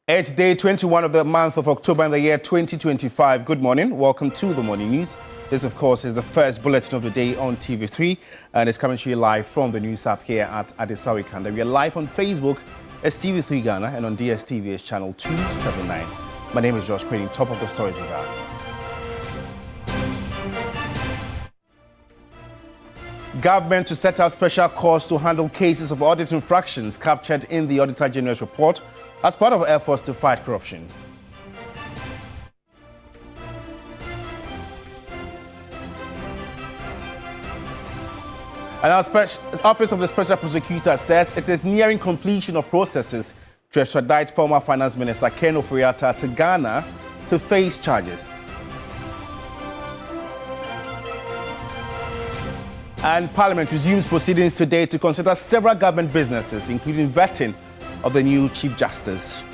It's day 21 of the month of October in the year 2025. Good morning. Welcome to the Morning News. This, of course, is the first bulletin of the day on TV3, and it's coming to you live from the news app here at Adesawi Kanda. We are live on Facebook as TV3 Ghana and on DSTV as channel 279. My name is Josh Creating. Top of the stories is out. Government to set out special courts to handle cases of audit infractions captured in the Auditor General's report as part of efforts to fight corruption. And our Office of the Special Prosecutor says it is nearing completion of processes to extradite former Finance Minister Ken Ofori-Atta to Ghana to face charges. And Parliament resumes proceedings today to consider several government businesses, including vetting of the new Chief Justice.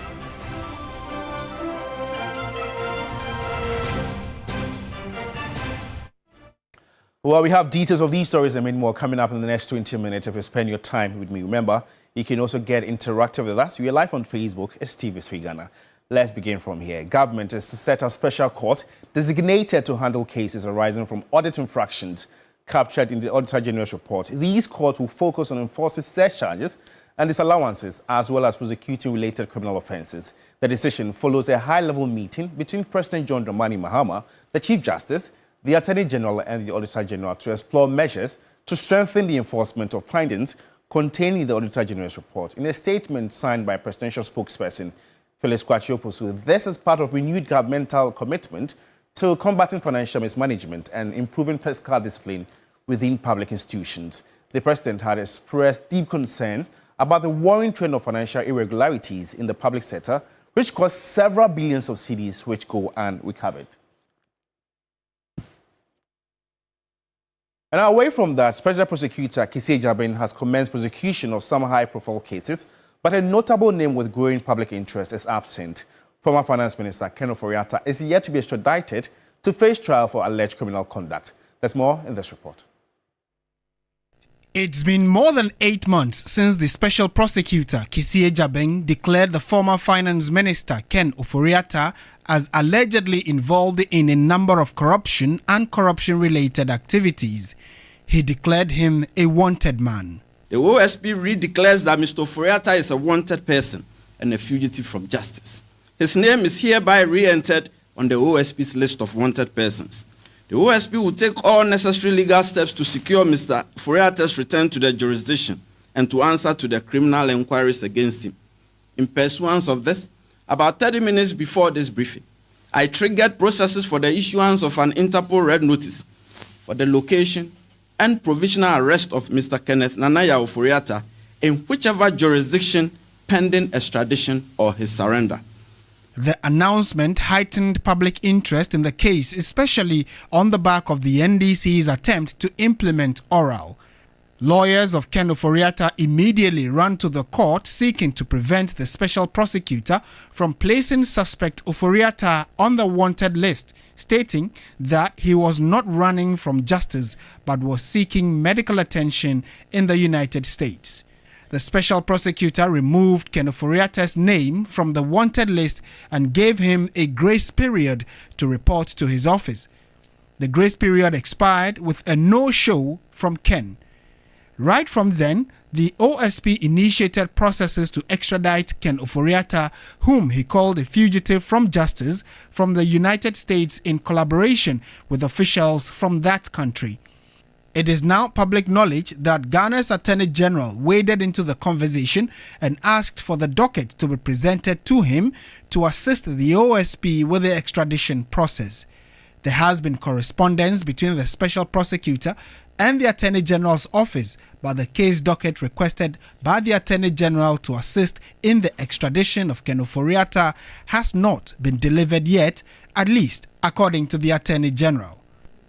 Well, we have details of these stories and many more coming up in the next 20 minutes if you spend your time with me. Remember, you can also get interactive with us. We are live on Facebook as TV3 Ghana. Let's begin from here. Government is to set a special court designated to handle cases arising from audit infractions captured in the Auditor General's report. These courts will focus on enforcing surcharges and disallowances, as well as prosecuting related criminal offences. The decision follows a high-level meeting between President John Dramani Mahama, the Chief Justice, the Attorney General and the Auditor General to explore measures to strengthen the enforcement of findings contained in the Auditor General's report. In a statement signed by presidential spokesperson Phyllis Kwachiofosu, this is part of renewed governmental commitment to combating financial mismanagement and improving fiscal discipline within public institutions. The president had expressed deep concern about the worrying trend of financial irregularities in the public sector, which cost several billions of cedis which go unrecovered. And away from that, Special Prosecutor Kisi Jabin has commenced prosecution of some high-profile cases, but a notable name with growing public interest is absent. Former Finance Minister Ken Ofori-Atta is yet to be extradited to face trial for alleged criminal conduct. There's more in this report. It's been more than 8 months since the Special Prosecutor Kisi Jabin declared the former Finance Minister Ken Ofori-Atta as allegedly involved in a number of corruption and corruption-related activities. He declared him a wanted man. The OSP redeclares that Mr. Ofori-Atta is a wanted person and a fugitive from justice. His name is hereby re-entered on the OSP's list of wanted persons. The OSP will take all necessary legal steps to secure Mr. Ofori-Atta's return to the jurisdiction and to answer to the criminal inquiries against him. In pursuance of this, about 30 minutes before this briefing, I triggered processes for the issuance of an Interpol red notice for the location and provisional arrest of Mr. Kenneth Nanaya Ofori-Atta in whichever jurisdiction pending extradition or his surrender. The announcement heightened public interest in the case, especially on the back of the NDC's attempt to implement oral. Lawyers of Ken Ofori-Atta immediately ran to the court seeking to prevent the special prosecutor from placing suspect Ofori-Atta on the wanted list, stating that he was not running from justice but was seeking medical attention in the United States. The special prosecutor removed Ken Ofori-Atta's name from the wanted list and gave him a grace period to report to his office. The grace period expired with a no-show from Ken. Right from then, the OSP initiated processes to extradite Ken Ofori-Atta, whom he called a fugitive from justice, from the United States in collaboration with officials from that country. It is now public knowledge that Ghana's Attorney General waded into the conversation and asked for the docket to be presented to him to assist the OSP with the extradition process. There has been correspondence between the special prosecutor and the Attorney General's office, but the case docket requested by the Attorney General to assist in the extradition of Ken Ofori-Atta has not been delivered yet, at least according to the Attorney General.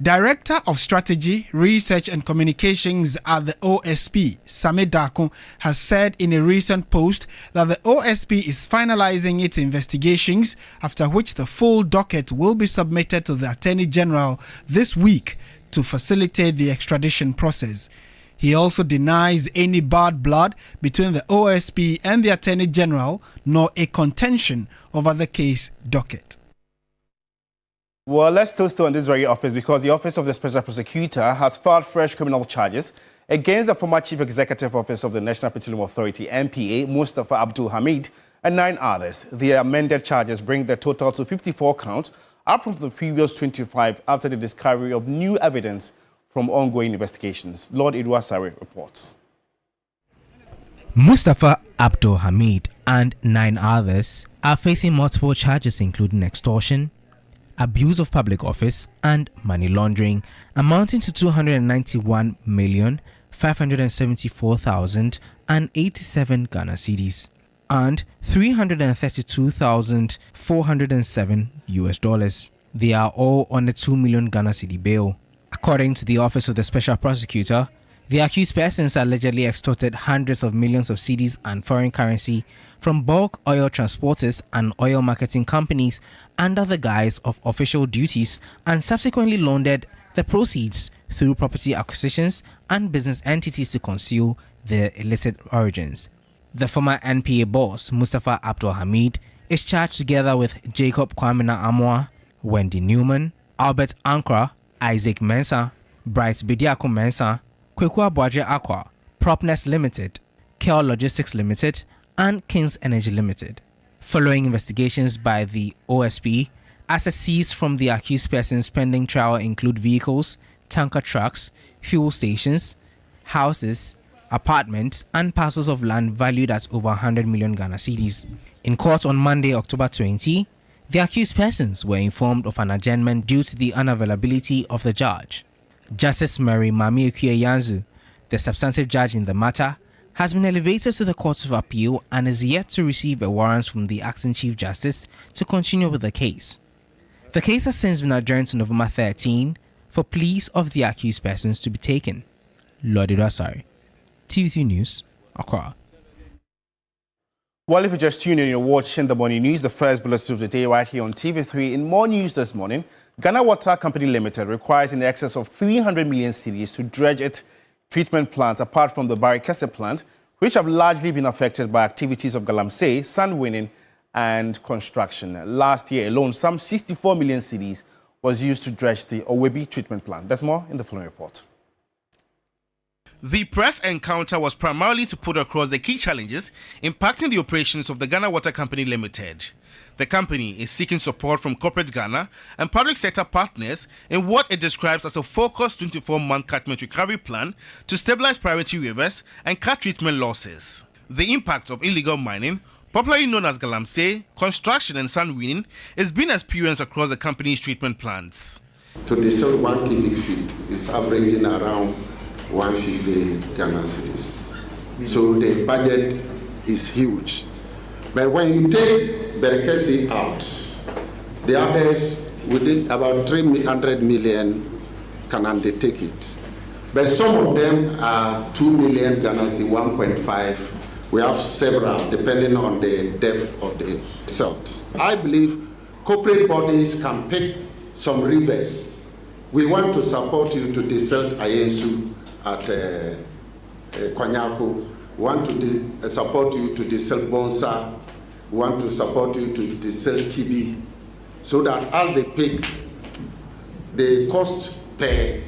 Director of Strategy, Research and Communications at the OSP, Same Dakun, has said in a recent post that the OSP is finalizing its investigations, after which the full docket will be submitted to the Attorney General this week to facilitate the extradition process. He also denies any bad blood between the OSP and the Attorney General, nor a contention over the case docket. Well, let's still stay on this very office because the Office of the Special Prosecutor has filed fresh criminal charges against the former Chief Executive Officer of the National Petroleum Authority, NPA, Mustafa Abdul Hamid, and 9 others. The amended charges bring the total to 54 counts, up from the previous 25 after the discovery of new evidence from ongoing investigations. Lord Edward Sari reports. Mustafa Abdul Hamid and 9 others are facing multiple charges including extortion, abuse of public office and money laundering, amounting to 291,574,087 Ghana cedis and $332,407. They are all on a 2 million Ghana cedi bail. According to the Office of the Special Prosecutor, the accused persons allegedly extorted hundreds of millions of cedis and foreign currency from bulk oil transporters and oil marketing companies under the guise of official duties and subsequently laundered the proceeds through property acquisitions and business entities to conceal their illicit origins. The former NPA boss, Mustafa Abdul Hamid, is charged together with Jacob Kwamina Amoa, Wendy Newman, Albert Ankra, Isaac Mensah, Bright Bidiako Mensah, Kwekwa Boaje Aqua, Propness Limited, Kel Logistics Limited, and Kings Energy Limited. Following investigations by the OSP, assets seized from the accused persons pending trial include vehicles, tanker trucks, fuel stations, houses, apartments, and parcels of land valued at over 100 million Ghana cedis. In court on Monday, October 20, the accused persons were informed of an adjournment due to the unavailability of the judge. Justice Mary Mami Yanzu, the substantive judge in the matter, has been elevated to the Court of Appeal and is yet to receive a warrant from the acting Chief Justice to continue with the case. The case has since been adjourned to November 13 for pleas of the accused persons to be taken. Lord Idasari, TV3 News, Accra. Well, if you just tune in, you're watching the morning news, the first bulletin of the day right here on TV3. In more news this morning, Ghana Water Company Limited requires in excess of 300 million cedis to dredge its treatment plant apart from the Barikese plant, which have largely been affected by activities of galamsey, sand winning and construction. Last year alone, some 64 million cedis was used to dredge the Owebi treatment plant. There's more in the following report. The press encounter was primarily to put across the key challenges impacting the operations of the Ghana Water Company Limited. The company is seeking support from corporate Ghana and public sector partners in what it describes as a focused 24-month catchment recovery plan to stabilize priority rivers and cut treatment losses. The impact of illegal mining, popularly known as galamsey, construction and sand winning, is being experienced across the company's treatment plants. To desal 1 cubic feet is averaging around 150 Ghana cedis. So the budget is huge. But when you take Barikese out, the others within about 300 million can undertake it. But some of them are 2 million Ghana cedis, 1.5. We have several depending on the depth of the silt. I believe corporate bodies can pick some rivers. We want to support you to desalt Ayensu at Kwanyako. We want to support you to desalt Bonsa. We want to support you to desalt Kibi, so that as they pick, the cost per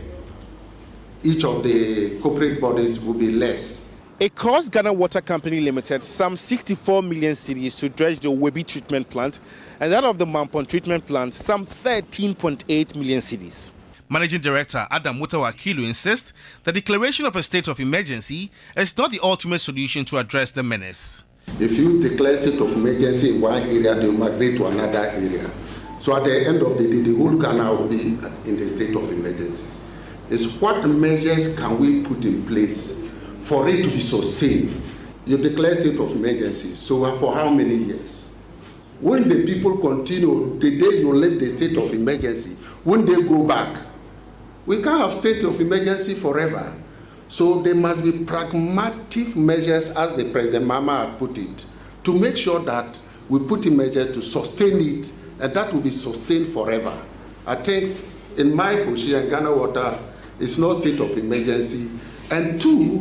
each of the corporate bodies will be less. It cost Ghana Water Company Limited some 64 million cedis to dredge the Owebi treatment plant, and that of the Mampon treatment plant some 13.8 million cedis. Managing Director Adam Mutawakilu insists the declaration of a state of emergency is not the ultimate solution to address the menace. If you declare state of emergency in one area, they will migrate to another area. So at the end of the day, the whole Ghana will be in the state of emergency. is what measures can we put in place for it to be sustained. You declare state of emergency, so for how many years? When the people continue, the day you lift the state of emergency, when they go back, we can't have state of emergency forever. So there must be pragmatic measures, as the President Mama had put it, to make sure that we put in measures to sustain it, and that will be sustained forever. I think in my position, Ghana Water is not state of emergency, and two,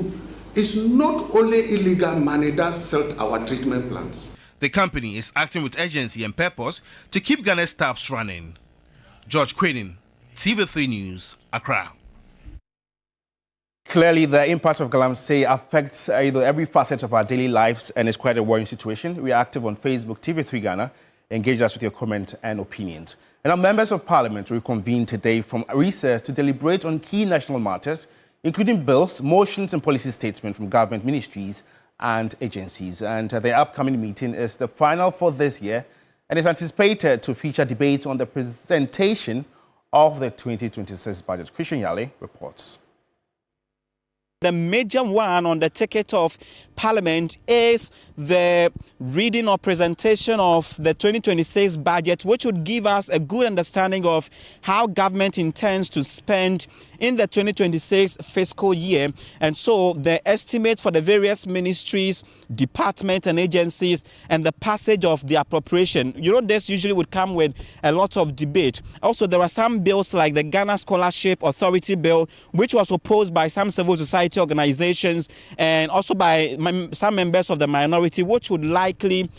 it's not only illegal money that sold our treatment plants. The company is acting with urgency and purpose to keep Ghana's taps running. George Queenin, TV3 News, Accra. Clearly, the impact of galamsey affects every facet of our daily lives and is quite a worrying situation. We are active on Facebook, TV3 Ghana. Engage us with your comment and opinions. And our members of parliament will convene today from recess to deliberate on key national matters, including bills, motions and policy statements from government ministries and agencies. And their upcoming meeting is the final for this year and is anticipated to feature debates on the presentation of the 2026 budget. Christian Yale reports. The major one on the ticket of Parliament is the reading or presentation of the 2026 budget, which would give us a good understanding of how government intends to spend in the 2026 fiscal year. And so the estimate for the various ministries, departments and agencies and the passage of the appropriation. This usually would come with a lot of debate. Also, there are some bills like the Ghana Scholarship Authority Bill, which was opposed by some civil society organizations and also by some members of the minority, which would likely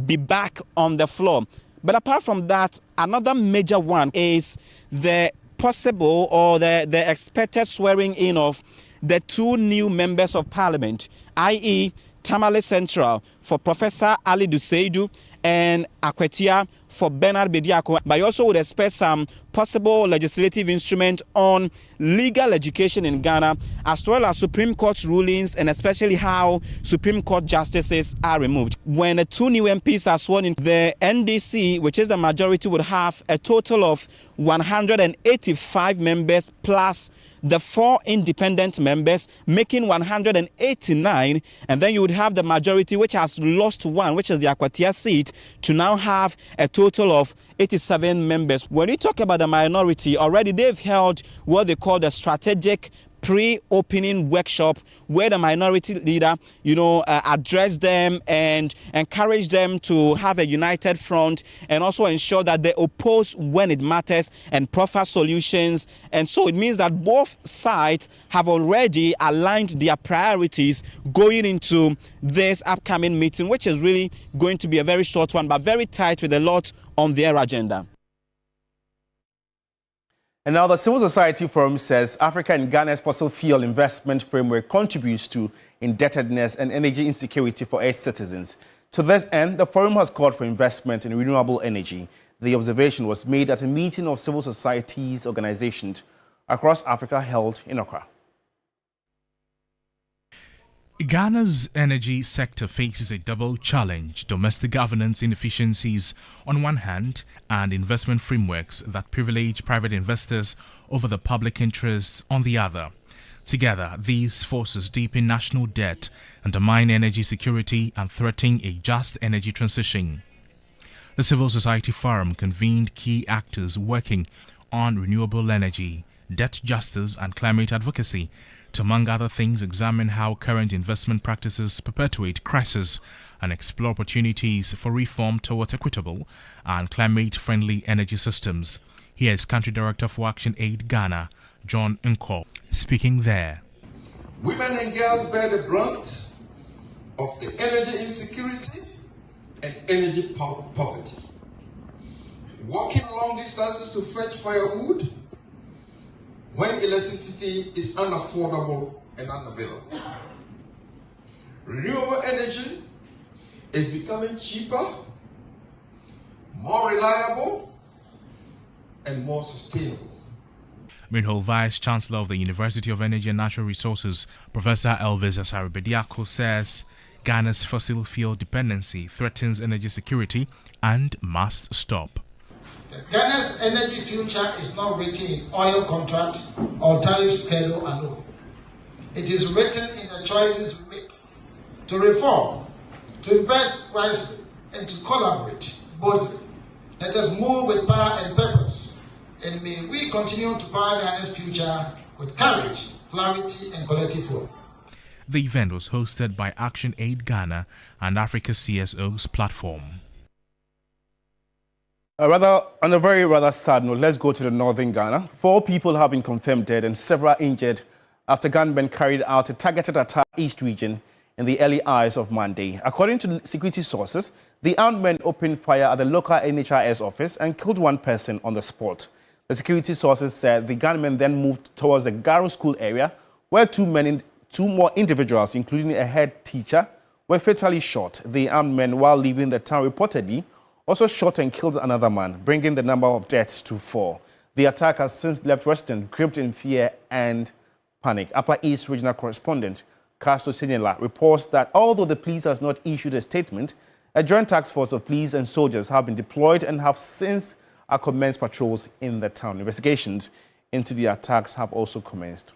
be back on the floor. But apart from that, another major one is the possible or the expected swearing in of the two new members of parliament, i.e. Tamale Central for Professor Ali Duseidu and Akwetia for Bernard Bediako. But you also would expect some possible legislative instrument on legal education in Ghana, as well as Supreme Court rulings and especially how Supreme Court justices are removed. When the two new MPs are sworn in, the NDC, which is the majority, would have a total of 185 members plus the 4 independent members, making 189, and then you would have the majority, which has lost one, which is the Akwatia seat, to now have a total of 87 members. When we talk about the minority, already they've held what they call the strategic pre-opening workshop, where the minority leader, addressed them and encouraged them to have a united front and also ensure that they oppose when it matters and proffer solutions. And so it means that both sides have already aligned their priorities going into this upcoming meeting, which is really going to be a very short one, but very tight with a lot on their agenda. And now the Civil Society Forum says Africa and Ghana's fossil fuel investment framework contributes to indebtedness and energy insecurity for its citizens. To this end, the forum has called for investment in renewable energy. The observation was made at a meeting of civil societies organizations across Africa held in Accra. Ghana's energy sector faces a double challenge: domestic governance inefficiencies on one hand and investment frameworks that privilege private investors over the public interests on the other. Together, these forces deepen national debt, undermine energy security and threaten a just energy transition. The Civil Society Forum convened key actors working on renewable energy, debt justice and climate advocacy to, among other things, examine how current investment practices perpetuate crisis and explore opportunities for reform towards equitable and climate-friendly energy systems. Here is Country Director for Action Aid Ghana, John Nko, speaking there. Women and girls bear the brunt of the energy insecurity and energy poverty. Walking long distances to fetch firewood when electricity is unaffordable and unavailable. Renewable energy is becoming cheaper, more reliable, and more sustainable. Meanwhile, Vice Chancellor of the University of Energy and Natural Resources, Professor Elvis Asare Bediako, says Ghana's fossil fuel dependency threatens energy security and must stop. Ghana's energy future is not written in oil contract or tariff schedule alone. It is written in the choices we make to reform, to invest wisely, and to collaborate boldly. Let us move with power and purpose, and may we continue to power Ghana's future with courage, clarity, and collective hope. The event was hosted by Action Aid Ghana and Africa CSO's platform. On a very sad note, let's go to the northern Ghana. 4 people have been confirmed dead and several injured after gunmen carried out a targeted attack in the East region in the early hours of Monday. According to security sources, the armed men opened fire at the local NHIS office and killed 1 person on the spot. The security sources said the gunmen then moved towards the Garo school area, where 2 more individuals, including a head teacher, were fatally shot. The armed men, while leaving the town, reportedly also shot and killed another man, bringing the number of deaths to 4. The attack has since left residents gripped in fear and panic. Upper East Regional Correspondent Castro Sinela reports that although the police has not issued a statement, a joint task force of police and soldiers have been deployed and have since commenced patrols in the town. Investigations into the attacks have also commenced.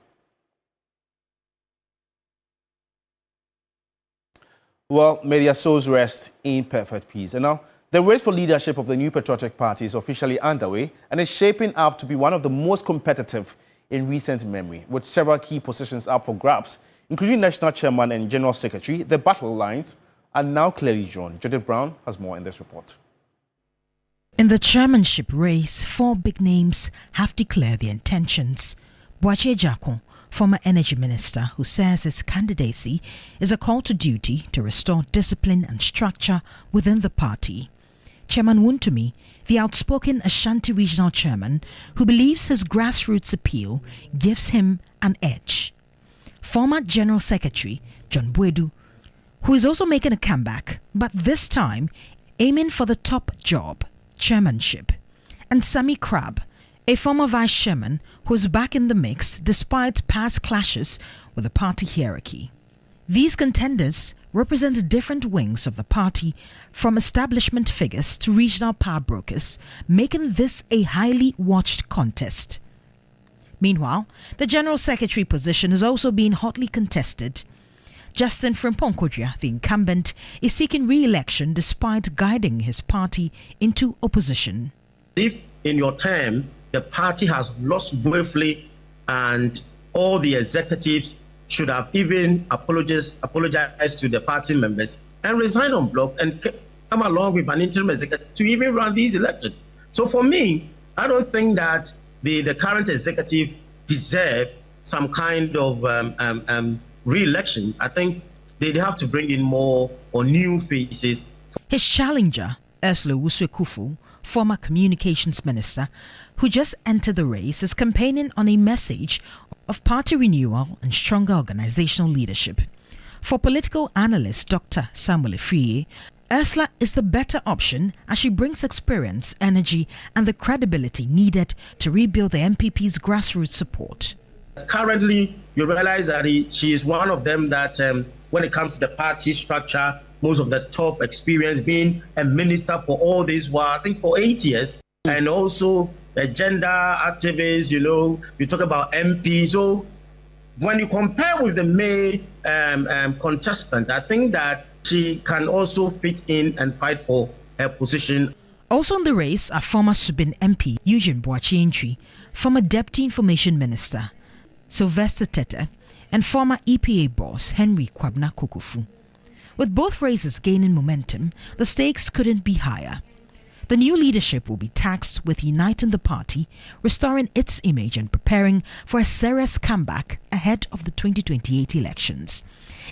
Well, may their souls rest in perfect peace. And now, the race for leadership of the new patriotic party is officially underway and is shaping up to be one of the most competitive in recent memory, with several key positions up for grabs, including national chairman and general secretary. The battle lines are now clearly drawn. Judith Brown has more in this report. In the chairmanship race, 4 big names have declared their intentions. Boakye Jackson, former energy minister, who says his candidacy is a call to duty to restore discipline and structure within the party. Chairman Wuntumi, the outspoken Ashanti regional chairman, who believes his grassroots appeal gives him an edge. Former General Secretary John Bwedu, who is also making a comeback, but this time aiming for the top job, chairmanship. And Sammy Crab, a former vice chairman who is back in the mix despite past clashes with the party hierarchy. These contenders represent different wings of the party, from establishment figures to regional power brokers, making this a highly watched contest. Meanwhile, the General Secretary position is also being hotly contested. Justin Frimpong-Kodria, the incumbent, is seeking re-election despite guiding his party into opposition. If in your term the party has lost woefully and all the executives should have even apologized to the party members and resign on block and come along with an interim executive to even run these elections. So for me, I don't think that the current executive deserve some kind of re-election. I think they have to bring in more or new faces. His challenger, Ursula Wuswe-Kufu, former communications minister, who just entered the race, is campaigning on a message of party renewal and stronger organizational leadership. For political analyst Dr. Samuel Efriye, Ursula is the better option as she brings experience, energy, and the credibility needed to rebuild the MPP's grassroots support. Currently, you realize that she is one of them that when it comes to the party structure, most of the top experience, being a minister for all this while, I think for 8 years, and also a gender activist, you talk about MP. So when you compare with the male contestant, I think that she can also fit in and fight for her position. Also in the race are former Subin MP Eugene Boakye, former Deputy Information Minister Sylvester Tete, and former EPA boss Henry Kwabna Kokofu. With both races gaining momentum, the stakes couldn't be higher. The new leadership will be tasked with uniting the party, restoring its image, and preparing for a serious comeback ahead of the 2028 elections.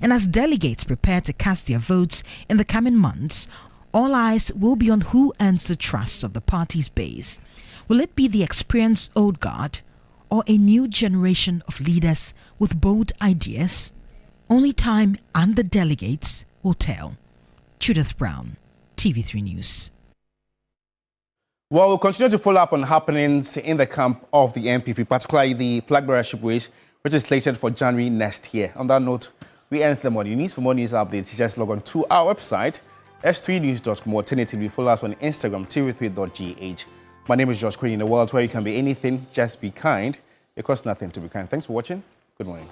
And as delegates prepare to cast their votes in the coming months, all eyes will be on who earns the trust of the party's base. Will it be the experienced old guard or a new generation of leaders with bold ideas? Only time and the delegates will tell. Judith Brown, TV3 News. Well, we'll continue to follow up on happenings in the camp of the MPP, particularly the flag bearership race, which is slated for January next year. On that note, we end the morning news. For more news updates, just log on to our website, s3news.com. Alternatively, follow us on Instagram, tv3.gh. My name is Josh Quinn. In a world where you can be anything, just be kind. It costs nothing to be kind. Thanks for watching. Good morning.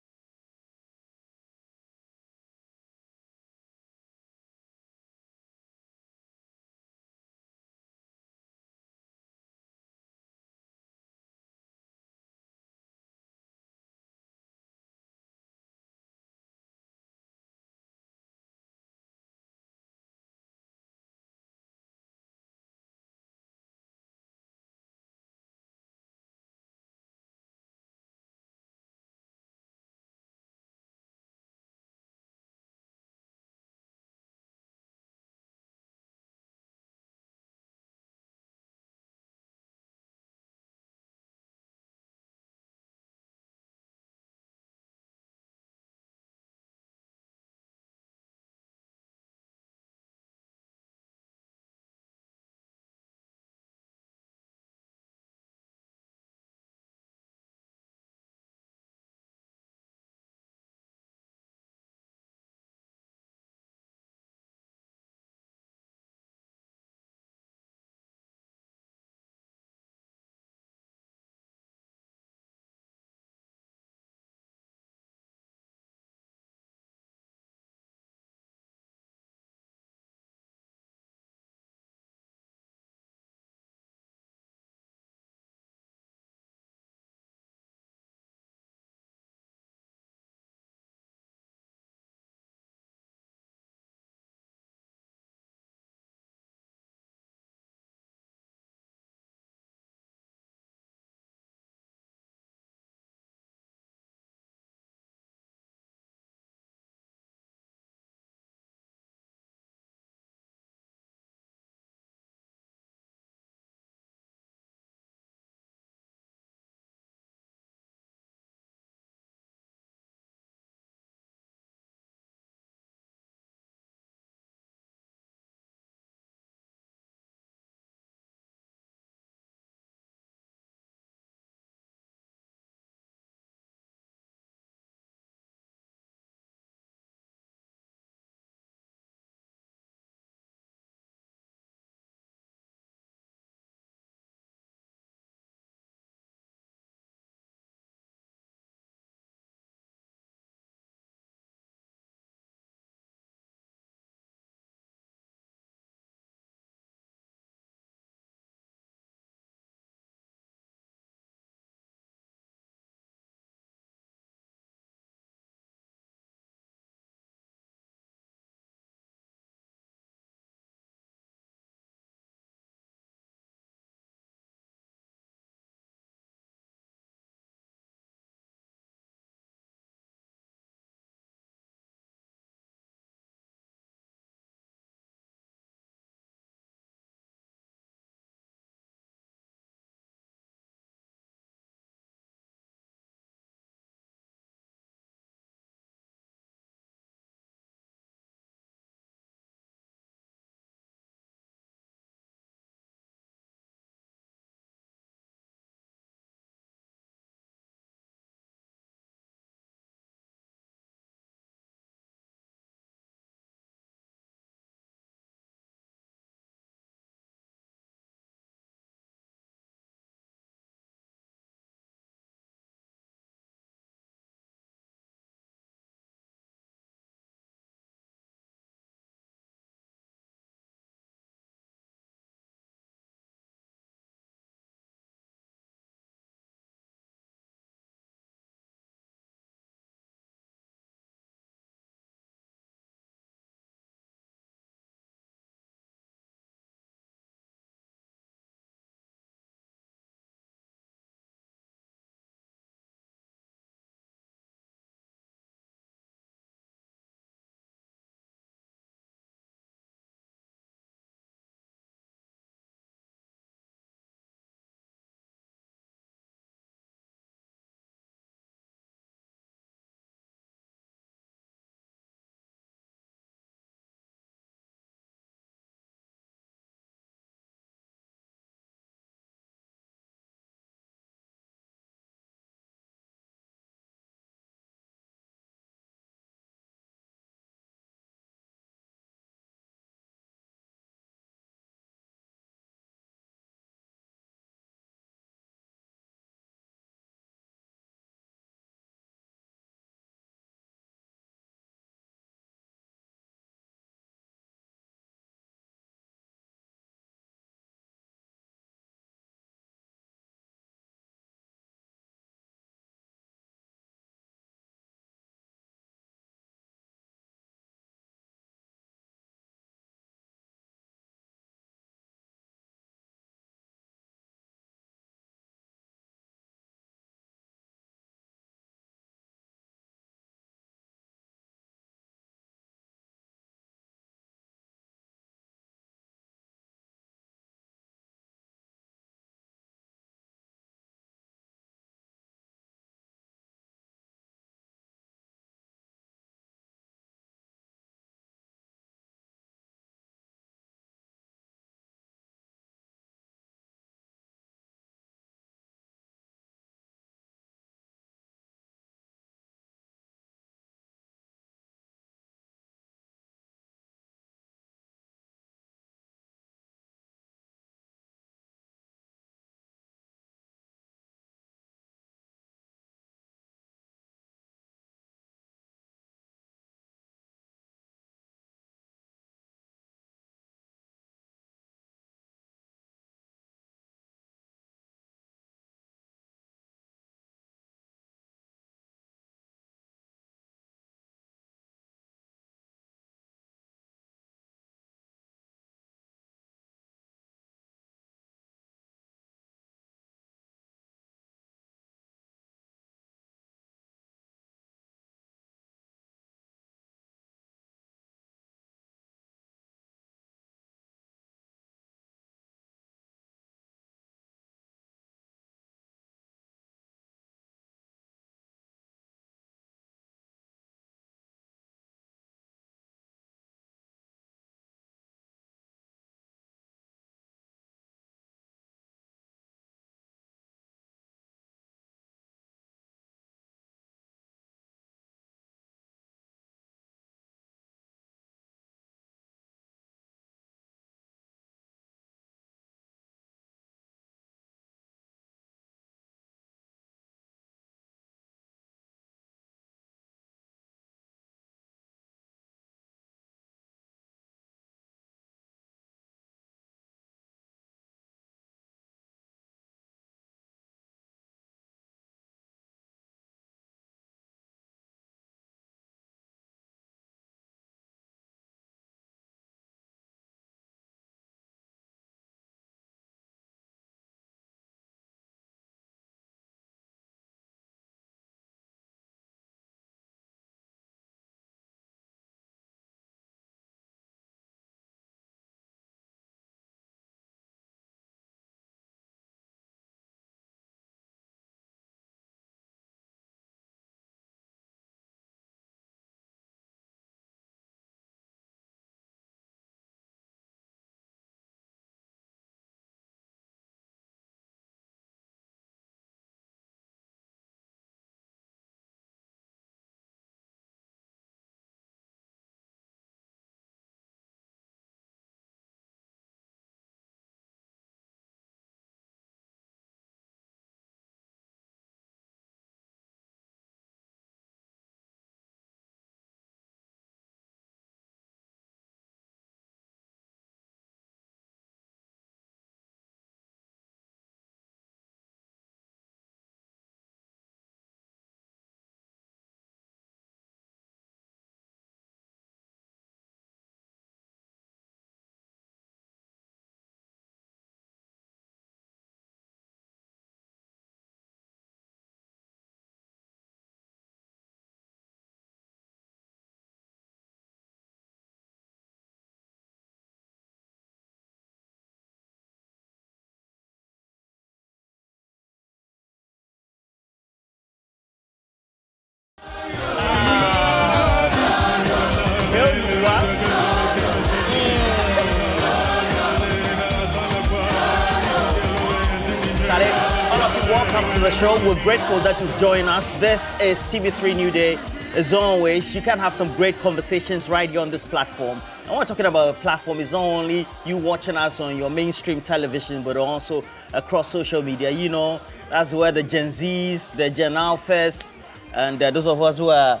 welcome to the show. We're grateful that you've joined us. This is TV3 Newday. As always, you can have some great conversations right here on this platform. And what we're talking about a platform is not only you watching us on your mainstream television, but also across social media. You know, that's where the Gen Zs, the Gen Alphas, and those of us who are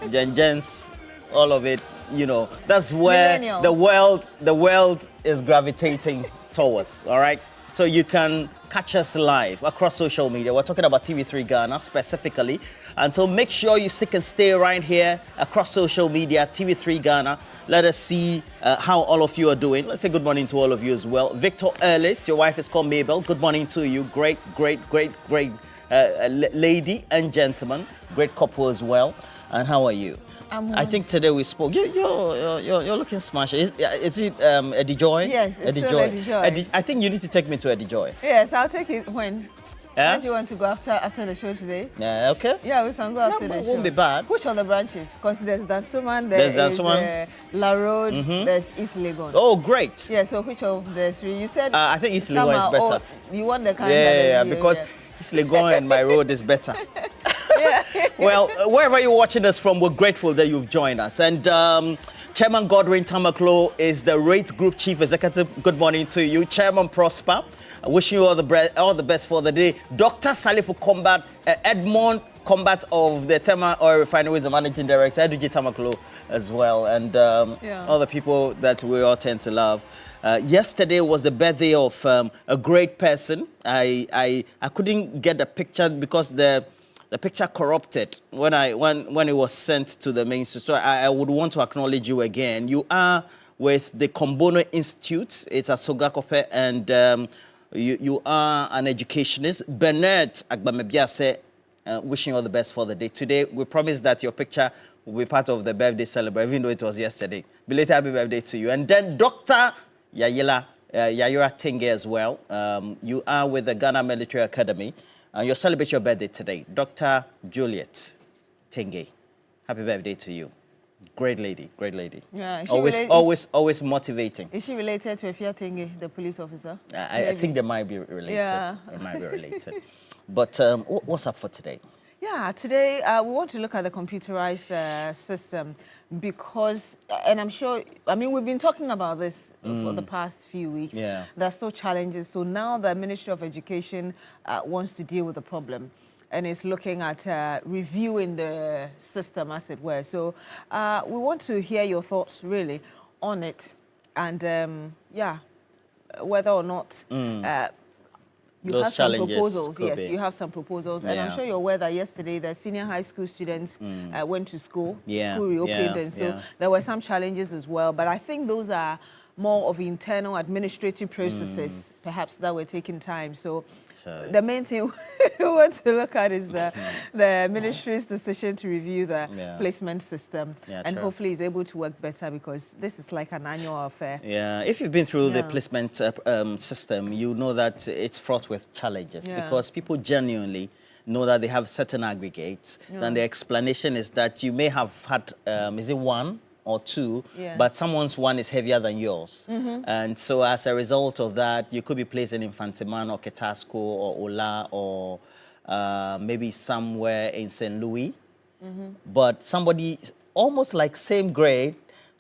Gens, all of it, you know, that's where the world is gravitating towards, all right? So you can catch us live across social media. We're talking about TV3 Ghana specifically. And so make sure you stick and stay right here across social media, TV3 Ghana. Let us see how all of you are doing. Let's say good morning to all of you as well. Victor Ellis, your wife is called Mabel. Good morning to you. Great lady and gentleman. Great couple as well. And how are you? I think today we spoke. You're looking smashed. Is it Eddie Joy? Yes, it's still Eddie Joy. I think you need to take me to Eddie Joy. Yes, I'll take it when. Yeah? When do you want to go after the show today? Yeah, okay. Yeah, we can go after the show. It won't be bad. Which of the branches? Because there's Dansuman, there's La Road, there's East Legon. Oh, great. Yeah, so which of the three? You said I think East Legon is better. You want the kind that because East Legon and my road is better. Yeah. Well, wherever you're watching us from, we're grateful that you've joined us. And Chairman Godwin Tamaklo is the Rate Group Chief Executive. Good morning to you. Chairman Prosper, wishing you all the best for the day. Dr. Salifu Combat, Edmond Combat of the Tema Oil Refinery is the Managing Director, Eduji Tamaklo as well, and all the people that we all tend to love. Yesterday was the birthday of a great person. I couldn't get the picture because the picture corrupted when it was sent to the mainstream. So I would want to acknowledge you again. You are with the Kombono Institute. It's at Sogakope, and you are an educationist. Bernard Agbamebiase, wishing you all the best for the day. Today, we promise that your picture will be part of the birthday celebration, even though it was yesterday. Belated happy birthday to you. And then Dr. Yayira Tenge as well. You are with the Ghana Military Academy. And you're celebrating your birthday today. Dr. Juliet Tenge, happy birthday to you. Great lady, great lady. Yeah, always motivating. Is she related to Efia Tenge, the police officer? I think they might be related. Yeah. They might be related. But what's up for today? Yeah, today we want to look at the computerized system because, and I'm sure, I mean, we've been talking about this for the past few weeks. Yeah. There are still challenges. So now the Ministry of Education wants to deal with the problem and is looking at reviewing the system, as it were. So we want to hear your thoughts, really, on it. And, yeah, whether or not... you have some proposals, yes, you have some proposals. And I'm sure you're aware that yesterday the senior high school students went to school, school reopened, and so there were some challenges as well. But I think those are more of internal administrative processes, perhaps, that were taking time. So the main thing we want to look at is the ministry's decision to review the placement system, and hopefully it's able to work better, because this is like an annual affair. Yeah, if you've been through the placement system, you know that it's fraught with challenges, because people genuinely know that they have certain aggregates, and the explanation is that you may have had, is it one or two, but someone's one is heavier than yours. And so as a result of that, you could be placed in Infantiman or Ketasco or Ola or maybe somewhere in St. Louis. But somebody almost like same grade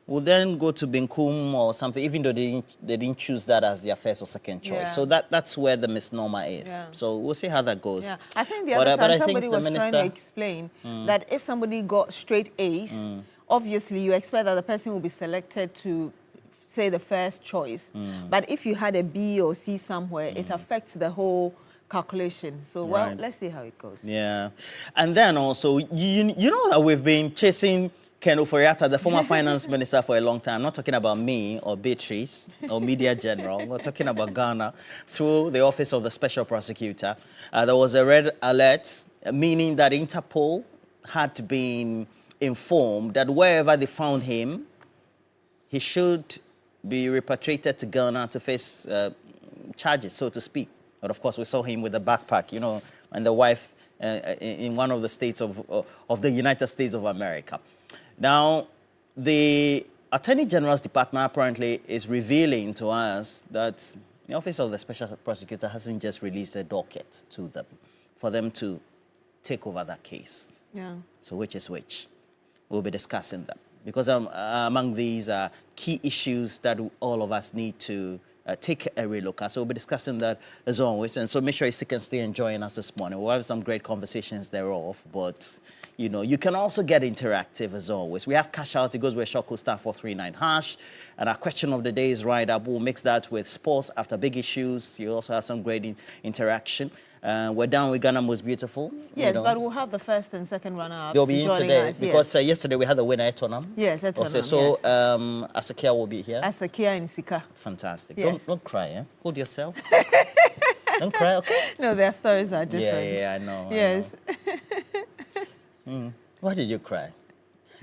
will then go to Benkum or something, even though they didn't choose that as their first or second choice. So that's where the misnomer is. So we'll see how that goes. Yeah. I think the other time somebody was trying to explain that if somebody got straight A's, obviously you expect that the person will be selected to, say, the first choice. But if you had a B or C somewhere, it affects the whole calculation. So, well, let's see how it goes. Yeah. And then also, you know that we've been chasing Ken Oforiatta, the former finance minister, for a long time. I'm not talking about me or Beatrice or Media General. We're talking about Ghana through the Office of the Special Prosecutor. There was a red alert, meaning that Interpol had been informed that wherever they found him, he should be repatriated to Ghana to face charges, so to speak. But of course, we saw him with a backpack, you know, and the wife in one of the states of the United States of America. Now, the Attorney General's Department apparently is revealing to us that The Office of the Special Prosecutor hasn't just released a docket to them for them to take over that case. Yeah. So which is which? We'll be discussing that. Because among these key issues that all of us need to take a relook at. So we'll be discussing that as always. And so make sure you can stay and join us this morning. We'll have some great conversations thereof. But, you know, you can also get interactive as always. We have cash out. It goes with Shoko star 439 hash. And our question of the day is right up. We'll mix that with sports after big issues. You also have some great interaction. We're down with Ghana Most Beautiful. Yes, but we'll have the first and second runner-ups. They'll be in today us, because yesterday we had the winner at Tottenham. Yes, at Tottenham. So Asakia will be here. Asakia and Sika. Fantastic. Yes. Don't cry, eh? Hold yourself. Don't cry, okay? No, their stories are different. Yeah, I know. Yes. I know. Why did you cry?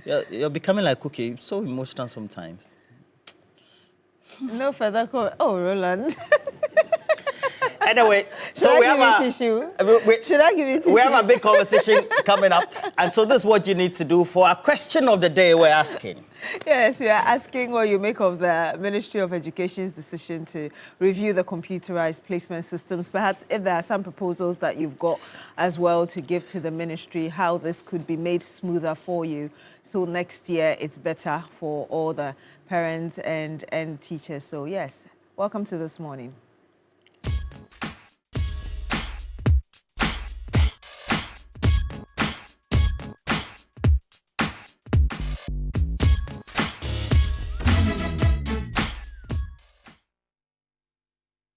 You're becoming like Cookie. So emotional sometimes. No further comment. Oh, Roland. Anyway, so we have a tissue. Should I give you tissue? We have a big conversation coming up, and so this is what you need to do for our question of the day. We're asking. Yes, we are asking what you make of the Ministry of Education's decision to review the computerized placement systems. Perhaps if there are some proposals that you've got as well to give to the ministry, how this could be made smoother for you. So next year it's better for all the parents and teachers. So yes, welcome to This Morning.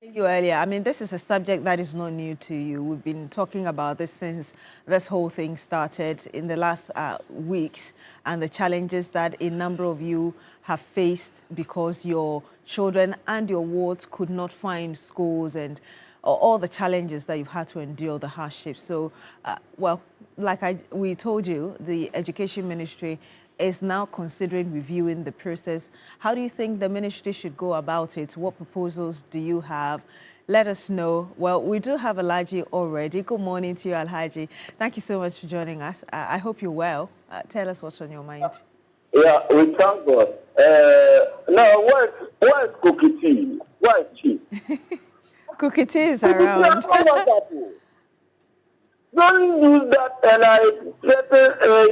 You earlier. I mean, this is a subject that is not new to you. We've been talking about this since this whole thing started in the last weeks, and the challenges that a number of you have faced because your children and your wards could not find schools, and all the challenges that you've had to endure, the hardships. So, well, like we told you, the Education Ministry is now considering reviewing the process. How do you think the ministry should go about it? What proposals do you have? Let us know. Well, we do have Alhaji already. Good morning to you, Alhaji. Thank you so much for joining us. I hope you're well. Tell us what's on your mind. Yeah, we thank God. Now, where's Cookie Tea? Where is she? Cookie Tea is around. Don't use that and I say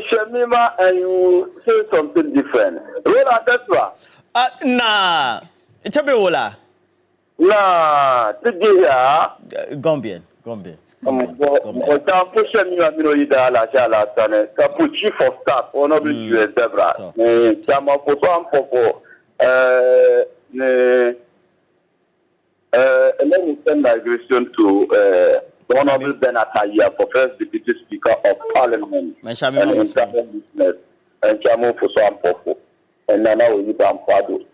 Shamima and you say something different. Rola, that's right. Nah. It's a bit Nah, today, Gombian. Chief of Staff, Honorable U.S. Debra. Let me send my greeting to Honorable Ben Ataya, for First Deputy Speaker of Parliament, and International Business, and Chairman for Swampofo, and Nana Oyibamfado.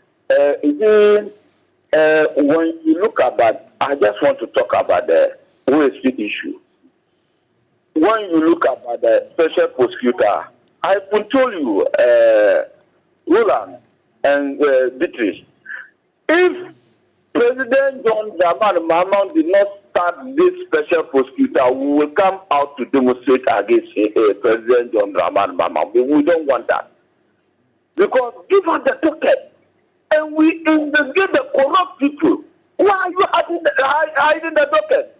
When you look at that, I just want to talk about the OSP issue. When you look at the special prosecutor, I will tell you, Roland and Beatrice, if President John Dramani Mahama did not start this special prosecutor, we will come out to demonstrate against President John Dramani Mahama. We don't want that. Because give us the ticket and we investigate the corrupt people. Why are you hiding the docket?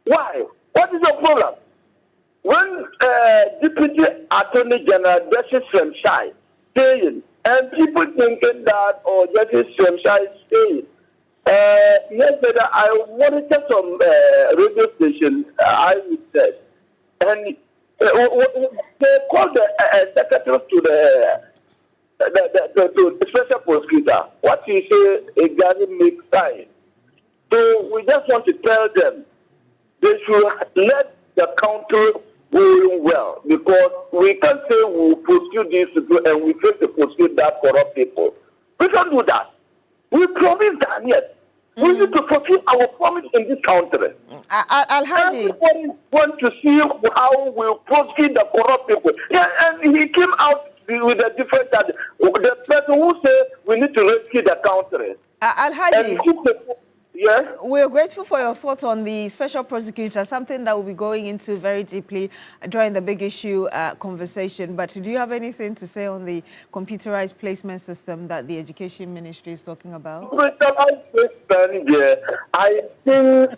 Why? What is your problem? When Deputy Attorney General Justice Shemshai saying, and people thinking that, Justice Shemshai is saying, yesterday I monitored some radio station, I said, and they called the secretary to the special prosecutor. What he said, it doesn't make sense. So we just want to tell them they should let the country go well, because we can't say we'll prosecute these people and we fail to prosecute that corrupt people. We can't do that. We promised that yet. We need to fulfill our promise in this country. Everybody wants to see how we prosecute the corrupt people. Yeah, and he came out with a different charge. The person who said we need to rescue the country. Alhaji. Yes. We're grateful for your thoughts on the special prosecutor, something that we'll be going into very deeply during the big issue conversation. But do you have anything to say on the computerized placement system that the Education Ministry is talking about? Computerized placement, yeah, I think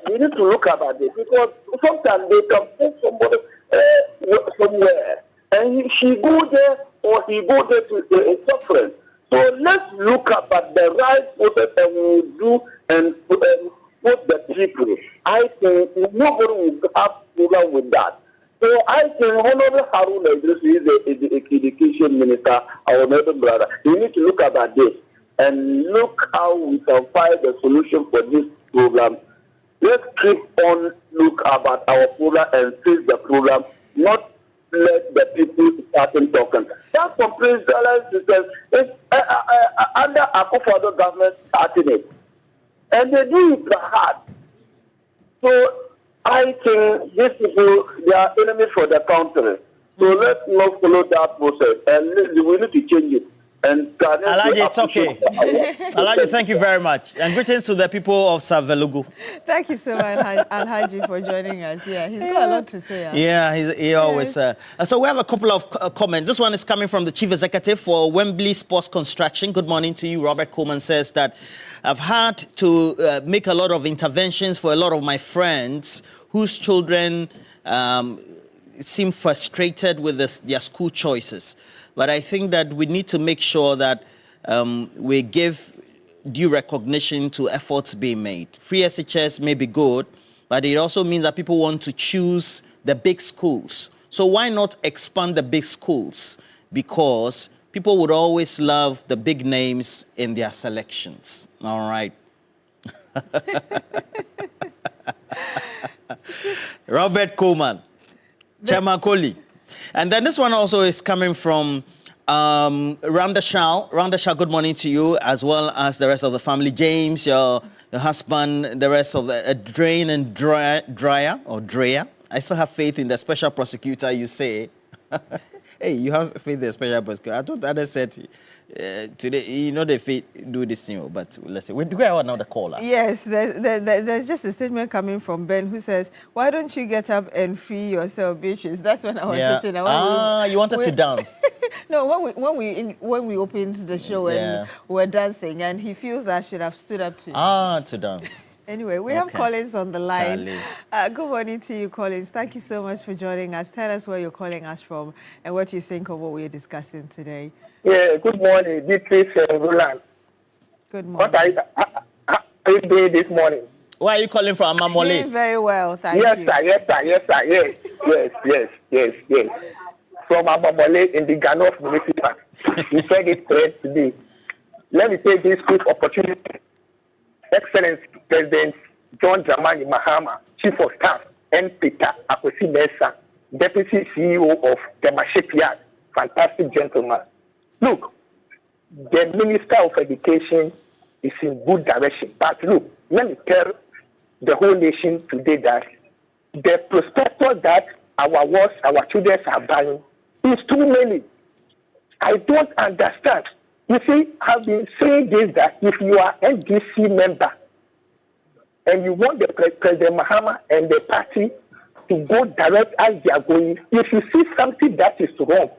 we need to look about it because sometimes they can put somebody somewhere and she go there or he go there to a conference. So let's look at the right process and we'll do and put the people. I think nobody will have problem with that. So I think Honorable Haruna Idris is the education minister, our neighbor brother. You need to look at this and look how we can find a solution for this problem. Let's keep on look about our problem and fix the problem, not let the people start talking. That complete balance system is under Akufo-Addo government starting it. And they do it hard. So I think these people, they are enemies for the country. So let's not follow that process. And we need to change it. And Alhaji, it's okay. Alhaji, thank you very much. And greetings to the people of Savelugu. Thank you so much, Alhaji, for joining us. Yeah, he's got a lot to say. Huh? Yeah, he always... so we have a couple of comments. This one is coming from the Chief Executive for Wembley Sports Construction. Good morning to you. Robert Coleman says that I've had to make a lot of interventions for a lot of my friends whose children seem frustrated with their school choices. But I think that we need to make sure that we give due recognition to efforts being made. Free SHS may be good, but it also means that people want to choose the big schools. So why not expand the big schools? Because people would always love the big names in their selections. All right. Robert Coleman, Chairman Kohli. And then this one also is coming from Randa Shah. Randa Shah, good morning to you, as well as the rest of the family. James, your husband, the rest of the Drain and Dreyer. I still have faith in the special prosecutor, you say. Hey, you have faith in the special prosecutor. I thought others said today, you know, they do this thing, but let's see. We do have another caller. Yes, there's just a statement coming from Ben who says, why don't you get up and free yourself, Beatrice? That's when I was sitting. You wanted to dance? No, when we opened the show and we were dancing, and he feels that I should have stood up to dance. Anyway, we have Collins on the line. Good morning to you, Collins. Thank you so much for joining us. Tell us where you're calling us from and what you think of what we're discussing today. Yeah, good morning, Beatrice and Roland. Good morning. What are you doing this morning? Where are you calling from, Amamole? Doing very well, thank you. Yes, sir. From Amamole in the Ghana of Municipal. You said it correct today. Let me take this quick opportunity. Excellency President John Dramani Mahama, Chief of Staff, and Peter Akwesi Mensah, Deputy CEO of the Shipyard. Fantastic gentleman. Look, the Minister of Education is in good direction. But look, let me tell the whole nation today that the prospectus that our children are buying is too many. I don't understand. You see, I've been saying this, that if you are NDC member and you want the President Mahama and the party to go direct as they are going, if you see something that is wrong,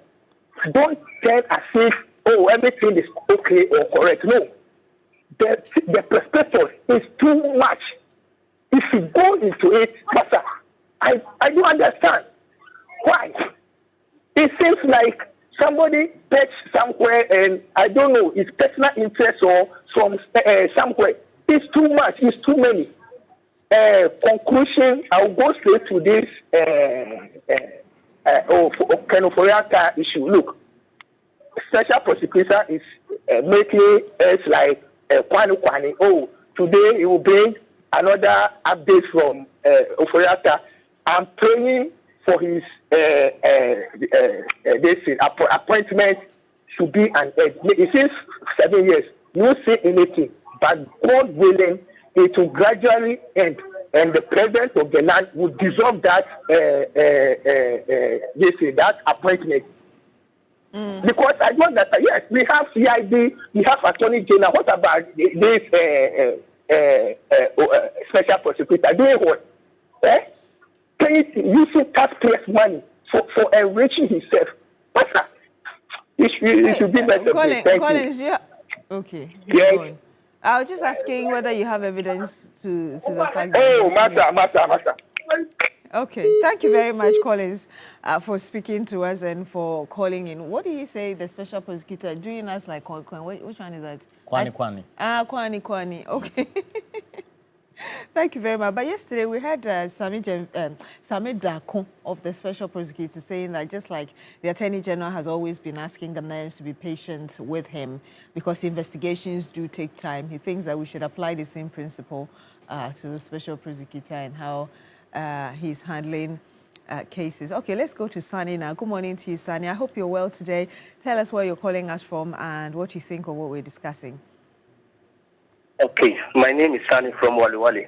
don't tell as if, oh, everything is okay or correct. No. The prospectus is too much. If you go into it, Pastor, I don't understand. Why? It seems like somebody pitched somewhere and I don't know, it's personal interest or from somewhere. It's too much, it's too many. Conclusion, I'll go straight to this Kenoforiata issue. Look, special prosecutor is making us like Kwani. Oh, today he will bring another update from Oforiata. I'm praying for his appointment to be an edge. It seems 7 years. No say anything, but God willing, it will gradually end, and the president of the land will dissolve that that appointment. Because I know that yes, we have CID, we have Attorney General. What about this special prosecutor doing what? Using taxpayers' money for enriching himself. Master, you should be better. Collins, yeah. Okay. Yes. I was just asking whether you have evidence to the fact that... Oh, master. Okay. Thank you very much, Collins, for speaking to us and for calling in. What do you say the special prosecutor doing us like... Which one is that? Kwani. Kwani. Okay. Thank you very much. But yesterday we had Sami Dakon of the special prosecutor saying that just like the Attorney General has always been asking Ghanaians to be patient with him because investigations do take time, he thinks that we should apply the same principle to the special prosecutor and how he's handling cases. Okay, let's go to Sani now. Good morning to you, Sani. I hope you're well today. Tell us where you're calling us from and what you think of what we're discussing. Okay, my name is Sani from Wali Wali.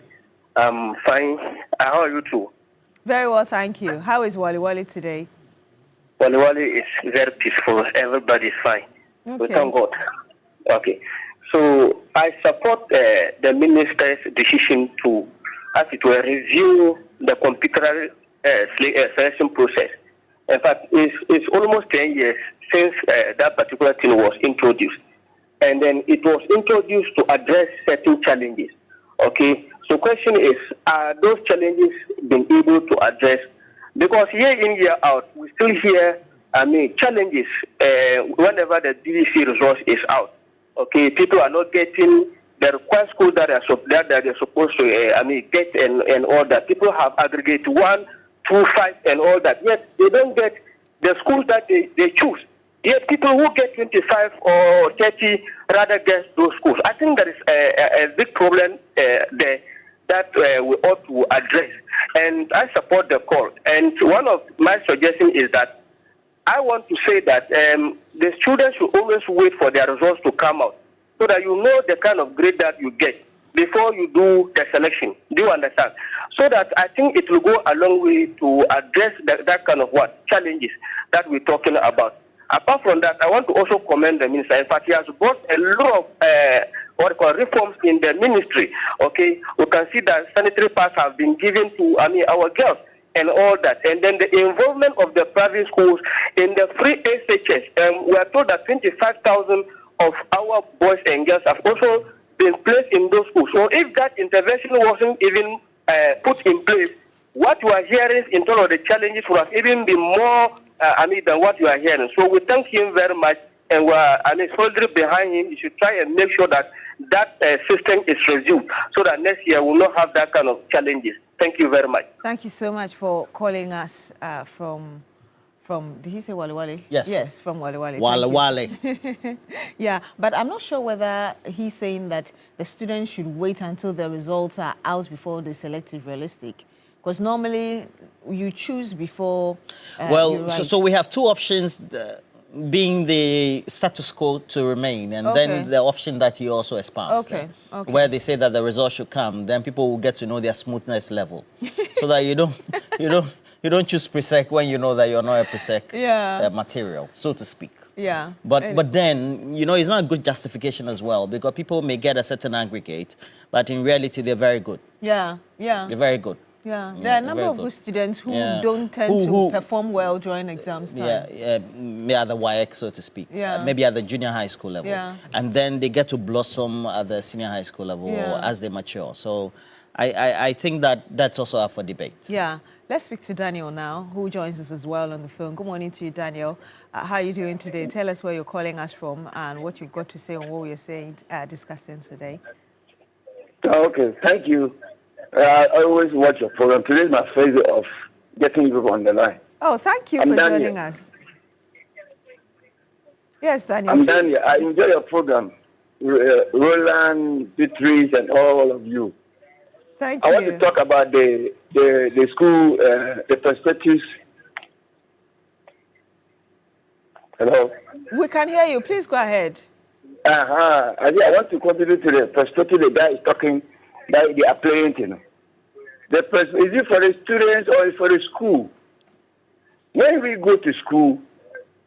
I'm fine. How are you too? Very well, thank you. How is Wali Wali today? Wali Wali is very peaceful. Everybody is fine. Okay. We thank God. Okay, so I support the minister's decision to, as it were, review the computer selection process. In fact, it's almost 10 years since that particular thing was introduced. And then it was introduced to address certain challenges. Okay, so question is, are those challenges been able to address? Because year in, year out, we still hear, challenges whenever the DDC resource is out. Okay, people are not getting the required school that they're supposed to get and all that. People have aggregate 1, 2, 5 and all that. Yet they don't get the schools that they choose. Yet people who get 25 or 30 rather get those schools. I think there is a big problem there that we ought to address. And I support the call. And one of my suggestions is that I want to say that the students should always wait for their results to come out so that you know the kind of grade that you get before you do the selection. Do you understand? So that I think it will go a long way to address that kind of challenges that we're talking about. Apart from that, I want to also commend the minister. In fact, he has brought a lot of reforms in the ministry. Okay, we can see that sanitary pads have been given to our girls and all that. And then the involvement of the private schools in the free SHS. We are told that 25,000 of our boys and girls have also been placed in those schools. So if that intervention wasn't even put in place, what you are hearing in terms of the challenges would have even been more than what you are hearing. So we thank him very much, and we're soldiering behind him. You should try and make sure that system is reviewed so that next year we'll not have that kind of challenges. Thank you very much. Thank you so much for calling us from did he say Wali Wali? Yes. Yes, from Wali Wali. Wali Wali. Yeah, but I'm not sure whether he's saying that the students should wait until the results are out before they select it realistic. Because normally you choose before. So we have two options, being the status quo to remain, and then the option that you also espoused, where they say that the results should come. Then people will get to know their smoothness level, so that you don't choose presec when you know that you're not a presec material, so to speak. Yeah. But then it's not a good justification as well, because people may get a certain aggregate, but in reality they're very good. Yeah. They're very good. Yeah, there are a number of good students who don't tend to perform well during exams time. Maybe at the WAEC, so to speak. Maybe at the junior high school level. And then they get to blossom at the senior high school level as they mature. So I think that's also up for debate. Yeah. Let's speak to Daniel now, who joins us as well on the phone. Good morning to you, Daniel. How are you doing today? Tell us where you're calling us from and what you've got to say on what we're discussing today. Okay, thank you. I always watch your program. Today is my first day of getting you on the line. Oh, thank you for joining us. Yes, Daniel. I'm Daniel. I enjoy your program. Roland, Beatrice, and all of you. Thank you. I want to talk about the school, the perspectives. Hello? We can hear you. Please go ahead. I want to contribute to the perspective the guy is talking that they are playing, Is it for the students or for the school? When we go to school,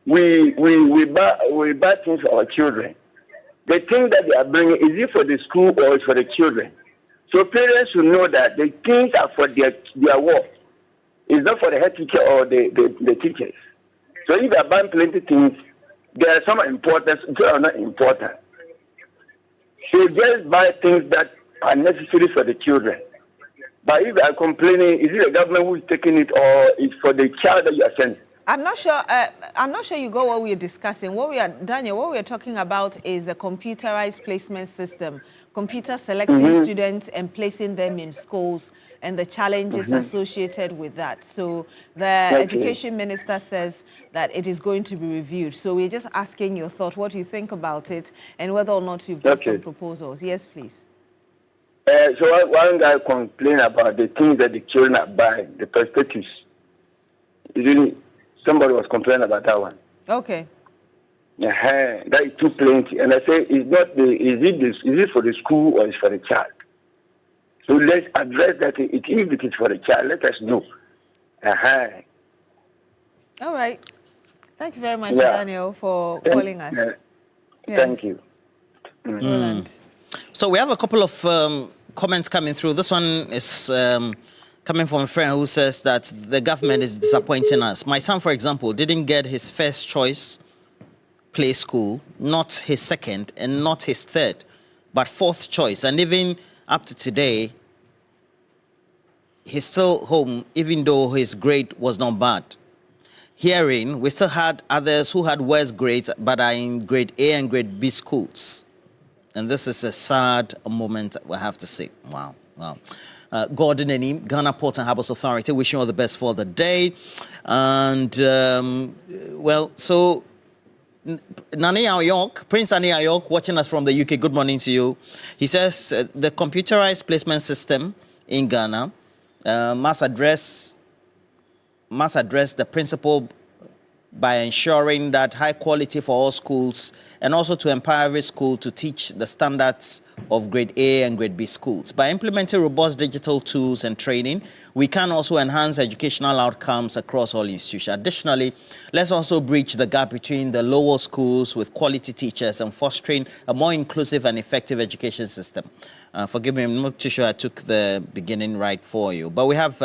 we buy things for our children. The thing that they are bringing, is it for the school or is for the children? So parents should know that the things are for their work. It's not for the head teacher or the teachers. So if they are buying plenty things, there are some important, some are not important. So just buy things that are necessary for the children. But if they are complaining, is it the government who is taking it or it's for the child that you are sending? I'm not sure. I'm not sure you got what we're discussing. What we are talking about is the computerized placement system. Computer selecting students and placing them in schools and the challenges associated with that. So the education minister says that it is going to be reviewed. So we're just asking your thought. What do you think about it, and whether or not you've got some proposals? Yes, please. So one guy complained about the things that the children are buying, the perspectives. Somebody was complaining about that one. Okay. That is too plenty. And I say, is it for the school or is for the child? So let's address that. If it is for the child, let us know. All right. Thank you very much, Daniel, for calling us. Yes. Thank you. So we have a couple of comments coming through. This one is coming from a friend who says that the government is disappointing us. My son, for example, didn't get his first choice play school, not his second and not his third, but fourth choice. And even up to today, he's still home, even though his grade was not bad. Herein, we still had others who had worse grades, but are in grade A and grade B schools. And this is a sad moment, I have to say. Wow. Gordon Enim, Ghana Port and Harbours Authority, wishing you all the best for the day. And, so Nani Ayok, Prince Nani Ayok, watching us from the UK, good morning to you. He says the computerized placement system in Ghana must address the principle by ensuring that high quality for all schools, and also to empower every school to teach the standards of grade A and grade B schools. By implementing robust digital tools and training, we can also enhance educational outcomes across all institutions. Additionally, let's also bridge the gap between the lower schools with quality teachers and fostering a more inclusive and effective education system. Forgive me, I'm not too sure I took the beginning right for you, but we have...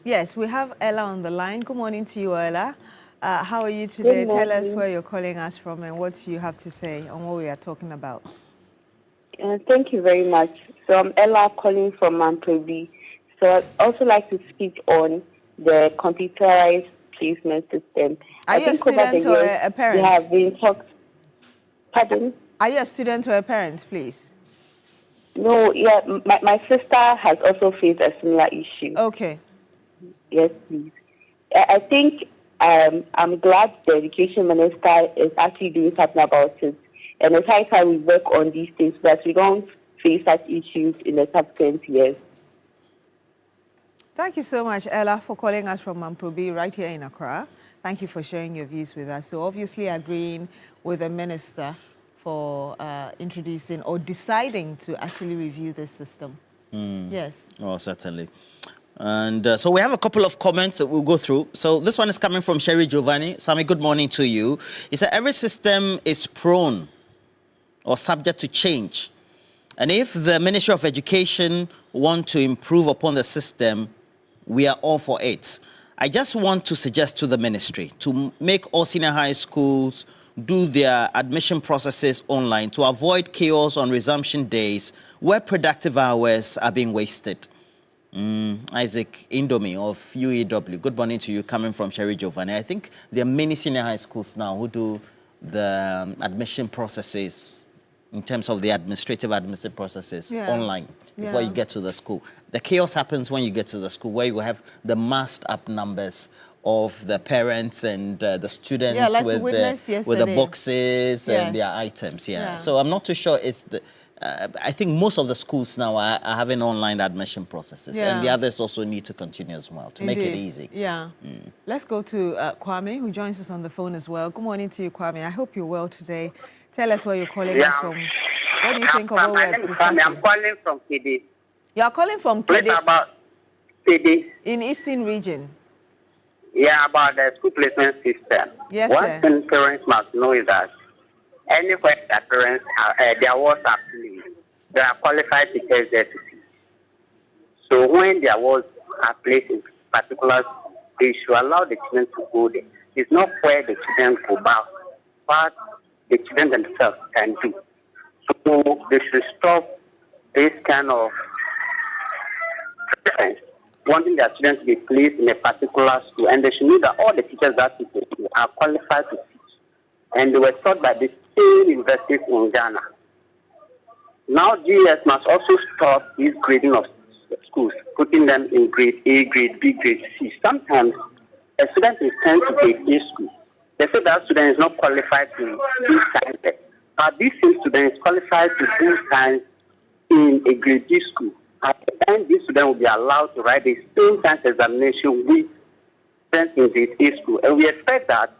Yes, we have Ella on the line. Good morning to you, Ella. How are you today? Tell us where you're calling us from and what you have to say on what we are talking about. Thank you very much. So I'm Ella calling from Mantobi. So I'd also like to speak on the computerized placement system. Are you a student or a parent? We have been talked. Pardon? Are you a student or a parent, please? No, yeah, my sister has also faced a similar issue. Okay. Yes, please. I think I'm glad the education minister is actually doing something about it. And it's high time we work on these things so that we don't face such issues in the subsequent years. Thank you so much, Ella, for calling us from Mamprobi right here in Accra. Thank you for sharing your views with us. So obviously agreeing with the minister for introducing or deciding to actually review this system. Yes. Oh, certainly. And so we have a couple of comments that we'll go through. So this one is coming from Sherry Giovanni. Sammy, good morning to you. He said, every system is prone or subject to change. And if the Ministry of Education want to improve upon the system, we are all for it. I just want to suggest to the ministry to make all senior high schools do their admission processes online to avoid chaos on resumption days where productive hours are being wasted. Isaac Indomie of UEW. Good morning to you, coming from Sherry Giovanni. I think there are many senior high schools now who do the admission processes in terms of the administrative processes online before you get to the school. The chaos happens when you get to the school, where you have the masked up numbers of the parents and the students like with the boxes and their items. So I'm not too sure it's the... I think most of the schools now are having online admission processes, and the others also need to continue as well to make it easy. Let's go to Kwame, who joins us on the phone as well. Good morning to you, Kwame. I hope you're well today. Tell us where you're calling us from. What do you think of what we're discussing? I'm calling from KD. You are calling from KD? About KD. In Eastern Region? Yeah, about the school placement system. Yes, One thing parents must know is that anywhere that parents have their words are pleased, there are qualified teachers there to see. So when there was a place in particular, they should allow the children to go there. It's not where the children go back, but the children themselves can do. So they should stop this kind of preference, wanting their children to be placed in a particular school, and they should know that all the teachers that teach are qualified to teach, and they were taught by the same universities in Ghana. Now GS must also stop this grading of schools, putting them in grade A, grade B, grade C. Sometimes a student is sent to grade A school. They say that student is not qualified to do science, but this same student is qualified to do science in a grade B school. At the time, this student will be allowed to write the same science examination with students in grade A school, and we expect that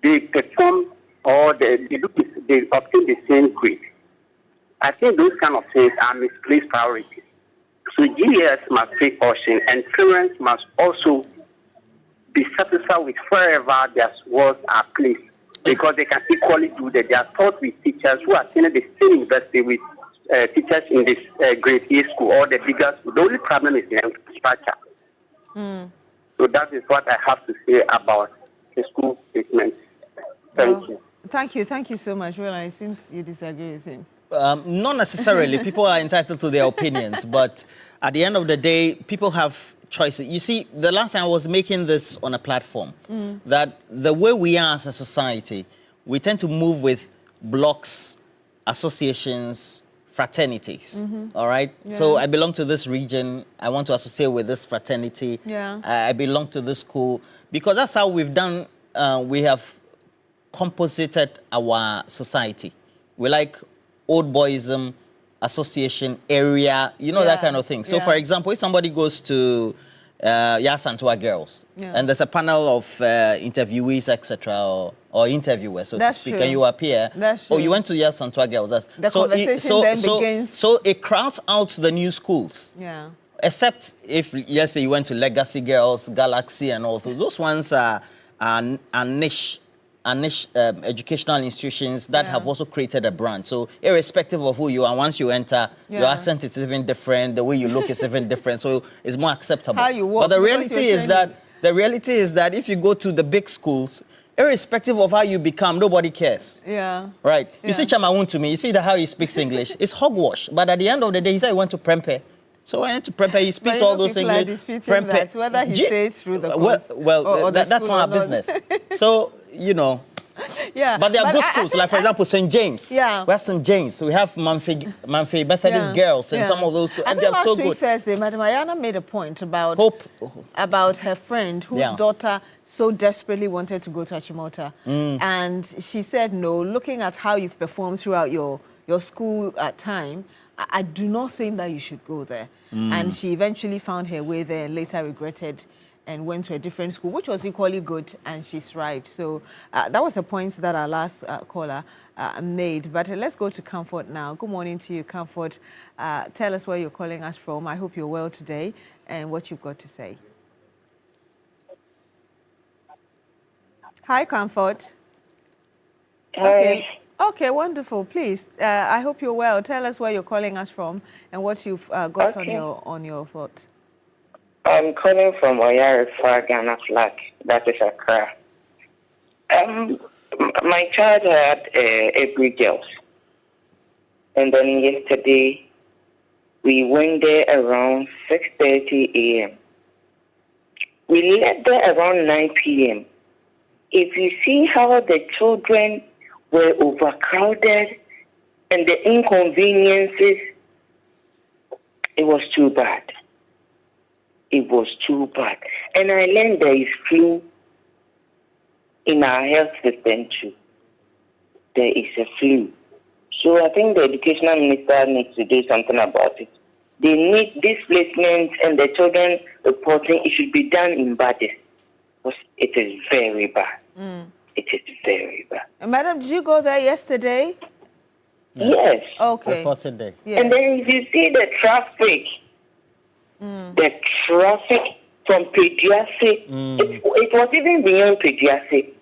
they perform or they obtain the same grade. I think those kind of things are misplaced priorities. So GS must take caution, and parents must also be satisfied with wherever their words are placed, because they can equally do that. They are taught with teachers who attended the same university with teachers in this grade A school or the bigger school. The only problem is the infrastructure. So that is what I have to say about the school statement. Thank you. Thank you so much. Well, it seems you disagree with him. Not necessarily. People are entitled to their opinions, but at the end of the day, people have choices. You see, the last time I was making this on a platform, that the way we are as a society, we tend to move with blocks, associations, fraternities, all right? Yeah. So I belong to this region. I want to associate with this fraternity. Yeah. I belong to this school, because that's how we've done, we have composited our society. We like old boyism, association, area, you know, that kind of thing. So, for example, if somebody goes to Yasantua Girls, and there's a panel of interviewees, etc., or interviewers, so to speak, and you appear, oh, you went to Yasantua Girls. The conversation then begins. So it crowds out the new schools. Yeah. Except if, yes, you went to Legacy Girls, Galaxy, and all those ones are niche. And niche educational institutions that have also created a brand. So irrespective of who you are, once you enter, your accent is even different, the way you look is even different, so it's more acceptable. How you walk, but the reality is that if you go to the big schools, irrespective of how you become, nobody cares. Yeah. Right? Yeah. You see Chamawun to me, you see how he speaks English. It's hogwash. But at the end of the day, he said he went to Prempeh. So when I went to Prempeh, he speaks all those English. That, whether he stayed through the course or that's not our business. So, you know. Yeah. But there are good schools, like for example, St. James. Yeah. We have St. James. We have Manfei Methodist Girls and some of those schools. And they're so good. Last week Thursday, Madam Ayana made a point about her friend whose daughter so desperately wanted to go to Achimota. And she said, no, looking at how you've performed throughout your school time, I do not think that you should go there. And she eventually found her way there and later regretted and went to a different school, which was equally good, and she thrived. So that was a point that our last caller made. But let's go to Comfort now. Good morning to you, Comfort. Tell us where you're calling us from. I hope you're well today and what you've got to say. Hi, Comfort. Hi. Okay, wonderful. Please, I hope you're well. Tell us where you're calling us from and what you've got on your thought. I'm calling from Oyarifa, Ghana flag. That is Accra. My child had April girls. And then yesterday, we went there around 6:30 a.m. We left there around 9 p.m. If you see how the children were overcrowded and the inconveniences, it was too bad. It was too bad. And I learned there is flu in our health system too. There is a flu. So I think the educational minister needs to do something about it. They need displacement and the children reporting. It should be done in Badis. Because it is very bad. It is very bad. Madam, did you go there yesterday? Yes. Okay. Reported day. Yes. And then if you see the traffic from pediatric, it was even beyond pediatric.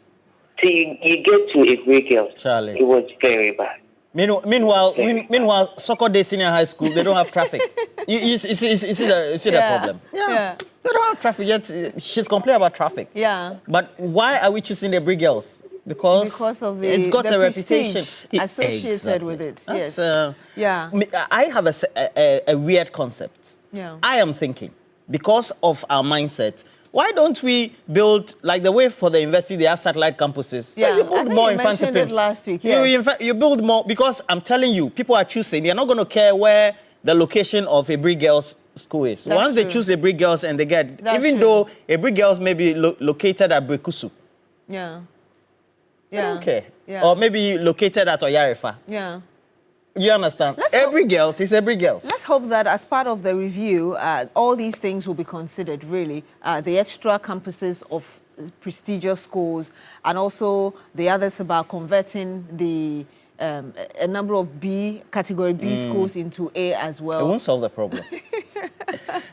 So you get to a great girl. Charlie. It was very bad. Meanwhile, Soccer Day Senior High School, they don't have traffic. You see the problem? Yeah. They don't have traffic yet. She's complaining about traffic. Yeah. But why are we choosing the Brig Girls? Because of it's got the a reputation associated with it. That's, yes. I have a weird concept. Yeah. I am thinking, because of our mindset, why don't we build, like the way for the university, they have satellite campuses. So Yeah, you build more you mentioned it last week. Yes. You build more, because I'm telling you, people are choosing. They're not going to care where the location of a Brig Girls school is. That's Once they true. choose a Brig Girls and they get, That's even true. though a Brig Girls may be located at Brekusu. Yeah. I don't care. Yeah. Or maybe located at Oyarefa. Yeah. You understand? Every girls is every girls. Let's hope that as part of the review, all these things will be considered, really. The extra campuses of prestigious schools, and also the others about converting the a number of category B schools into A as well. It won't solve the problem.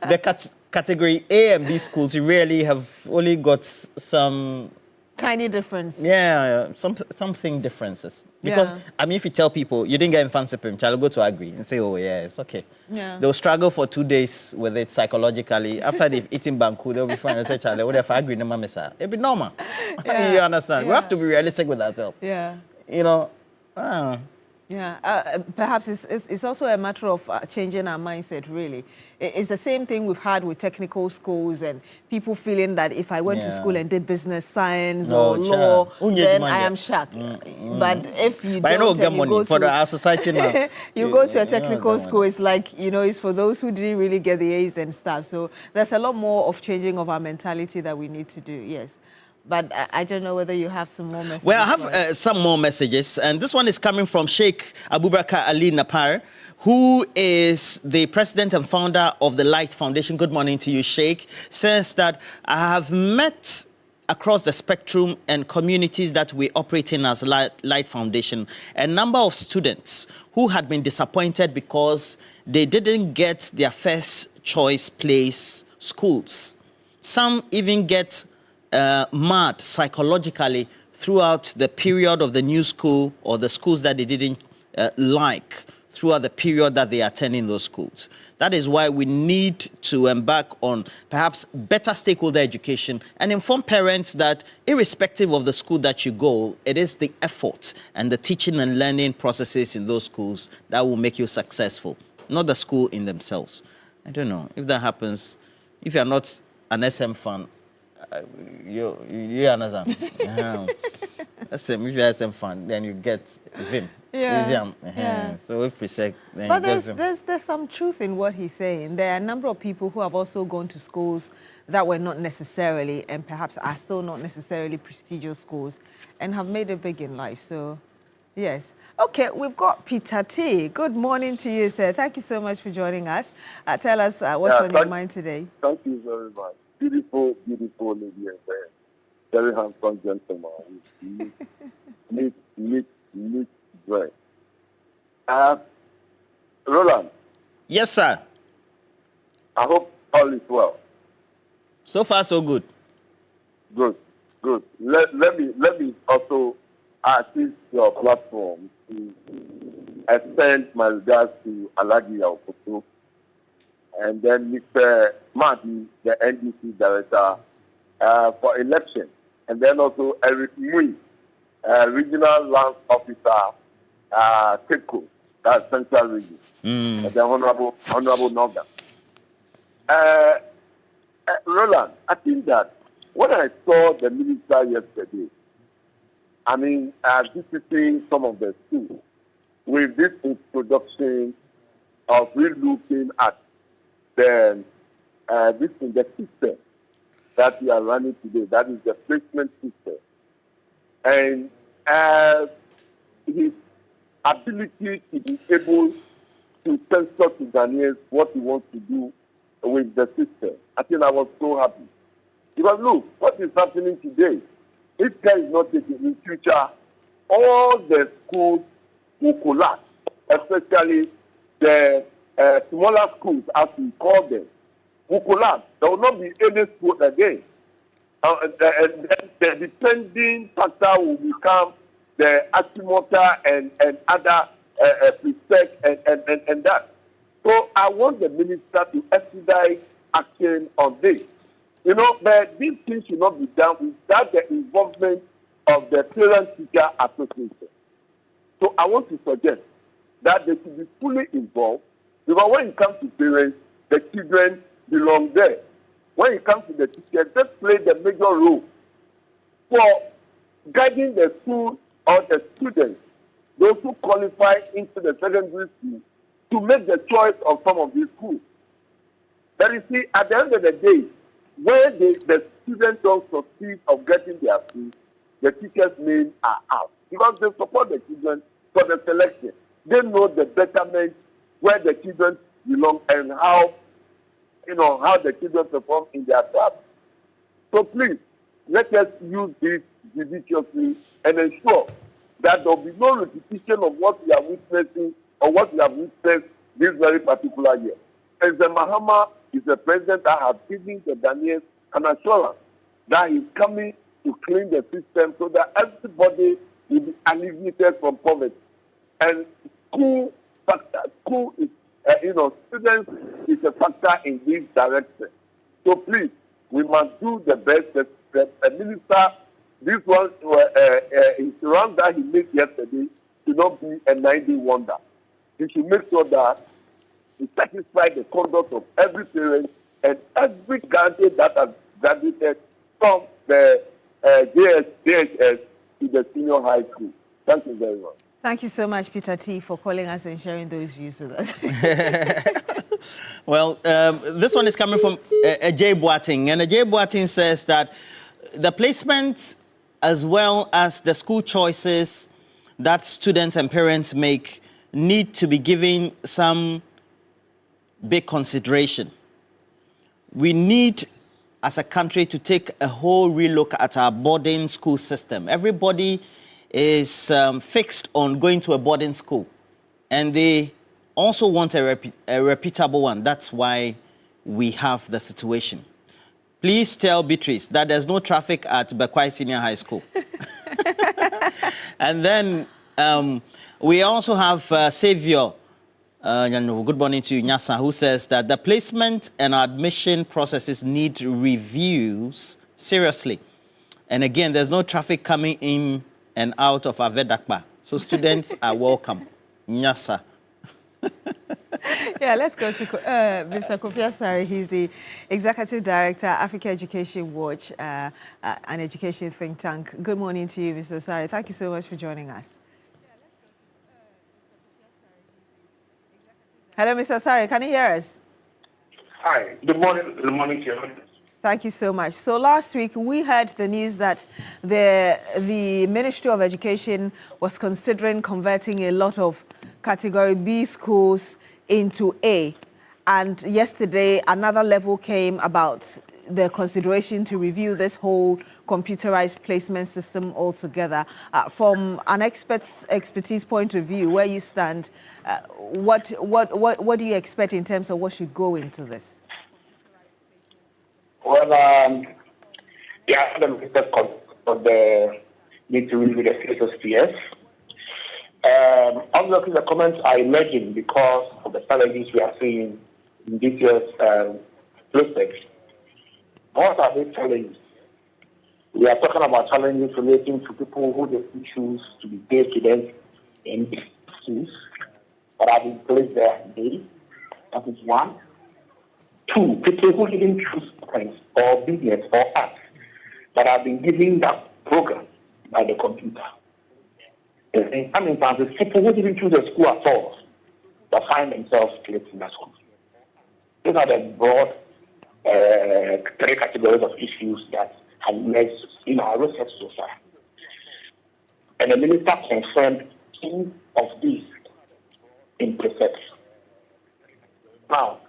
The category A and B schools really have only got some tiny difference. Yeah, something differences. Because, I mean, if you tell people you didn't get Infansipim, child will go to agree and say, oh, yeah, it's okay. Yeah. They'll struggle for 2 days with it psychologically. After they've eaten Banku, they'll be fine and say, child, what if I agree? It'll be normal. Yeah. You understand? We Yeah. have to be realistic with ourselves. Yeah. You know, Yeah, perhaps it's also a matter of changing our mindset, really. It's the same thing we've had with technical schools and people feeling that if I went to school and did business, science or law, then I am shocked. But if you but don't, I know money for our society now. You go to a technical school, it's like, it's for those who didn't really get the A's and stuff. So there's a lot more of changing of our mentality that we need to do, yes. But I don't know whether you have some more messages. Well, I have some more messages, and this one is coming from Sheikh Abubakar Ali Napar, who is the president and founder of the Light Foundation. Good morning to you, Sheikh. Says that I have met across the spectrum and communities that we operate in as Light Foundation a number of students who had been disappointed because they didn't get their first choice place schools. Some even get mad psychologically throughout the period of the new school or the schools that they didn't like throughout the period that they are attending those schools. That is why we need to embark on perhaps better stakeholder education and inform parents that irrespective of the school that you go, it is the effort and the teaching and learning processes in those schools that will make you successful, not the school in themselves. I don't know if that happens. If you're not an SM fan, you understand? If you're SM fan, then you get Vim. Yeah. So if presec, then but you get Vim. there's some truth in what he's saying. There are a number of people who have also gone to schools that were not necessarily, and perhaps are still not necessarily prestigious schools, and have made it big in life. So, yes. Okay, we've got Peter T. Good morning to you, sir. Thank you so much for joining us. Tell us what's on your mind today. Thank you very much. Beautiful, beautiful lady and very handsome gentleman with neat dress. Roland. Yes, sir. I hope all is well. So far, so good. Good. Let me also assist your platform to extend my regards to Alagi Okoto and then Mr. Mahdi, the NDC director for election, and then also Eric Mui, regional land officer, TECO, that's Central Region, and the Honorable Noga. Roland, I think that when I saw the minister yesterday, I mean, visiting some of the schools with this introduction of relooking at the system that we are running today, that is the placement system. And his ability to be able to censor to Ghanaians what he wants to do with the system. I think I was so happy. Because look, what is happening today, if care is not taken in future, all the schools will collapse, especially the smaller schools, as we call them, will collapse. There will not be any school again. And the depending factor will become the Achimota and other respect and that. So I want the minister to expedite action on this. You know, but these things should not be done without the involvement of the parent-teacher association. So I want to suggest that they should be fully involved, because when it comes to parents, the children belong there. When it comes to the teachers, they play the major role for guiding the school or the students, those who qualify into the secondary school, to make the choice of some of these schools. But you see, at the end of the day, where the students don't succeed of getting their food, the teachers' names are out, because they support the children for the selection. They know the betterment where the children belong and how the children perform in their class. So please, let us use this judiciously and ensure that there will be no repetition of what we are witnessing or what we have witnessed this very particular year. President Mahama is the president that has given the Ghanaians an assurance that he's coming to clean the system so that everybody will be alleviated from poverty. And school is, students is a factor in this direction. So please, we must do the best. The minister, this one, his round that he made yesterday should not be a 90 wonder. He should make sure that he satisfies the conduct of every parent and every candidate that has graduated from the JHS to the senior high school. Thank you very much. Thank you so much, Peter T., for calling us and sharing those views with us. Well, this one is coming from Jay Boating, and Jay Boating says that the placement as well as the school choices that students and parents make need to be given some big consideration. We need, as a country, to take a whole relook at our boarding school system. Everybody is fixed on going to a boarding school, and they also want a reputable one. That's why we have the situation. Please tell Beatrice that there's no traffic at Bekwai Senior High School. And then we also have Savior, good morning to you, Nyasa, who says that the placement and admission processes need reviews seriously. And again, there's no traffic coming in and out of Avedakpa. So students are welcome. Nyasa. Yeah, let's go to Mr. Kofi Asare. He's the Executive Director, Africa Education Watch, an education think tank. Good morning to you, Mr. Asare. Thank you so much for joining us. Hello, Mr. Asare. Can you hear us? Hi. Good morning. Good morning to you. Thank you so much. So last week, we heard the news that the Ministry of Education was considering converting a lot of Category B schools into A. And yesterday, another level came about the consideration to review this whole computerized placement system altogether. From an expertise point of view, where you stand, what do you expect in terms of what should go into this? Well, the minister of the need to review the CSSPS. Obviously, the comments are emerging because of the challenges we are seeing in this year's prospects. What are these challenges? We are talking about challenges relating to people who they choose to be day students in schools that have been placed there today. That is one. Two, people who didn't choose science or business or arts that have been given that program by the computer. In some instances, people who didn't choose a school at all but find themselves placed in that school. These are the broad three categories of issues that have emerged in our research so far. And the minister confirmed two of these in prefects. Now,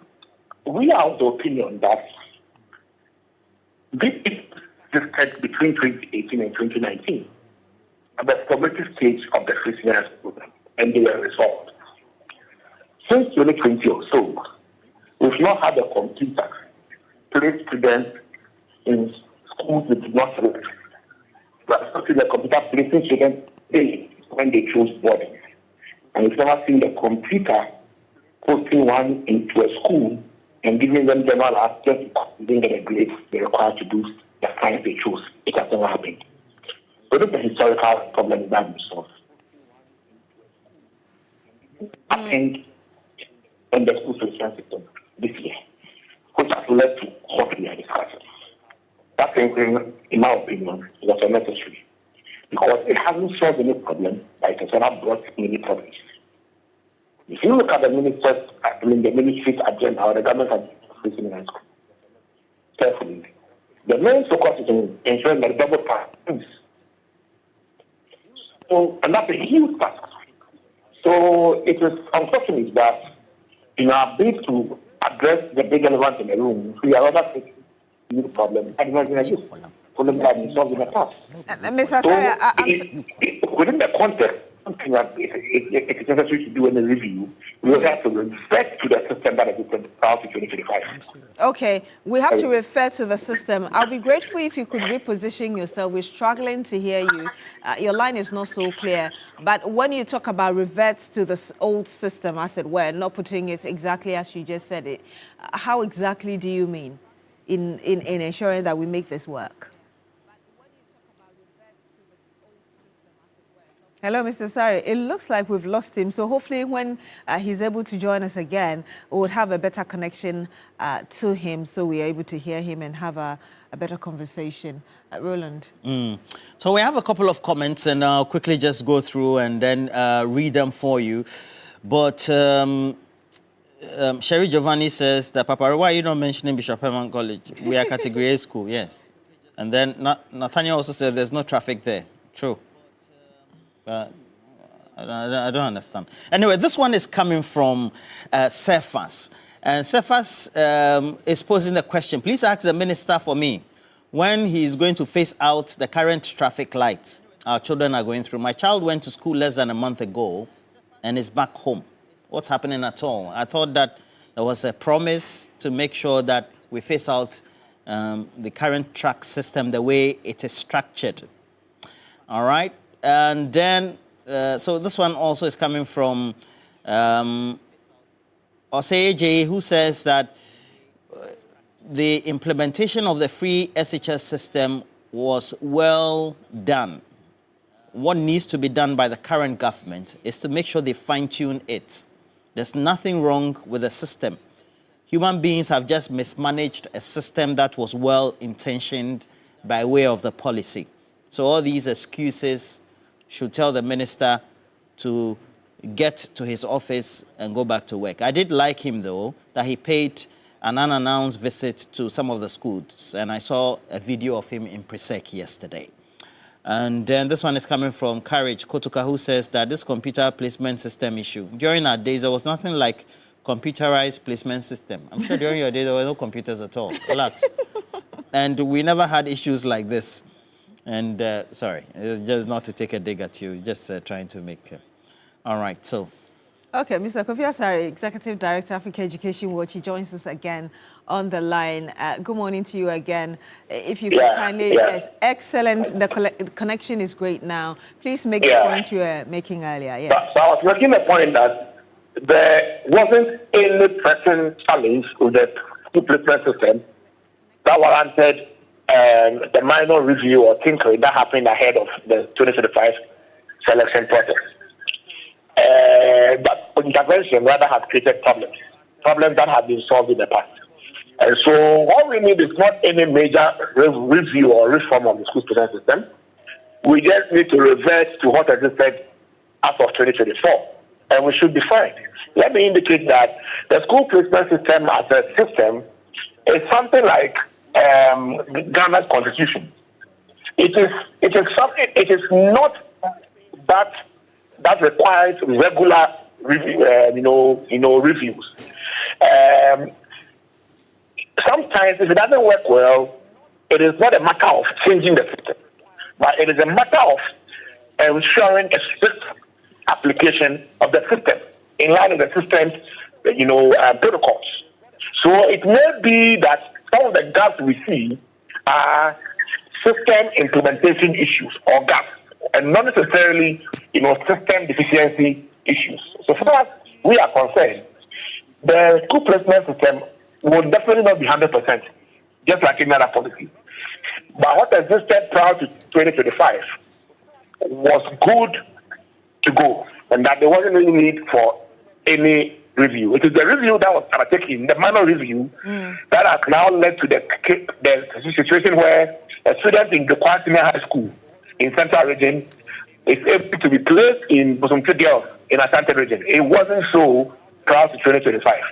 we are of the opinion that this existed between 2018 and 2019 at the formative stage of the Christian program, and they were resolved. Since 2020 or so, we've not had a computer place students in schools that did not select. But especially the computer placing students daily when they choose boarding. and we've never seen the computer posting one into a school and giving them general access to get the grades they're required to do the science they choose. It has never happened. So this is a historical problem that we solve. Happened in the school selection system this year, which has led to what we are discussing. That thing, in my opinion, was unnecessary because it hasn't solved any problem, but it has not brought many problems. If you look at the ministry's agenda or the government's agenda in high school, carefully, the main focus is on ensuring that double pass. So, and that's a huge task. So it is unfortunate that in our bid to address the big elephant in the room, we are rather facing new problem. And not a youth problem that has been solved in the past. Mr. So, within the context, something that it is necessary to do in the review, we will have to refer to the system that existed prior to 2025. Okay, we have to refer to the system. I'll be grateful if you could reposition yourself. We're struggling to hear you. Your line is not so clear. But when you talk about reverts to the old system, as it were, not putting it exactly as you just said it, how exactly do you mean in ensuring that we make this work? Hello, Mr. Sari. It looks like we've lost him. So hopefully when he's able to join us again, we would have a better connection to him so we're able to hear him and have a better conversation. Roland. So we have a couple of comments and I'll quickly just go through and then read them for you. But Sherry Giovanni says that, Papa, why are you not mentioning Bishop Herman College? We are category A school, yes. And then Nathaniel also said there's no traffic there. True. I don't understand. Anyway, this one is coming from Cephas. And Cephas is posing the question, please ask the minister for me when he's going to phase out the current traffic lights our children are going through. My child went to school less than a month ago and is back home. What's happening at all? I thought that there was a promise to make sure that we phase out the current track system the way it is structured. All right. And then, so this one also is coming from Oseje, who says that the implementation of the free SHS system was well done. What needs to be done by the current government is to make sure they fine-tune it. There's nothing wrong with the system. Human beings have just mismanaged a system that was well-intentioned by way of the policy. So all these excuses should tell the minister to get to his office and go back to work. I did like him, though, that he paid an unannounced visit to some of the schools, and I saw a video of him in Presec yesterday. And then this one is coming from Courage Kotuka, who says that this computer placement system issue, during our days, there was nothing like computerized placement system. I'm sure during your day, there were no computers at all. Relax. And we never had issues like this. And sorry, it's just not to take a dig at you, just trying to make... all right, so... Okay, Mr. Kofi Asare, Executive Director, Africa Education Watch, he joins us again on the line. Good morning to you again. If you could kindly... Yes, excellent. The connection is great now. Please make the point you were making earlier. Yes. So I was making the point that there wasn't any pressing challenge with the school placement system that warranted the minor review or tinkering that happened ahead of the 2025 selection process. That intervention rather has created problems that have been solved in the past. And so what we need is not any major review or reform of the school placement system. We just need to revert to what existed as of 2024, and we should be fine. Let me indicate that the school placement system as a system is something like Ghana's constitution. It is not that requires regular reviews. Sometimes if it doesn't work well, it is not a matter of changing the system, but it is a matter of ensuring a strict application of the system in line with the system's protocols. So it may be that some of the gaps we see are system implementation issues or gaps, and not necessarily, system deficiency, issues. So far as we are concerned, the school placement system will definitely not be 100%, just like any other policy. But what existed prior to 2025 was good to go, and that there wasn't any need for any review. It is the review that was undertaken, the minor review, that has now led to the situation where a student in the Senior High School in Central Region is able to be placed in Bosomtwe Girls in Asante Region. It wasn't so prior to 2025.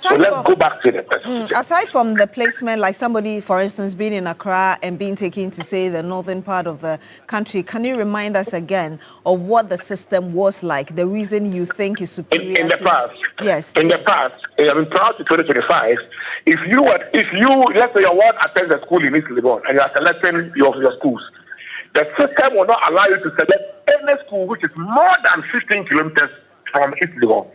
So let's go back to the question. Aside from the placement, like somebody, for instance, being in Accra and being taken to, say, the northern part of the country, can you remind us again of what the system was like, the reason you think is superior? In the past, yes. In the past, I mean, prior to 2025, if you, let's say your ward attends a school in East Legon and you are selecting your schools, the system will not allow you to select any school which is more than 15 kilometers from East Legon.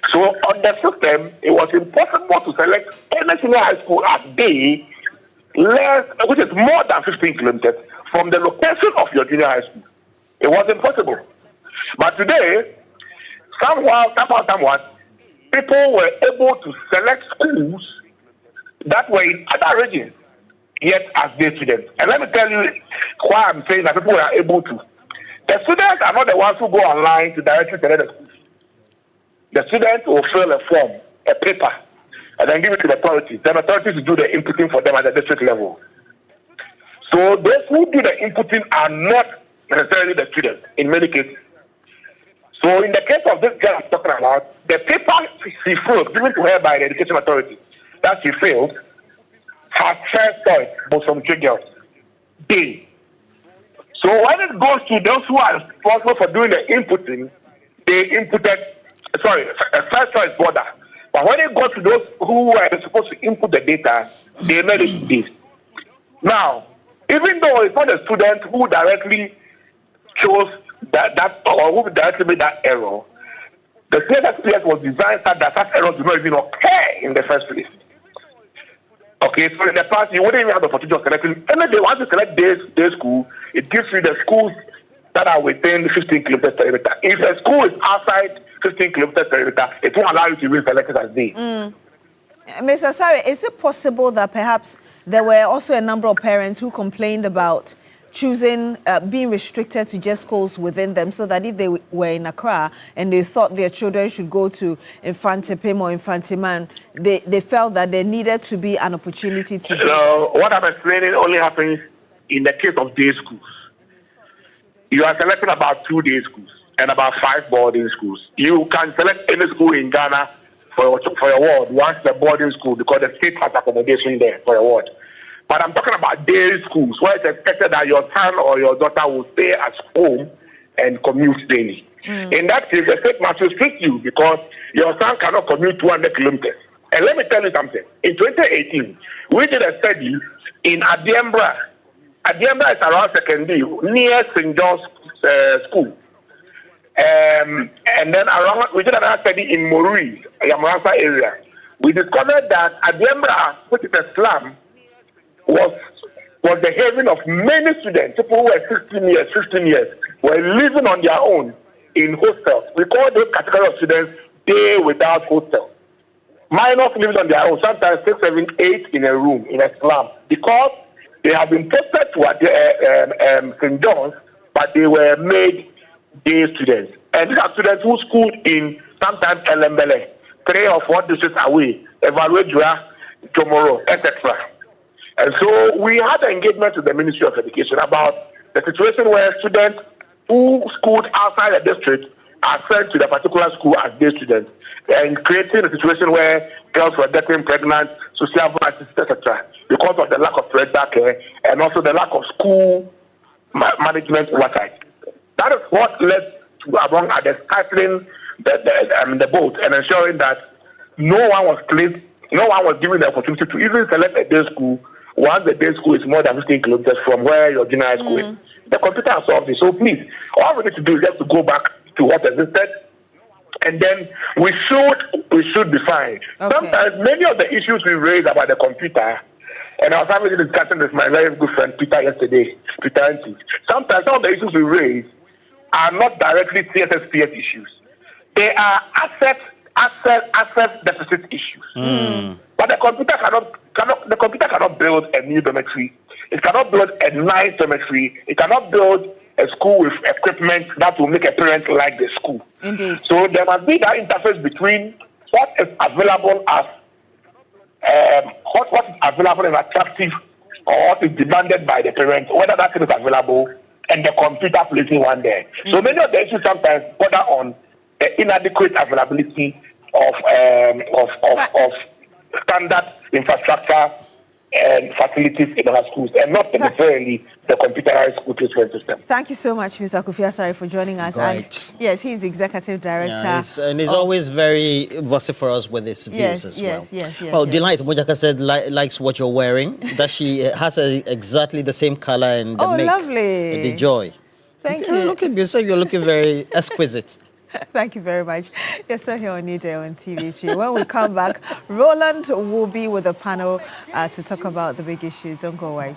So on the system, it was impossible to select any senior high school at day which is more than 15 kilometers from the location of your junior high school. It was impossible. But today, somewhat, people were able to select schools that were in other regions, yet as day students. And let me tell you why I'm saying that people were able to. The students are not the ones who go online to directly select the schools. The students will fill a form, a paper, and then give it to the authorities. Then authorities will do the inputting for them at the district level. So those who do the inputting are not necessarily the students in many cases. So in the case of this girl I'm talking about, the paper she filled, given to her by the education authority, that she filled, has first choice, but some girls. D. So when it goes to those who are responsible for doing the inputting, they inputted, first choice border. But when it goes to those who were supposed to input the data, they made it this. Now, even though it's not the student who directly chose that or who directly made that error, the CSS was designed such that such errors do not even occur in the first place. Okay, so in the past, you wouldn't even have the opportunity of selecting. And they want to select day school, it gives you the schools that are within 15 kilometers per perimeter. If a school is outside 15 kilometers per perimeter, it won't allow you to be selected as day. Mr. Sari, is it possible that perhaps there were also a number of parents who complained about choosing, being restricted to just schools within them, so that if they were in Accra and they thought their children should go to Infantipim or Infantiman, they felt that there needed to be an opportunity to do. So what I'm explaining only happens in the case of day schools. You are selecting about 2 day schools and about 5 boarding schools. You can select any school in Ghana for your ward once the boarding school, because the state has accommodation there for your ward. But I'm talking about day schools where it's expected that your son or your daughter will stay at home and commute daily. In that case, the state must restrict you because your son cannot commute 200 kilometers. And let me tell you something. In 2018, we did a study in Adiembra. Adiembra is around secondary, near St. John's School. And then we did another study in Morui, Yamarasa area. We discovered that Adiembra, which is a slum, was the haven of many students. People who were 16 years, 15 years, were living on their own in hostels. We call those category of students day without hostel. Minors living on their own, sometimes 6, 7, 8 in a room, in a slum, because they have been posted to St. John's, but they were made day students. And these are students who schooled in sometimes Elembele, 3 or 4 districts away, Evaluate, Tomorrow, etc. And so we had an engagement with the Ministry of Education about the situation where students who schooled outside the district are sent to the particular school as day students, and creating a situation where girls were getting pregnant, social violence, etc., because of the lack of parental care and also the lack of school management oversight. That is what led to, among others, stifling the boat and ensuring that no one was given the opportunity to even select a day school once the day school is more than 15 kilometers from where your junior high school is. The computer has solved it. So please, all we need to do is just to go back to what existed, and then we should be fine. Okay. Sometimes many of the issues we raise about the computer, and I was having a discussion with my very good friend Peter yesterday, Peter Anti. Sometimes some of the issues we raise are not directly CSSPS issues. They are asset deficit issues. But the computer cannot build a new dormitory. It cannot build a nice dormitory. It cannot build a school with equipment that will make a parent like the school. Indeed. So there must be that interface between what is available as what is available and attractive, or what is demanded by the parent, whether that thing is available, and the computer placing one there. So many of the issues sometimes border on the inadequate availability of standard infrastructure and facilities in our schools, and not necessarily the computerized school placement system. Thank you so much, Mr. Kofi Asare, for joining us. Great. And yes, he's the executive director. And he's always very vociferous with his views as well. Yes. Well, Delight Mojaka said likes what you're wearing, that she has exactly the same color and the make. Lovely. The joy. Thank you. Look at you, so you're looking very exquisite. Thank you very much. You're still here on Newday on TV3. When we come back, Roland will be with the panel to talk about the big issues. Don't go away.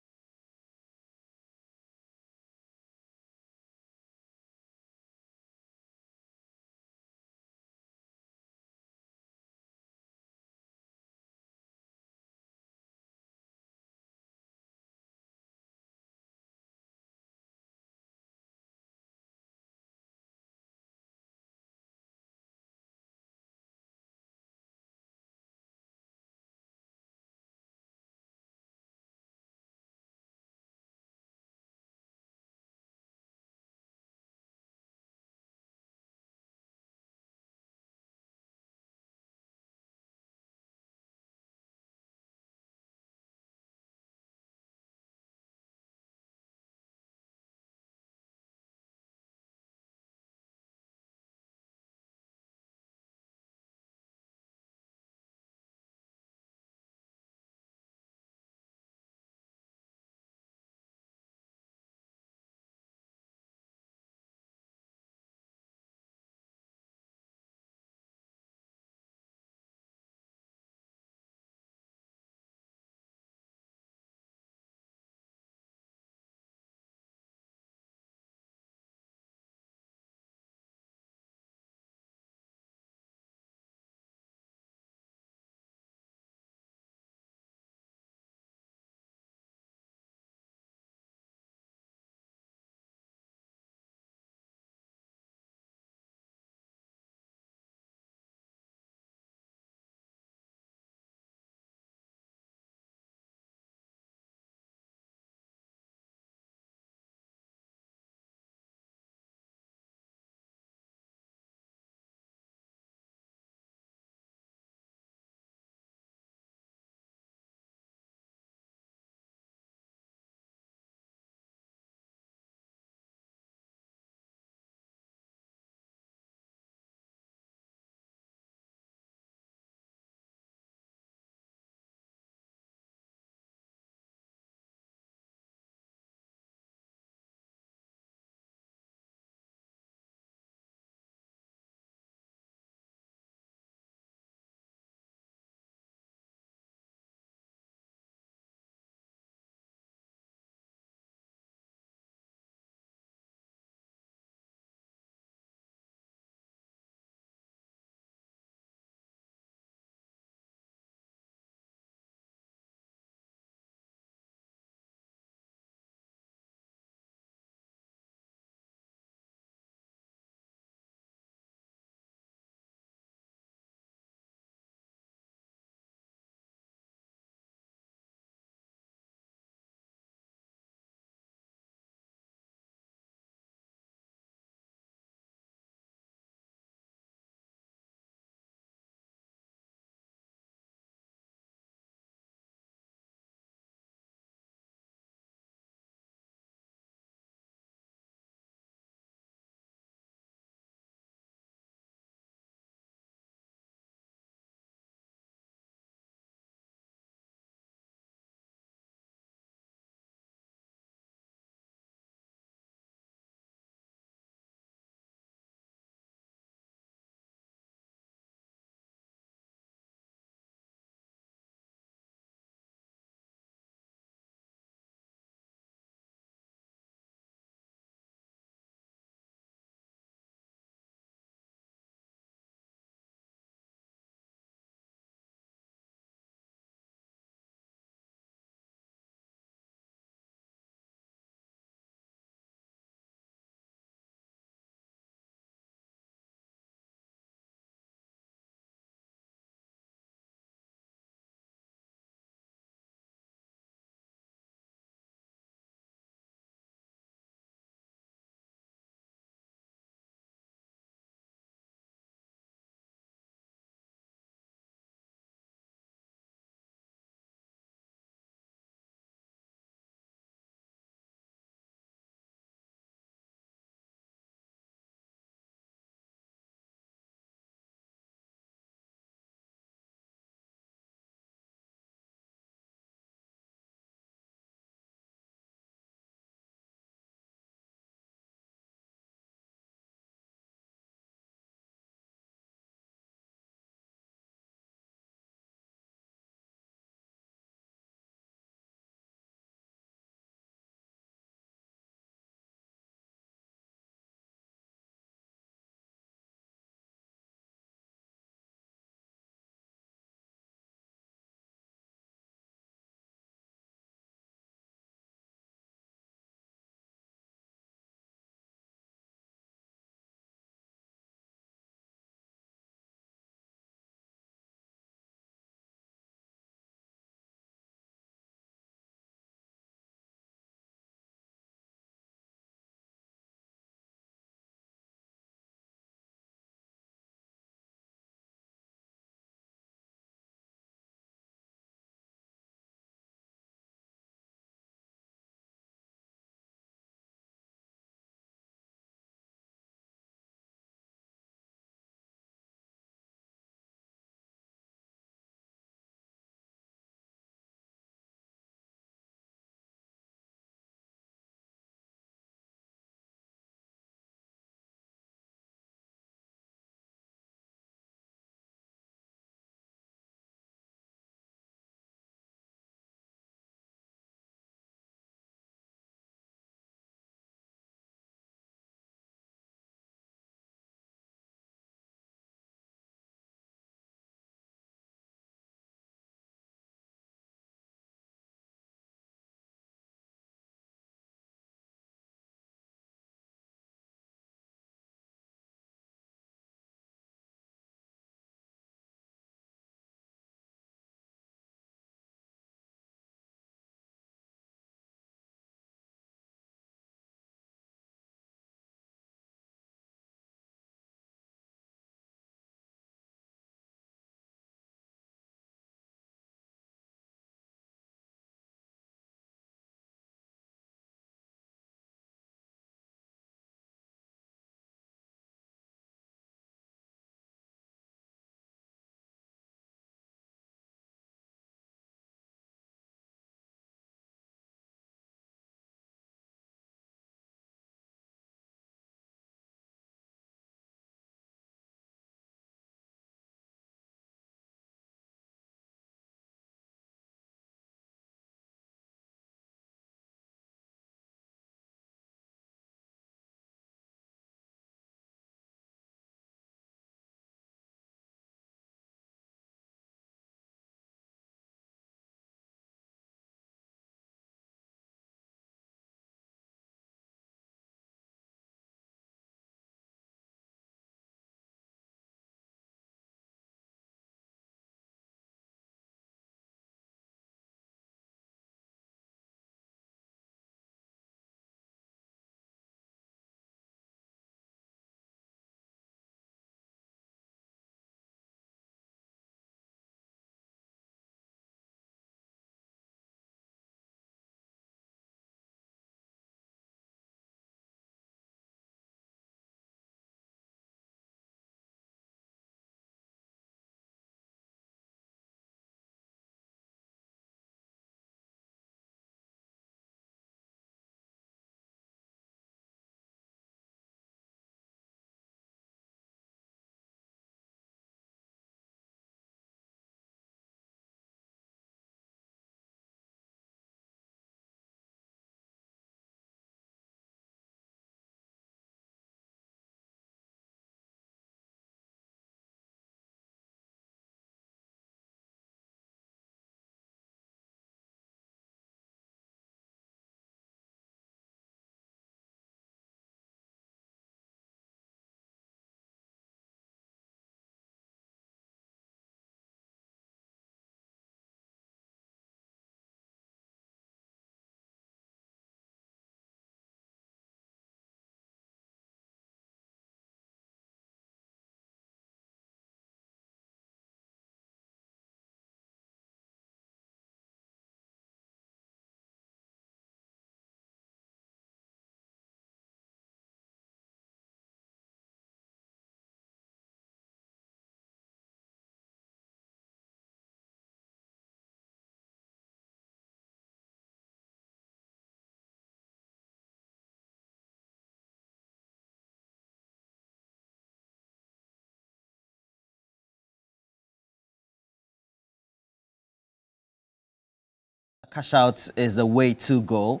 Cash out is the way to go.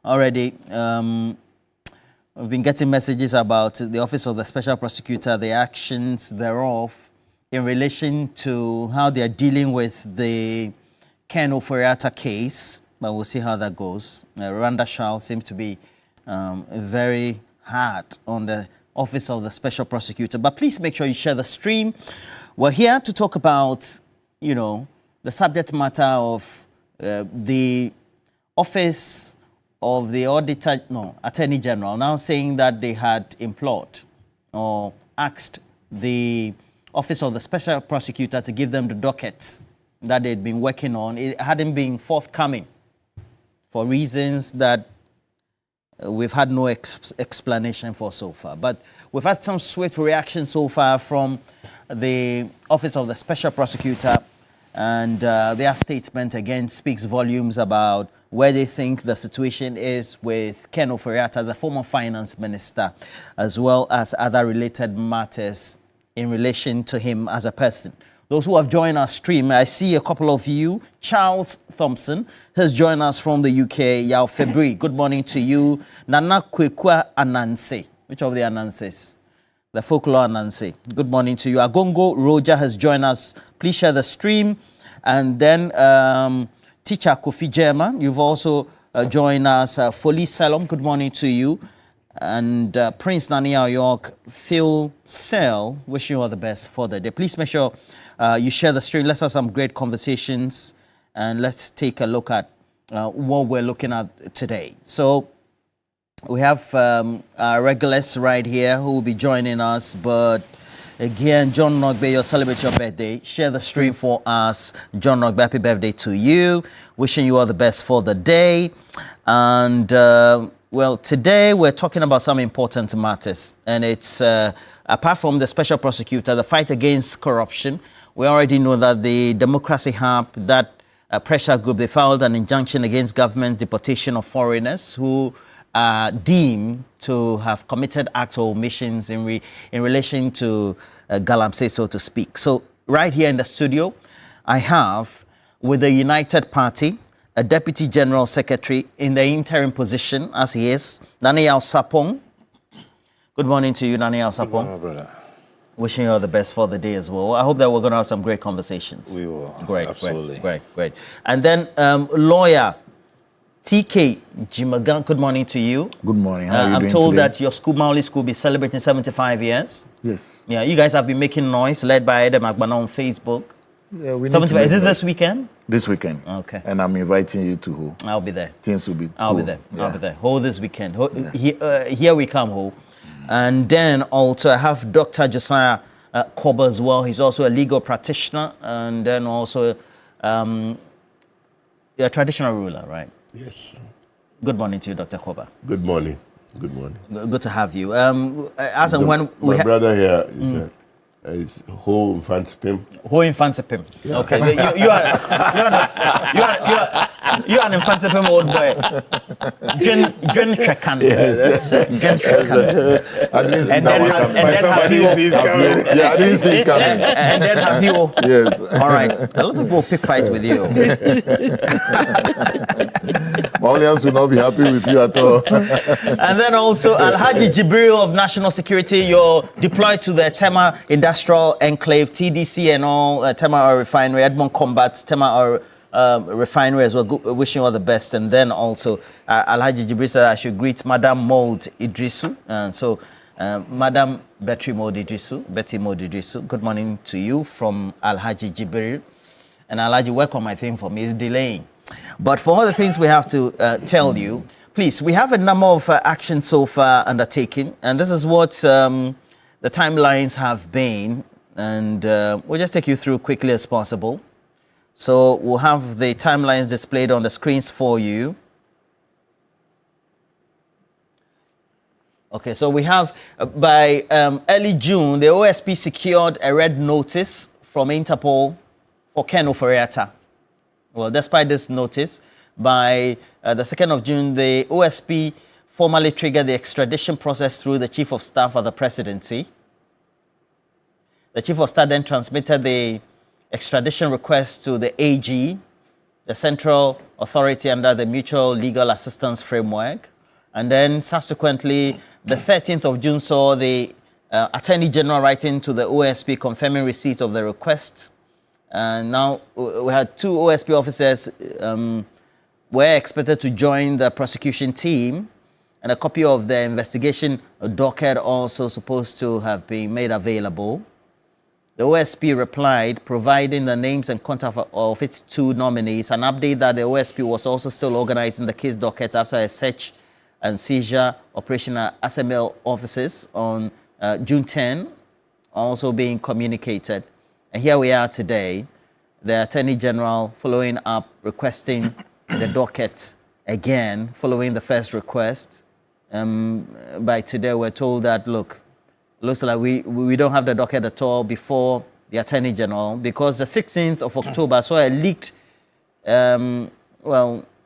Already, we've been getting messages about the Office of the Special Prosecutor, the actions thereof in relation to how they are dealing with the Ken Oforiatta case. But we'll see how that goes. Randa Shah seems to be very hard on the Office of the Special Prosecutor. But please make sure you share the stream. We're here to talk about, the subject matter of the Office of the Attorney General now saying that they had implored or asked the Office of the Special Prosecutor to give them the dockets that they'd been working on. It hadn't been forthcoming for reasons that we've had no explanation for so far. But we've had some swift reaction so far from the Office of the Special Prosecutor, and their statement again speaks volumes about where they think the situation is with Ken Oforiatta, the former finance minister, as well as other related matters in relation to him as a person. Those who have joined our stream, I see a couple of you. Charles Thompson has joined us from the UK. Yao February, good morning to you. Nana Kwekwa Ananse. Which of the Ananses? The folklore Ananse. Good morning to you. Agongo Roger has joined us. Please share the stream. And then Teacher Kofi Jema, you've also joined us. Foli Salom, good morning to you. And Prince Nania York, Phil Sell, wishing you all the best for the day. Please make sure you share the stream. Let's have some great conversations, and let's take a look at what we're looking at today. So we have our regulars right here who will be joining us, but again, John Nogbe, you're celebrating your birthday. Share the stream for us. John Nogbe, happy birthday to you. Wishing you all the best for the day. And well, today we're talking about some important matters, and it's apart from the special prosecutor, the fight against corruption. We already know that the Democracy Hub, that pressure group, they filed an injunction against government deportation of foreigners who are deemed to have committed acts or omissions in relation to Galamsey, so to speak. So right here in the studio, I have with the United Party, a Deputy General Secretary in the interim position, as he is, Daniel Sapong. Good morning to you, Daniel Sapong. Good morning, brother. Wishing you all the best for the day as well. I hope that we're going to have some great conversations. We will. Great, absolutely. Great. And then lawyer TK Jimagan, good morning to you. Good morning. How are you I'm doing told today? that your school, Mauli School, will be celebrating 75 years. Yes. Yeah, you guys have been making noise, led by Edem Agbana on Facebook. Yeah, we 75. Is it this weekend? This weekend. Okay. And I'm inviting you to Ho. I'll be there. Things will be cool. I'll be there. Yeah. I'll be there. Ho this weekend. Here we come, Ho. And then also I have Dr. Josiah Koba as well. He's also a legal practitioner, and then also a traditional ruler, right? Yes. Good morning to you, Dr. Koba. Good morning. Good morning. Good to have you. As and when my brother here is Ho Infantipim. Ho Infantipim. Yeah. Okay, you're an Infantipim old boy. Gen Trekan. I didn't see and then I didn't see it coming. And then have you. Yes. All right. A lot of people pick fights with you. Maulians will not be happy with you at all. And then also Alhaji Jibril of National Security, you're deployed to the Tema Industrial Enclave, TDC and all, Tema Oil Refinery, Edmond Combat, Tema Oil Refinery as well. Wishing you all the best. And then also Alhaji Jibril said I should greet Madam Mold Idrisu. So Madam Betty Mold Idrisu, good morning to you from Alhaji Jibril. And Alhaji, welcome, I think, for me is delaying. But for all the things we have to tell you, please, we have a number of actions so far undertaken, and this is what the timelines have been, and we'll just take you through quickly as possible. So we'll have the timelines displayed on the screens for you. Okay, so we have by early June, the OSP secured a red notice from Interpol for Ken Oforiatta. Well, despite this notice, by the 2nd of June, the OSP formally triggered the extradition process through the Chief of Staff of the Presidency. The Chief of Staff then transmitted the extradition request to the AG, the central authority under the Mutual Legal Assistance Framework. And then subsequently, the 13th of June saw the Attorney General writing to the OSP confirming receipt of the request. And now we had 2 OSP officers were expected to join the prosecution team, and a copy of the investigation docket also supposed to have been made available. The OSP replied, providing the names and contact of its 2 nominees, an update that the OSP was also still organizing the case docket after a search and seizure operation at SML offices on June 10, also being communicated. And here we are today, the Attorney General following up, requesting the docket again, following the first request. By today, we're told that, look, looks like we don't have the docket at all before the Attorney General, because the 16th of October saw a leaked,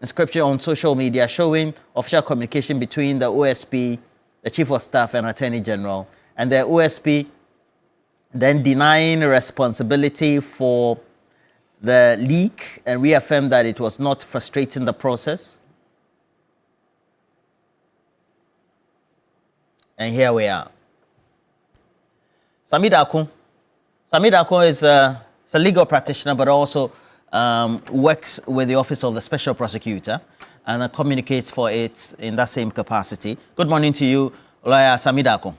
inscription on social media showing official communication between the OSP, the Chief of Staff, and Attorney General, and the OSP then denying responsibility for the leak and reaffirmed that it was not frustrating the process. And here we are. Sami Darko is a legal practitioner, but also works with the Office of the Special Prosecutor and communicates for it in that same capacity. Good morning to you, Lawyer Sami Darko.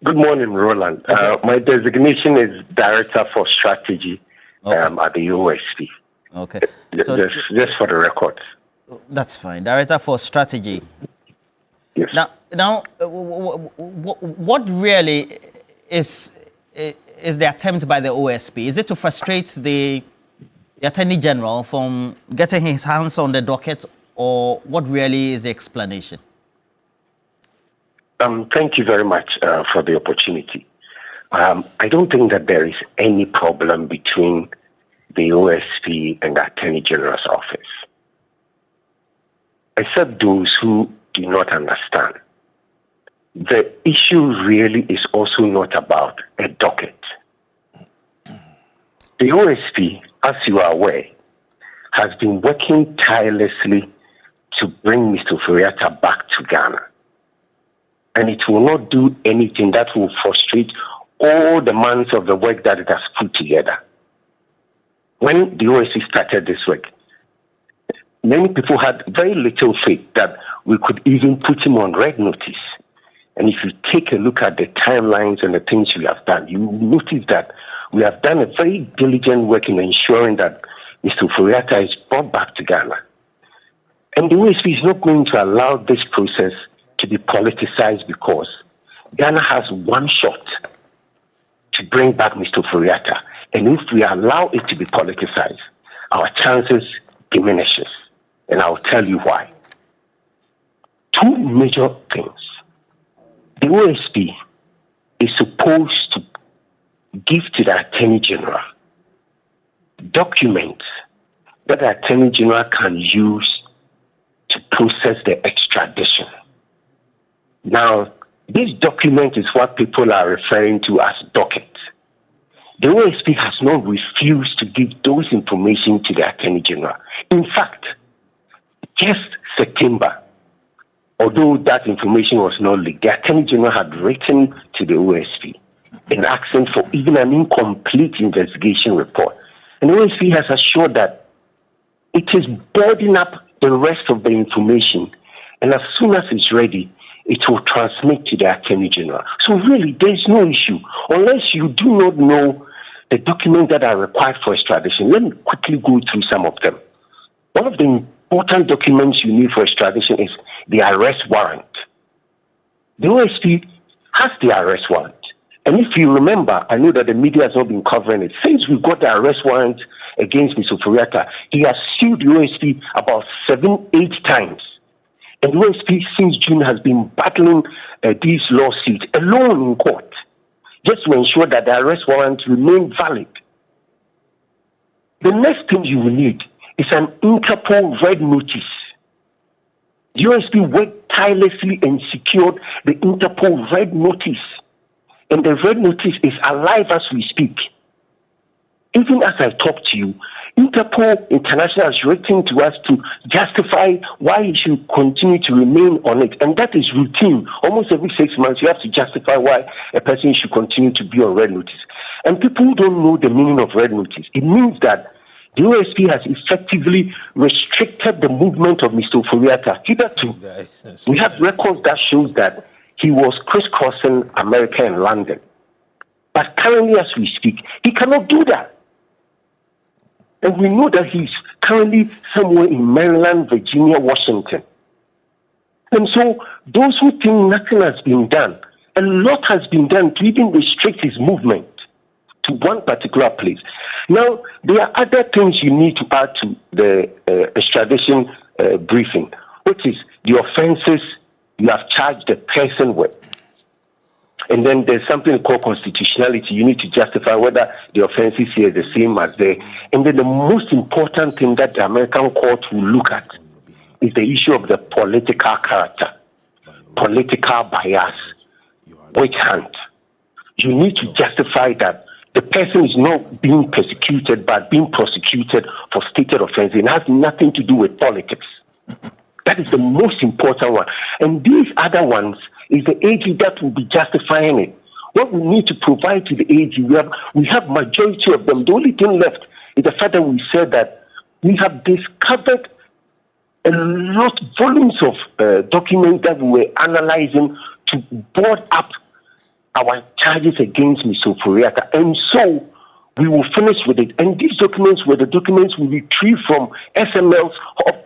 Good morning, Roland. My designation is Director for Strategy at the OSP. Okay. Just for the record. That's fine. Director for Strategy. Yes. Now, what really is the attempt by the OSP? Is it to frustrate the Attorney General from getting his hands on the docket, or what really is the explanation? Thank you very much for the opportunity. I don't think that there is any problem between the OSP and the Attorney General's office, except those who do not understand. The issue really is also not about a docket. The OSP, as you are aware, has been working tirelessly to bring Mr. Furiata back to Ghana. And it will not do anything that will frustrate all the months of the work that it has put together. When the OSP started this work, many people had very little faith that we could even put him on red notice. And if you take a look at the timelines and the things we have done, you will notice that we have done a very diligent work in ensuring that Mr. Furiata is brought back to Ghana. And the OSP is not going to allow this process to be politicized, because Ghana has one shot to bring back Mr. Furiata. And if we allow it to be politicized, our chances diminishes. And I'll tell you why. 2 major things. The OSP is supposed to give to the Attorney General documents that the Attorney General can use to process the extradition. Now, this document is what people are referring to as docket. The OSP has not refused to give those information to the Attorney General. In fact, just September, although that information was not leaked, the Attorney General had written to the OSP and asking for even an incomplete investigation report. And the OSP has assured that it is building up the rest of the information, and as soon as it's ready, it will transmit to the Attorney General. So really, there is no issue. Unless you do not know the documents that are required for extradition, let me quickly go through some of them. One of the important documents you need for extradition is the arrest warrant. The OSP has the arrest warrant. And if you remember, I know that the media has not been covering it. Since we got the arrest warrant against Mr. Furiata, he has sued the OSP about 7-8 times. And the OSP since June has been battling these lawsuits alone in court, just to ensure that the arrest warrant remain valid. The next thing you will need is an Interpol red notice. The OSP worked tirelessly and secured the Interpol red notice. And the red notice is alive as we speak. Even as I talk to you, Interpol International has written to us to justify why he should continue to remain on it. And that is routine. Almost every 6 months, you have to justify why a person should continue to be on red notice. And people who don't know the meaning of red notice, it means that the OSP has effectively restricted the movement of Mr. Oforiatta. Hitherto, we have records that shows that he was crisscrossing America and London. But currently, as we speak, he cannot do that. And we know that he's currently somewhere in Maryland, Virginia, Washington. And so those who think nothing has been done, a lot has been done to even restrict his movement to one particular place. Now, there are other things you need to add to the extradition briefing, which is the offenses you have charged the person with. And then there's something called constitutionality. You need to justify whether the offenses here is the same as there. And then the most important thing that the American court will look at is the issue of the political character, political bias, witch hunt. You need to justify that the person is not being persecuted but being prosecuted for stated offense. It has nothing to do with politics. That is the most important one. And these other ones is the AG that will be justifying it. What we need to provide to the AG, we have majority of them. The only thing left is the fact that we said that we have discovered a lot, volumes of documents that we were analyzing to board up our charges against Mr. Oforiatta. And so we will finish with it. And these documents were the documents we retrieved from SML's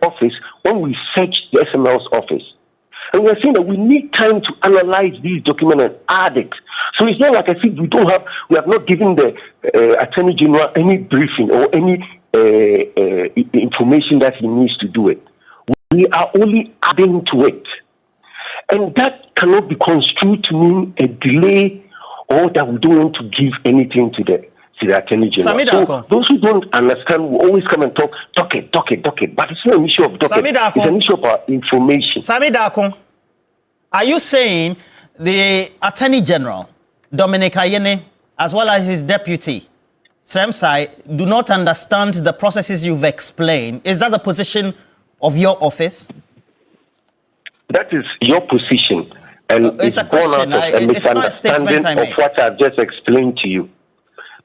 office when we searched the SML's office. And we're saying that we need time to analyze these documents and add it. So it's not like I said, we have not given the Attorney General any briefing or any information that he needs to do it. We are only adding to it. And that cannot be construed to mean a delay or that we don't want to give anything to the Attorney General. So those who don't understand will always come and talk, docket. But it's not an issue of docket. It's an issue of our information. Sami Darko, are you saying the Attorney General, Dominic Ayene, as well as his deputy, Sremsai, do not understand the processes you've explained? Is that the position of your office? That is your position. And it's born out of a misunderstanding of what I've just explained to you.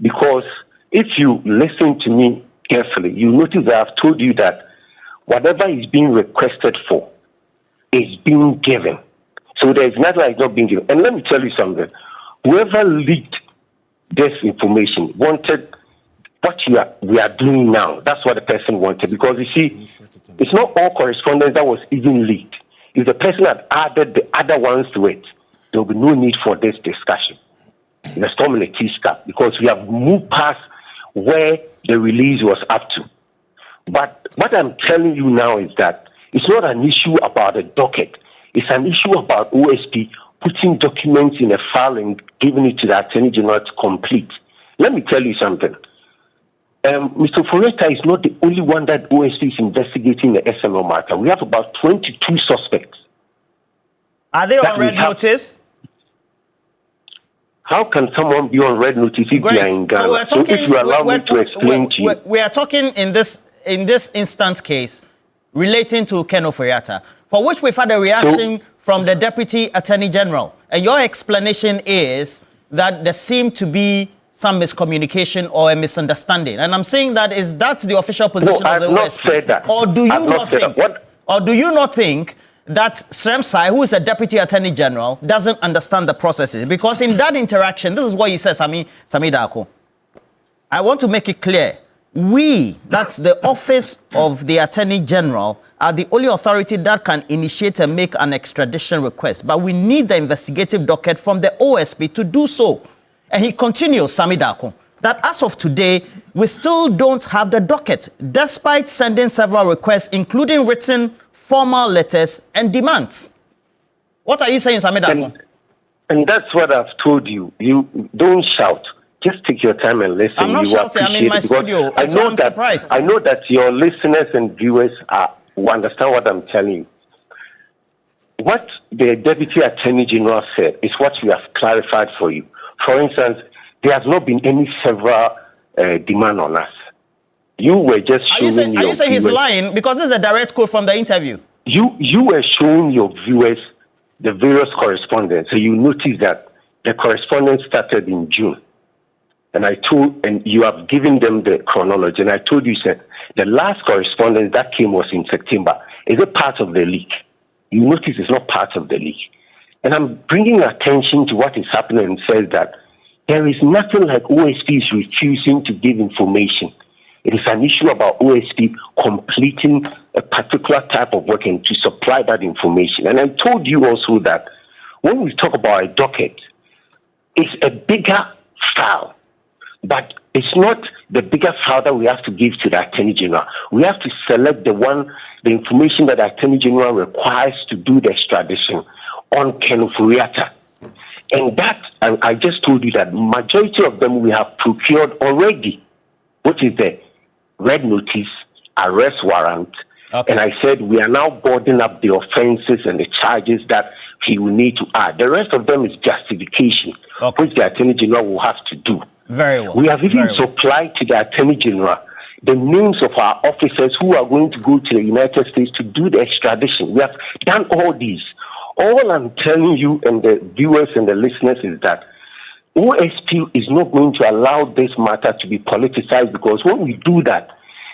Because if you listen to me carefully, you notice that I've told you that whatever is being requested for is being given. So there is nothing like not being given. And let me tell you something. Whoever leaked this information wanted what we are doing now. That's what the person wanted. Because you see, it's not all correspondence that was even leaked. If the person had added the other ones to it, there will be no need for this discussion. The storm in the teacup, because we have moved past where the release was up to. But what I'm telling you now is that it's not an issue about a docket. It's an issue about OSP putting documents in a file and giving it to the Attorney General to complete. Let me tell you something. Mr. Oforiatta is not the only one that OSP is investigating the SML matter. We have about 22 suspects. Are they on red notice? How can someone be on red notice if they are in Ghana? So if you allow me to explain to you. We are talking in this instance case relating to Ken Oforiatta, for which we've had a reaction from the Deputy Attorney General. And your explanation is that there seemed to be some miscommunication or a misunderstanding. And I'm saying that is that the official position of the OSP? Or do you not think that Sremsai, who is a Deputy Attorney General, doesn't understand the processes? Because in that interaction, this is what he says, Sami Darko. I want to make it clear. We, that's the office of the Attorney General, are the only authority that can initiate and make an extradition request. But we need the investigative docket from the OSP to do so. And he continues, Sami Darko, that as of today, we still don't have the docket, despite sending several requests, including written formal letters and demands. What are you saying, Sami Darko? And that's what I've told you. You don't shout. Just take your time and listen. I'm not shouting. I'm in my studio. I'm surprised. I know that your listeners and viewers will understand what I'm telling you. What the Deputy Attorney General said is what we have clarified for you. For instance, there has not been any several demand on us. You were just showing Are you saying he's lying? Because this is a direct quote from the interview. You were showing your viewers the various correspondence. So you notice that the correspondence started in June. And you have given them the chronology. And I told you, said, the last correspondence that came was in September. Is it part of the leak? You notice it's not part of the leak. And I'm bringing attention to what is happening and says that there is nothing like OSP is refusing to give information. It is an issue about OSP completing a particular type of work and to supply that information. And I told you also that when we talk about a docket, it's a bigger file, but it's not the bigger file that we have to give to the Attorney General. We have to select the information that the Attorney General requires to do the extradition on Ken Ofori-Atta. And that, I just told you that majority of them we have procured already, which is the red notice, arrest warrant. Okay. And I said we are now boarding up the offenses and the charges that he will need to add. The rest of them is justification, which the Attorney General will have to do. Very well. We have even supplied to the Attorney General the names of our officers who are going to go to the United States to do the extradition. We have done all these. All I'm telling you and the viewers and the listeners is that OSP is not going to allow this matter to be politicized, because when we do that,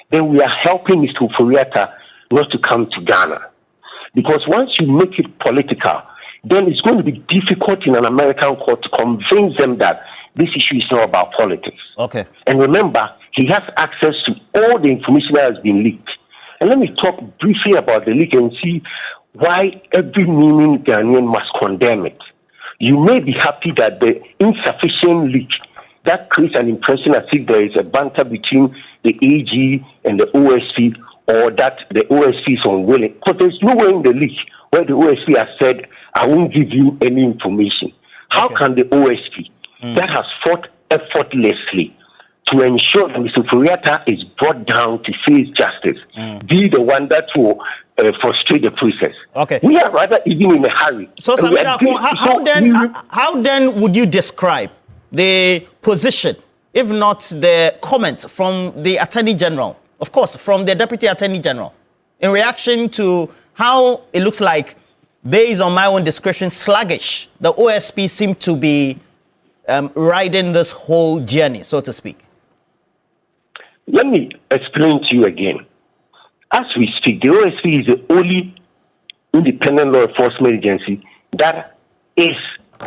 then we are helping Mr. Ofori-Atta not to come to Ghana. Because once you make it political, then it's going to be difficult in an American court to convince them that this issue is not about politics. Okay. And remember, he has access to all the information that has been leaked. And let me talk briefly about the leak and see why every meaning Ghanaian must condemn it. You may be happy that the insufficient leak that creates an impression as if there is a banter between the AG and the OSP, or that the OSP is unwilling. Because there's nowhere in the leak where the OSP has said, I won't give you any information. How can the OSP that has fought effortlessly to ensure that Mr. Ofori-Atta is brought down to face justice be the one that will frustrate the process? Okay. We are rather even in a hurry. So, how then would you describe the position, if not the comment from the Attorney General, of course, from the Deputy Attorney General, in reaction to how it looks like, based on my own description, sluggish the OSP seem to be riding this whole journey, so to speak? Let me explain to you again. As we speak, the OSP is the only independent law enforcement agency that is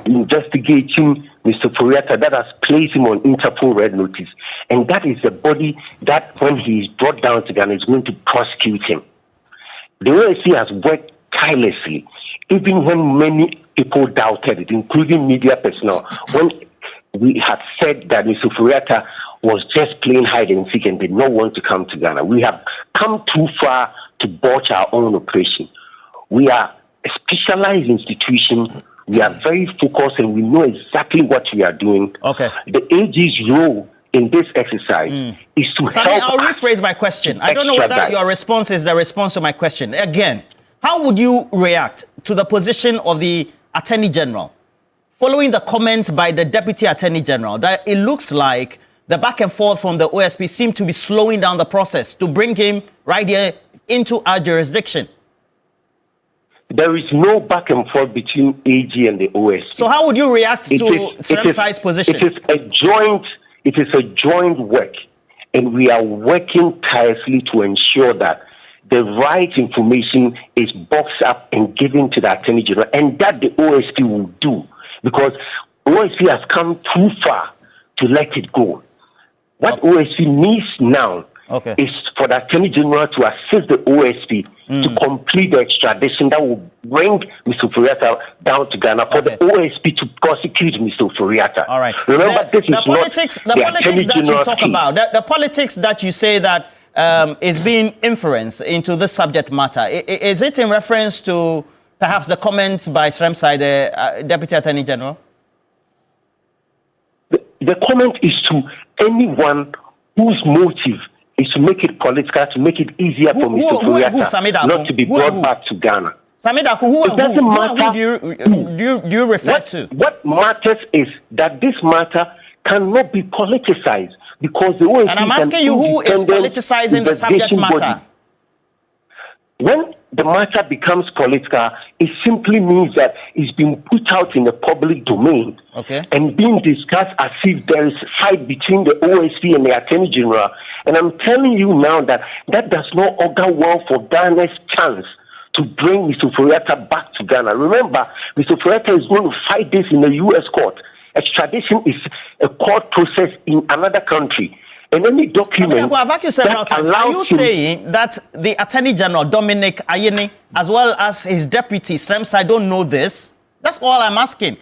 investigating Mr. Ofori-Atta, that has placed him on Interpol red notice. And that is the body that, when he is brought down to Ghana, is going to prosecute him. The OSP has worked tirelessly, even when many people doubted it, including media personnel, when we had said that Mr. Ofori-Atta was just playing hide and seek and did not want to come to Ghana. We have come too far to botch our own operation. We are a specialized institution. We are very focused and we know exactly what we are doing. Okay. The AG's role in this exercise is to help. I'll rephrase my question. I don't know whether your response is the response to my question. Again, how would you react to the position of the Attorney General following the comments by the Deputy Attorney General that it looks like the back and forth from the OSP seem to be slowing down the process to bring him right here into our jurisdiction? There is no back and forth between AG and the OSP. So how would you react to Sremsai's position? It is a joint work, and we are working tirelessly to ensure that the right information is boxed up and given to the Attorney General, and that the OSP will do, because OSP has come too far to let it go. What OSP needs now is for the Attorney General to assist the OSP to complete the extradition that will bring Mr. Ofori-Atta down to Ghana, for the OSP to prosecute Mr. Ofori-Atta. All right. Remember, this is not the politics Attorney that you General's talk case. about, the politics that you say that is being inferenced into this subject matter. Is it in reference to perhaps the comments by Sremsai, the Deputy Attorney General? The comment is to anyone whose motive is to make it political, to make it easier for Mr. Ofori-Atta not to be brought back to Ghana. Samidaku, who do you refer to? What matters is that this matter cannot be politicized, because the OSP And I'm asking you, who is politicizing the subject matter? Body. When the matter becomes political, it simply means that it's been put out in the public domain and being discussed as if there is a fight between the OSP and the Attorney General. And I'm telling you now that that does not augur well for Ghana's chance to bring Mr. Foriata back to Ghana. Remember, Mr. Foriata is going to fight this in the U.S. court. Extradition is a court process in another country. And any document I've asked you several times. Are you saying that the Attorney General, Dominic Ayeni, as well as his deputy, Sremsai, don't know this? That's all I'm asking.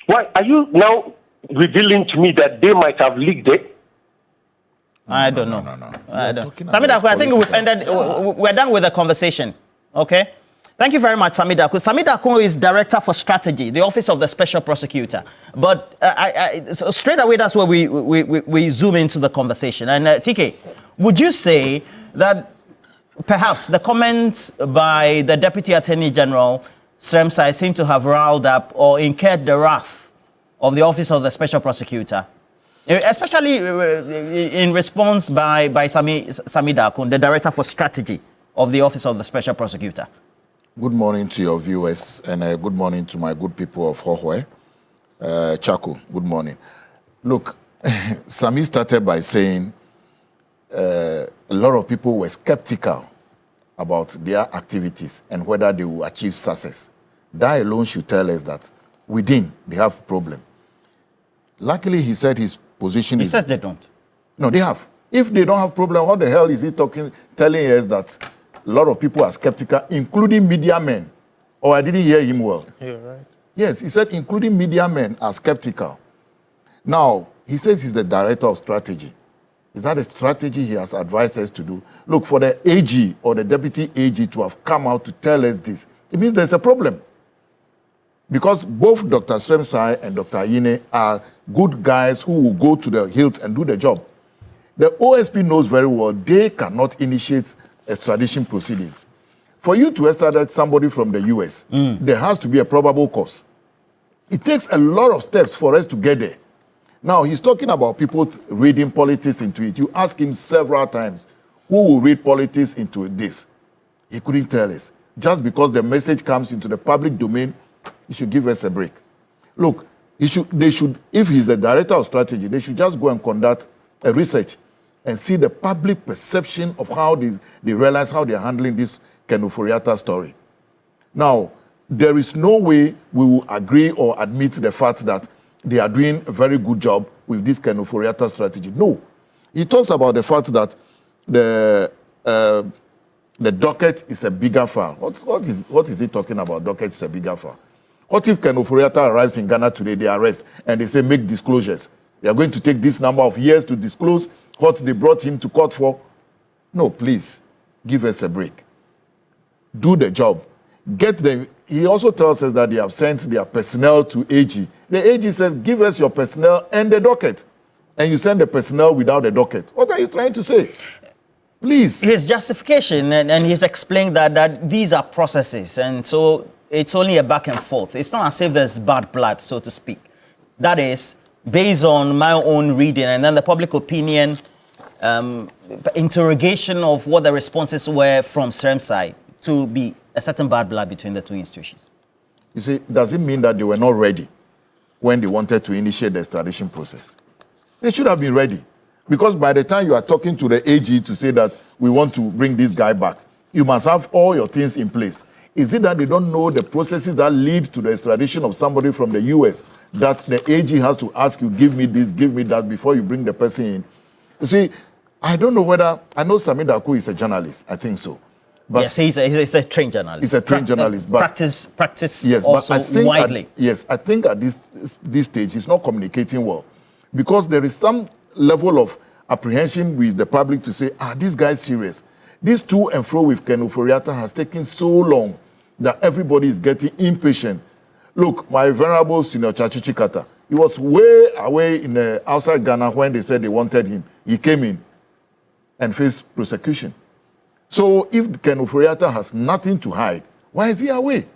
Why are you now revealing to me that they might have leaked it? I don't know. I don't. Samidaku, I think we've ended. We're done with the conversation. Okay. Thank you very much, Samidaku. Samidaku is Director for Strategy, the Office of the Special Prosecutor. But so straight away, that's where we zoom into the conversation. And TK, would you say that perhaps the comments by the Deputy Attorney General, Sremsai, seem to have riled up or incurred the wrath of the Office of the Special Prosecutor? Especially in response by Samidaku, the Director for Strategy of the Office of the Special Prosecutor. Good morning to your viewers, and good morning to my good people of Hohwe. Chaku, good morning. Look, Sami started by saying a lot of people were skeptical about their activities and whether they will achieve success. That alone should tell us that within they have a problem. Luckily, he said his position is... He says they don't. No, they have. If they don't have problem, what the hell is he telling us that a lot of people are skeptical, including media men? Or I didn't hear him well. You're right. Yes, he said including media men are skeptical. Now, he says he's the Director of Strategy. Is that a strategy he has advised us to do? Look, for the AG or the Deputy AG to have come out to tell us this, it means there's a problem. Because both Dr. Sremsai and Dr. Ayine are good guys who will go to the hilt and do the job. The OSP knows very well they cannot initiate extradition proceedings. For you to extradite somebody from the US, there has to be a probable cause. It takes a lot of steps for us to get there. Now, he's talking about people reading politics into it. You ask him several times, who will read politics into this? He couldn't tell us. Just because the message comes into the public domain, he should give us a break. Look, they should, if he's the Director of Strategy, they should just go and conduct a research and see the public perception of how they realize how they're handling this Ken Ofori-Atta story. Now, there is no way we will agree or admit the fact that they are doing a very good job with this Ken Ofori-Atta strategy. No. He talks about the fact that the docket is a bigger file. What is he talking about? Docket is a bigger file. What if Ken Ofori-Atta arrives in Ghana today, they arrest, and they say make disclosures? They are going to take this number of years to disclose what they brought him to court for? No, please, give us a break. Do the job. Get them. He also tells us that they have sent their personnel to AG. The AG says, give us your personnel and the docket. And you send the personnel without the docket. What are you trying to say? Please. His justification, and he's explained that these are processes, and so it's only a back and forth. It's not as if there's bad blood, so to speak. That is based on my own reading, and then the public opinion interrogation of what the responses were from Sremsai to be a certain bad blood between the two institutions. You see, does it mean that they were not ready when they wanted to initiate the extradition process? They should have been ready. Because by the time you are talking to the AG to say that we want to bring this guy back, you must have all your things in place. Is it that they don't know the processes that lead to the extradition of somebody from the US, that the AG has to ask you, give me this, give me that, before you bring the person in? You see, I don't know whether, I know Samidaku is a journalist, I think so. But yes, he's a trained journalist. He's a trained journalist. But practice yes, also but I think widely. I think at this stage, he's not communicating well. Because there is some level of apprehension with the public to say, this guy is serious. This to and fro with Ken Ofori-Atta has taken so long that everybody is getting impatient. Look, my venerable senior Chachuchi Kata, he was way away in outside Ghana when they said they wanted him. He came in and faced prosecution. So if Ken Ofori-Atta has nothing to hide, why is he away?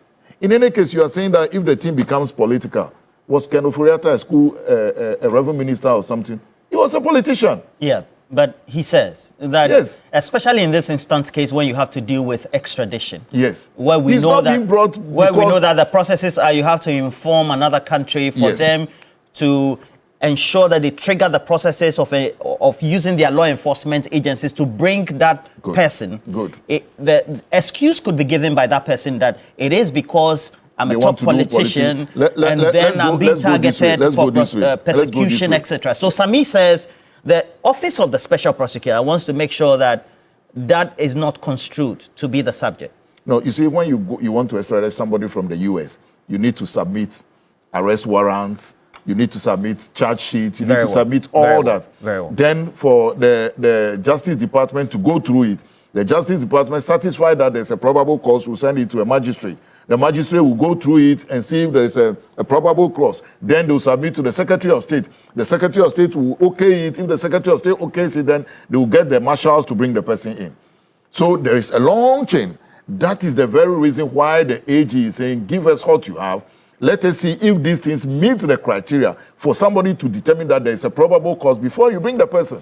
In any case, you are saying that if the team becomes political, was Ken Ofori-Atta a revenue minister or something? He He was a politician. Yeah, but he says that, yes, especially in this instance case, when you have to deal with extradition. Yes. Where we He's know not that, being brought where we because- know that the processes are you have to inform another country for Yes. them to ensure that they trigger the processes of using their law enforcement agencies to bring that person. Good. The excuse could be given by that person that it is because I'm They a want top to do politician let's and then I'm being let's go this way. targeted Let's for go this way. Let's go this persecution, way. etc. So Sami says the Office of the Special Prosecutor wants to make sure that that is not construed to be the subject. No, you see, when you want to extradite somebody from the U.S., you need to submit arrest warrants, you need to submit charge sheets, you need to submit all that. Very well. Then for the Justice Department to go through it, the Justice Department satisfied that there's a probable cause, will send it to a magistrate. The magistrate will go through it and see if there is a probable cause. Then they will submit to the Secretary of State. The Secretary of State will okay it. If the Secretary of State okays it, then they will get the marshals to bring the person in. So there is a long chain. That is the very reason why the AG is saying, give us what you have. Let us see if these things meet the criteria for somebody to determine that there is a probable cause before you bring the person.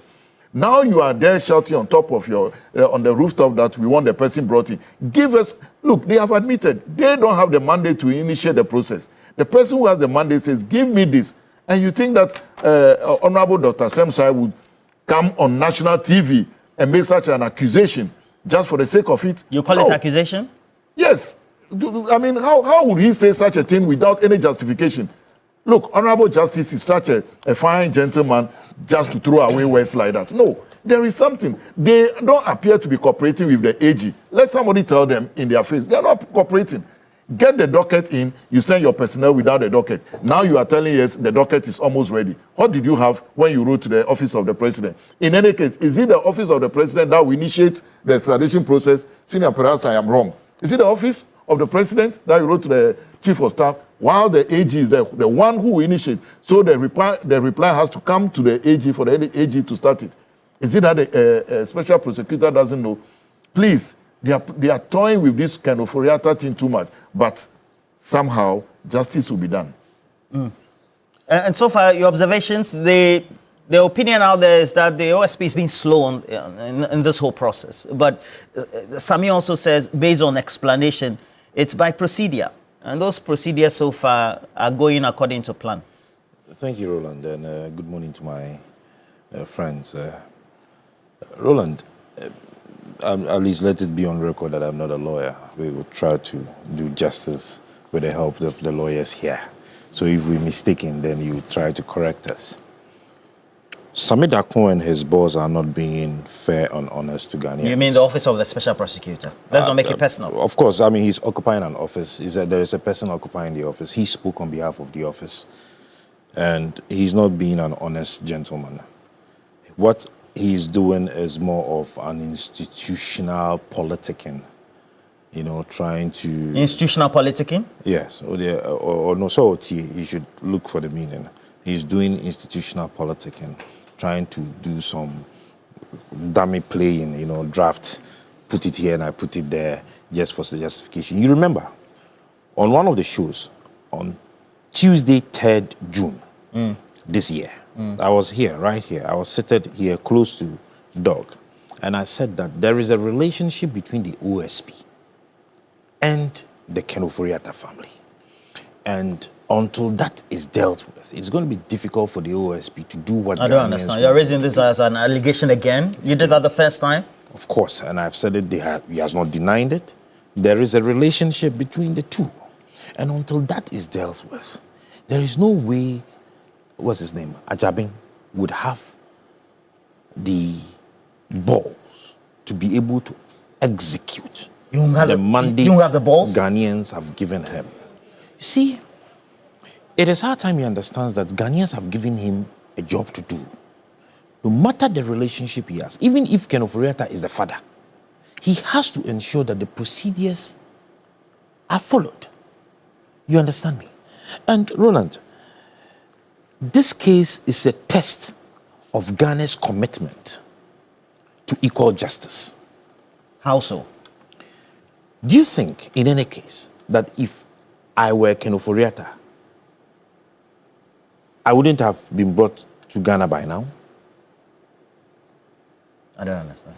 Now you are there shouting on top of your, on the rooftop that we want the person brought in. Give us, look, they have admitted they don't have the mandate to initiate the process. The person who has the mandate says, give me this. And you think that Honorable Dr. Semsai would come on national TV and make such an accusation just for the sake of it? You call it accusation? Yes. I mean, how would he say such a thing without any justification? Look, Honorable Justice is such a fine gentleman just to throw away words like that. No, there is something. They don't appear to be cooperating with the AG. Let somebody tell them in their face. They are not cooperating. Get the docket in. You send your personnel without the docket. Now you are telling us the docket is almost ready. What did you have when you wrote to the Office of the President? In any case, is it the Office of the President that will initiate the extradition process? Senior, perhaps I am wrong. Is it the Office of the President that you wrote to the Chief of Staff, while the AG is the one who will initiate? So the reply has to come to the AG for the AG to start it. Is it that the Special Prosecutor doesn't know? Please, they are toying with this kind of Oriata thing too much, but somehow justice will be done. And so far, your observations, the opinion out there is that the OSP is being slow in this whole process. But Sami also says, based on explanation, it's by procedure. And those procedures so far are going according to plan. Thank you, Roland, and good morning to my friends. Roland, at least let it be on record that I'm not a lawyer. We will try to do justice with the help of the lawyers here. So if we're mistaken, then you try to correct us. Sami Darko and his boss are not being fair and honest to Ghanaians. You mean the Office of the Special Prosecutor? Let's not make it personal. Of course, I mean, he's occupying an office. There is a person occupying the office. He spoke on behalf of the office. And he's not being an honest gentleman. What he's doing is more of an institutional politicking. You know, trying to... Institutional politicking? Yes. Or no, so you should look for the meaning. He's doing institutional politicking, trying to do some dummy playing, you know, draft, put it here and I put it there, just for the justification. You remember, on one of the shows, on Tuesday, 3rd June, this year, I was here, right here. I was seated here close to Dog, and I said that there is a relationship between the OSP and the Kenoforiata family. And until that is dealt with, it's going to be difficult for the OSP to do what I don't understand. You're raising this as an allegation again? You did that the first time? Of course, and I've said it, he has not denied it. There is a relationship between the two. And until that is dealt with, there is no way, what's his name, Ajabin, would have the balls to be able to execute the mandate Ghanaians have given him. You see, it is hard time he understands that Ghanaians have given him a job to do. No matter the relationship he has, even if Ken Oforiatta is the father, he has to ensure that the procedures are followed. You understand me? And Roland, this case is a test of Ghana's commitment to equal justice. How so? Do you think, in any case, that if I were Ken Oforiatta, I wouldn't have been brought to Ghana by now? I don't understand.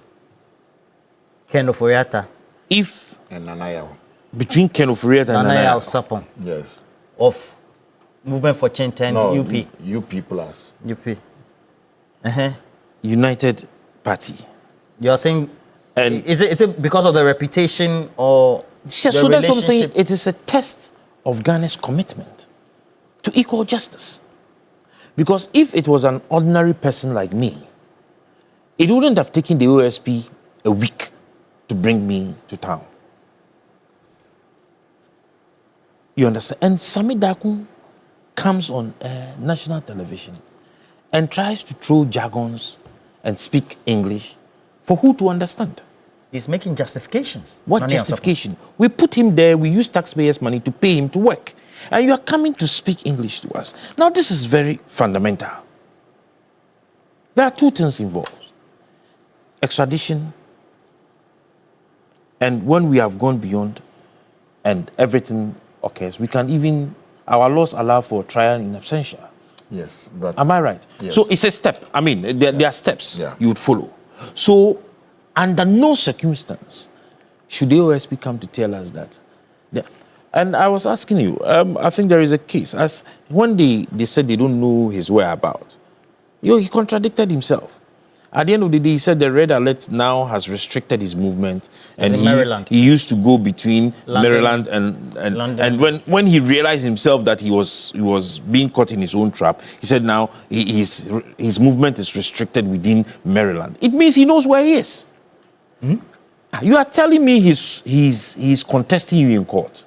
Ken Oforiatta. If and Nanayaw. Between Ken Oforiatta and Nanayaw Sapon. Yes. Of Movement for Change and No, UP. UP plus. UP. United Party. You're saying, and is it because of the reputation or so the that's what I'm saying. relationship? It is a test of Ghana's commitment to equal justice. Because if it was an ordinary person like me, it wouldn't have taken the OSP a week to bring me to town. You understand? And Sami Dakun comes on national television and tries to throw jargons and speak English for who to understand. He's making justifications. What justification? We put him there, we use taxpayers' money to pay him to work. And you are coming to speak English to us. Now, this is very fundamental. There are two things involved. Extradition, and when we have gone beyond and everything occurs, we can even, our laws allow for trial in absentia. Yes, but... Am I right? Yes. So it's a step. I mean, there are steps you would follow. So, under no circumstance should the OSP come to tell us that. And I was asking you, I think there is a case. As when they said they don't know his whereabouts, he contradicted himself. At the end of the day, he said the red alert now has restricted his movement, and he used to go between Maryland and London. And when he realized himself that he was being caught in his own trap, he said now his movement is restricted within Maryland. It means he knows where he is. You are telling me he's contesting you in court.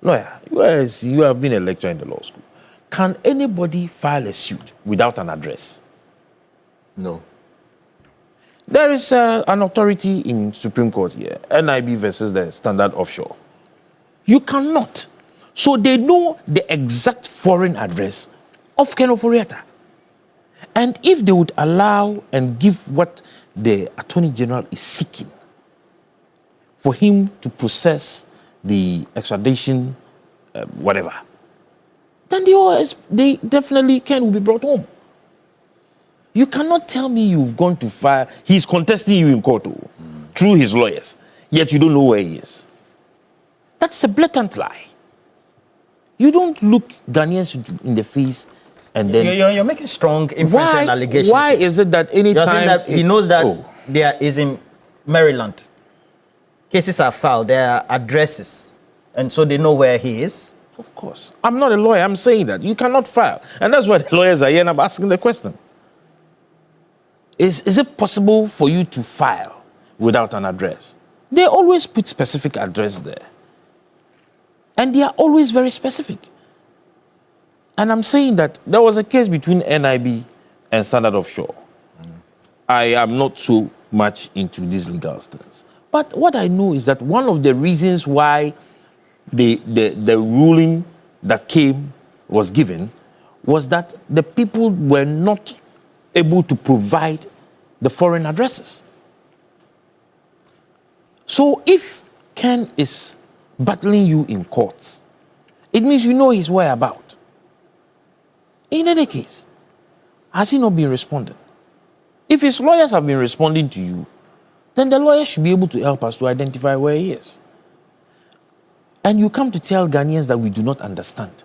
Lawyer, you have been a lecturer in the law school. Can anybody file a suit without an address? No. There is an authority in Supreme Court here, NIB versus the Standard Offshore. You cannot. So they know the exact foreign address of Ken Oforiatta. And if they would allow and give what the Attorney General is seeking for him to process the extradition, whatever, then they definitely will be brought home. You cannot tell me you've gone to file. He's contesting you in court through his lawyers, yet you don't know where he is. That's a blatant lie. You don't look Ghanaians in the face and then... You're making strong inference and allegations. Why is it that any You're time... saying that he knows that there is in Maryland. Cases are filed, there are addresses, and so they know where he is? Of course. I'm not a lawyer, I'm saying that. You cannot file. And that's why the lawyers are here and I'm asking the question. Is it possible for you to file without an address? They always put specific address there. And they are always very specific. And I'm saying that there was a case between NIB and Standard Offshore. I am not so much into these legal things. But what I know is that one of the reasons why the ruling that was given was that the people were not able to provide the foreign addresses. So if Ken is battling you in court, it means you know his whereabouts. In any case, has he not been responding? If his lawyers have been responding to you, then the lawyer should be able to help us to identify where he is. And you come to tell Ghanaians that we do not understand.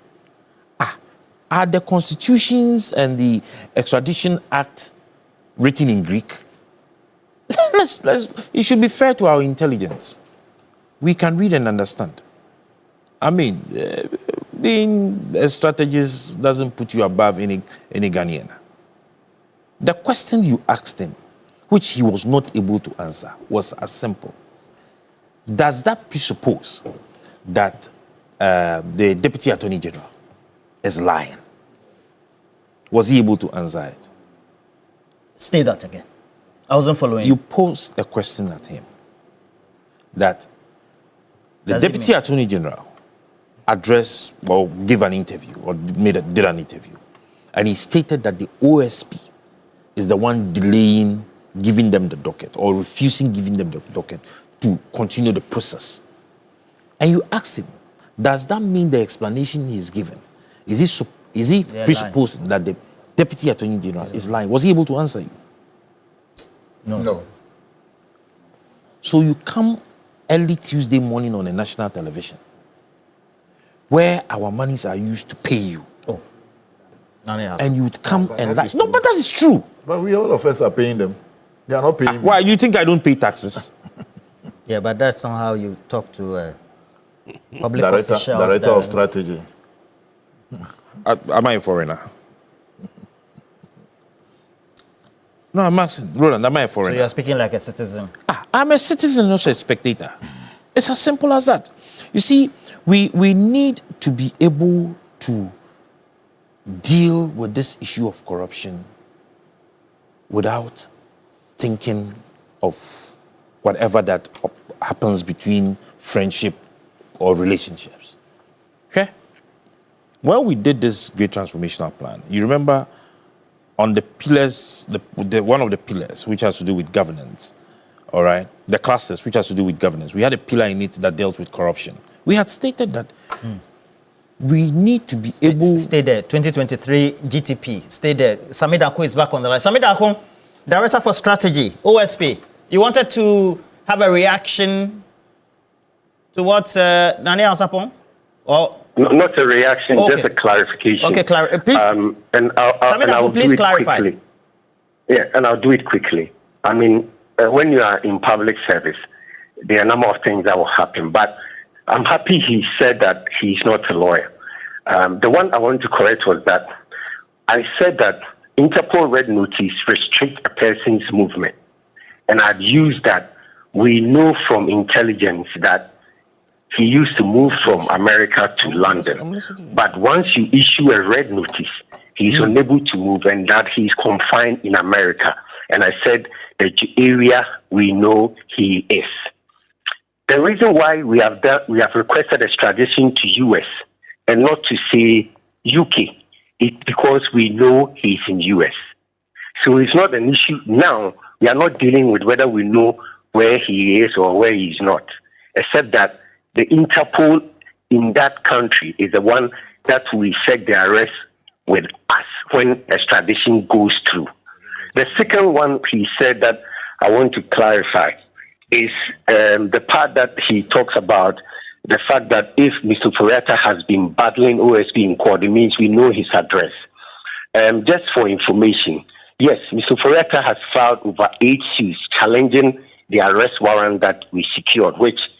Are the constitutions and the Extradition Act written in Greek? It should be fair to our intelligence. We can read and understand. I mean, being a strategist doesn't put you above any Ghanaian. The question you asked him, which he was not able to answer, was as simple. Does that presuppose that the Deputy Attorney General is lying? Was he able to answer it? Say that again. I wasn't following. You posed a question at him that the Deputy Attorney General addressed or gave an interview or did an interview, and he stated that the OSP is the one delaying giving them the docket or refusing giving them the docket to continue the process. And you asked him, does that mean the explanation he's given? Is he presupposing that the Deputy Attorney General is lying? Was he able to answer you? No. So you come early Tuesday morning on a national television where our monies are used to pay you. And you would come and lie. No, but that is true. But we all of us are paying them. They are not paying me. Why? You think I don't pay taxes? Yeah, but that's not how you talk to public Director officials. of strategy. Am I a foreigner? No, I'm asking. Roland, am I a foreigner? So you're speaking like a citizen. I'm a citizen, not a spectator. It's as simple as that. You see, we need to be able to deal with this issue of corruption without thinking of whatever that happens between friendship or relationships. Okay? When we did this great transformational plan, you remember on the pillars, one of the pillars, which has to do with governance, all right, the clusters, which has to do with governance, we had a pillar in it that dealt with corruption. We had stated that we need to be able... Stay there, 2023 GTP, stay there. Sami Dako is back on the line. Sami Dako, Director for Strategy, OSP. You wanted to have a reaction to what Daniel Sapon? Or... No, not a reaction, Okay. just a clarification. Okay, please. And I'll please do it clarify. quickly. Yeah, and I'll do it quickly. I mean, when you are in public service, there are a number of things that will happen. But I'm happy he said that he's not a lawyer. The one I wanted to correct was that I said that Interpol red notice restrict a person's movement. And I'd used that we know from intelligence that he used to move from America to London. But once you issue a red notice, he's unable to move and that he's confined in America. And I said the area we know he is. The reason why we have requested extradition to US and not to say UK is because we know he's in US. So it's not an issue now. We are not dealing with whether we know where he is or where he is not, except that the Interpol in that country is the one that will effect the arrest with us when extradition goes through. The second one he said that I want to clarify is the part that he talks about the fact that if Mr. Furiata has been battling OSP in court, it means we know his address. Just for information, yes, Mr. Furiata has filed over 8 suits challenging the arrest warrant that we secured, which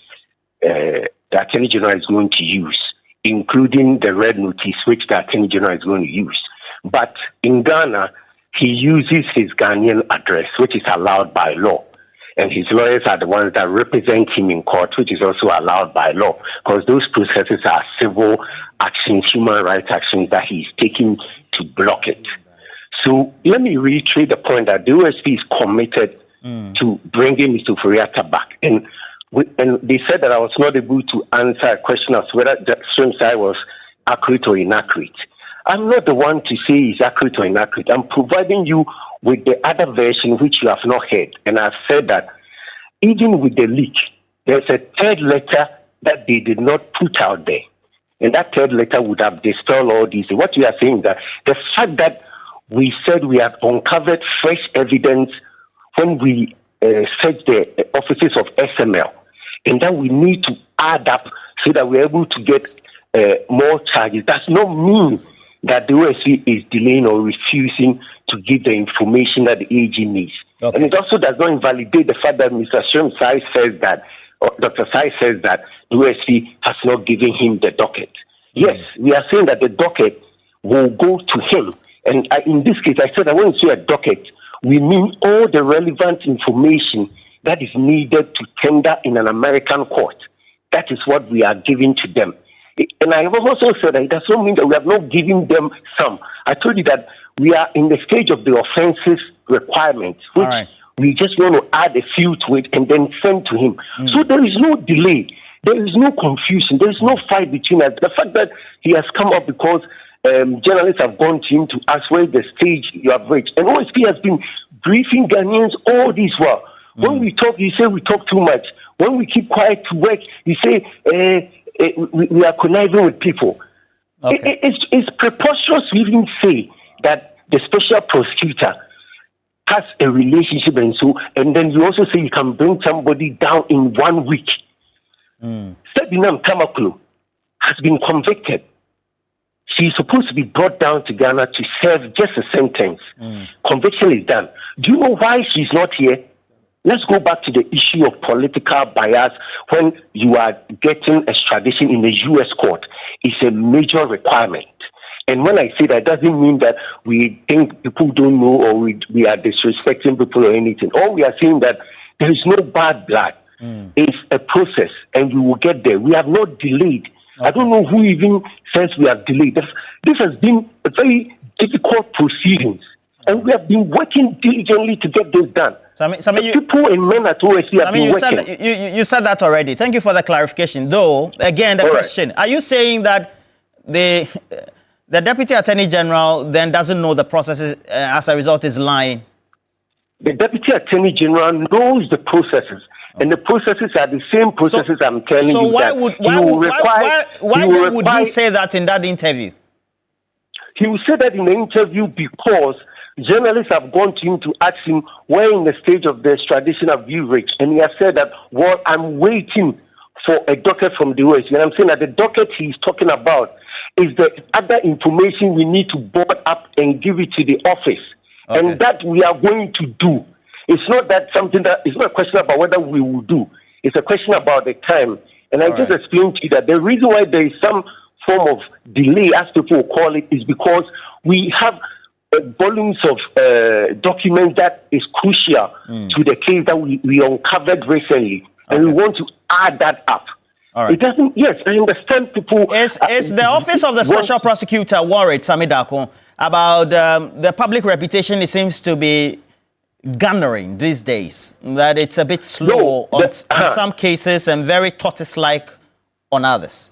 the Attorney General is going to use, including the red notice, which the Attorney General is going to use. But in Ghana, he uses his Ghanaian address, which is allowed by law. And his lawyers are the ones that represent him in court, which is also allowed by law, because those processes are civil actions, human rights actions that he's taking to block it. So let me reiterate the point that the OSP is committed to bringing Mr. Furiata back. And they said that I was not able to answer a question as whether the stream side was accurate or inaccurate. I'm not the one to say it's accurate or inaccurate. I'm providing you with the other version which you have not heard. And I've said that even with the leak, there's a third letter that they did not put out there. And that third letter would have dispelled all these. What we are saying is that the fact that we said we have uncovered fresh evidence when we searched the offices of SML, and that we need to add up so that we're able to get more charges. Does not mean that the OSC is delaying or refusing to give the information that the AG needs. Okay. And it also does not invalidate the fact that Mr. Shem Sai says that, or Dr. Sai says that the OSC has not given him the docket. Yes, we are saying that the docket will go to him. And in this case, I said that when we say a docket, we mean all the relevant information that is needed to tender in an American court. That is what we are giving to them. And I have also said that it does not mean that we have not given them some. I told you that we are in the stage of the offensive requirements, which we just want to add a few to it and then send to him. So there is no delay. There is no confusion. There is no fight between us. The fact that he has come up because journalists have gone to him to ask where the stage you have reached. And OSP has been briefing Ghanaians all this while. When we talk, you say we talk too much. When we keep quiet to work, you say we are conniving with people. Okay. It's preposterous to even say that the special prosecutor has a relationship and then you also say you can bring somebody down in 1 week. Sabinam Tamaklo has been convicted. She's supposed to be brought down to Ghana to serve just a sentence. Conviction is done. Do you know why she's not here? Let's go back to the issue of political bias. When you are getting extradition in the U.S. court, it's a major requirement. And when I say that, it doesn't mean that we think people don't know or we are disrespecting people or anything. All we are saying that there is no bad blood. It's a process, and we will get there. We have not delayed. Okay. I don't know who even says we have delayed. This has been a very difficult proceedings, and we have been working diligently to get this done. People and men at OSC have been working. You said that already. Thank you for the clarification. Though, again, the question, are you saying that the Deputy Attorney General then doesn't know the processes, as a result is lying? The Deputy Attorney General knows the processes. And the processes are the same processes I'm telling you. So why would he say that in that interview? He will say that in the interview because journalists have gone to him to ask him where in the stage of the extradition have you reached. And he has said that, well, I'm waiting for a docket from the OSC. And I'm saying that the docket he's talking about is the other information we need to board up and give it to the office. Okay. And that we are going to do. It's not that something that, it's not a question about whether we will do. It's a question about the time. And I just explained to you that the reason why there is some form of delay, as people will call it, is because we have volumes of documents that is crucial to the case that we uncovered recently. And we want to add that up. It doesn't, yes, I understand people. Is the Office of the Special Prosecutor worried, Samidako, about the public reputation? It seems to be garnering these days, that it's a bit slow in some cases and very tortoise-like on others.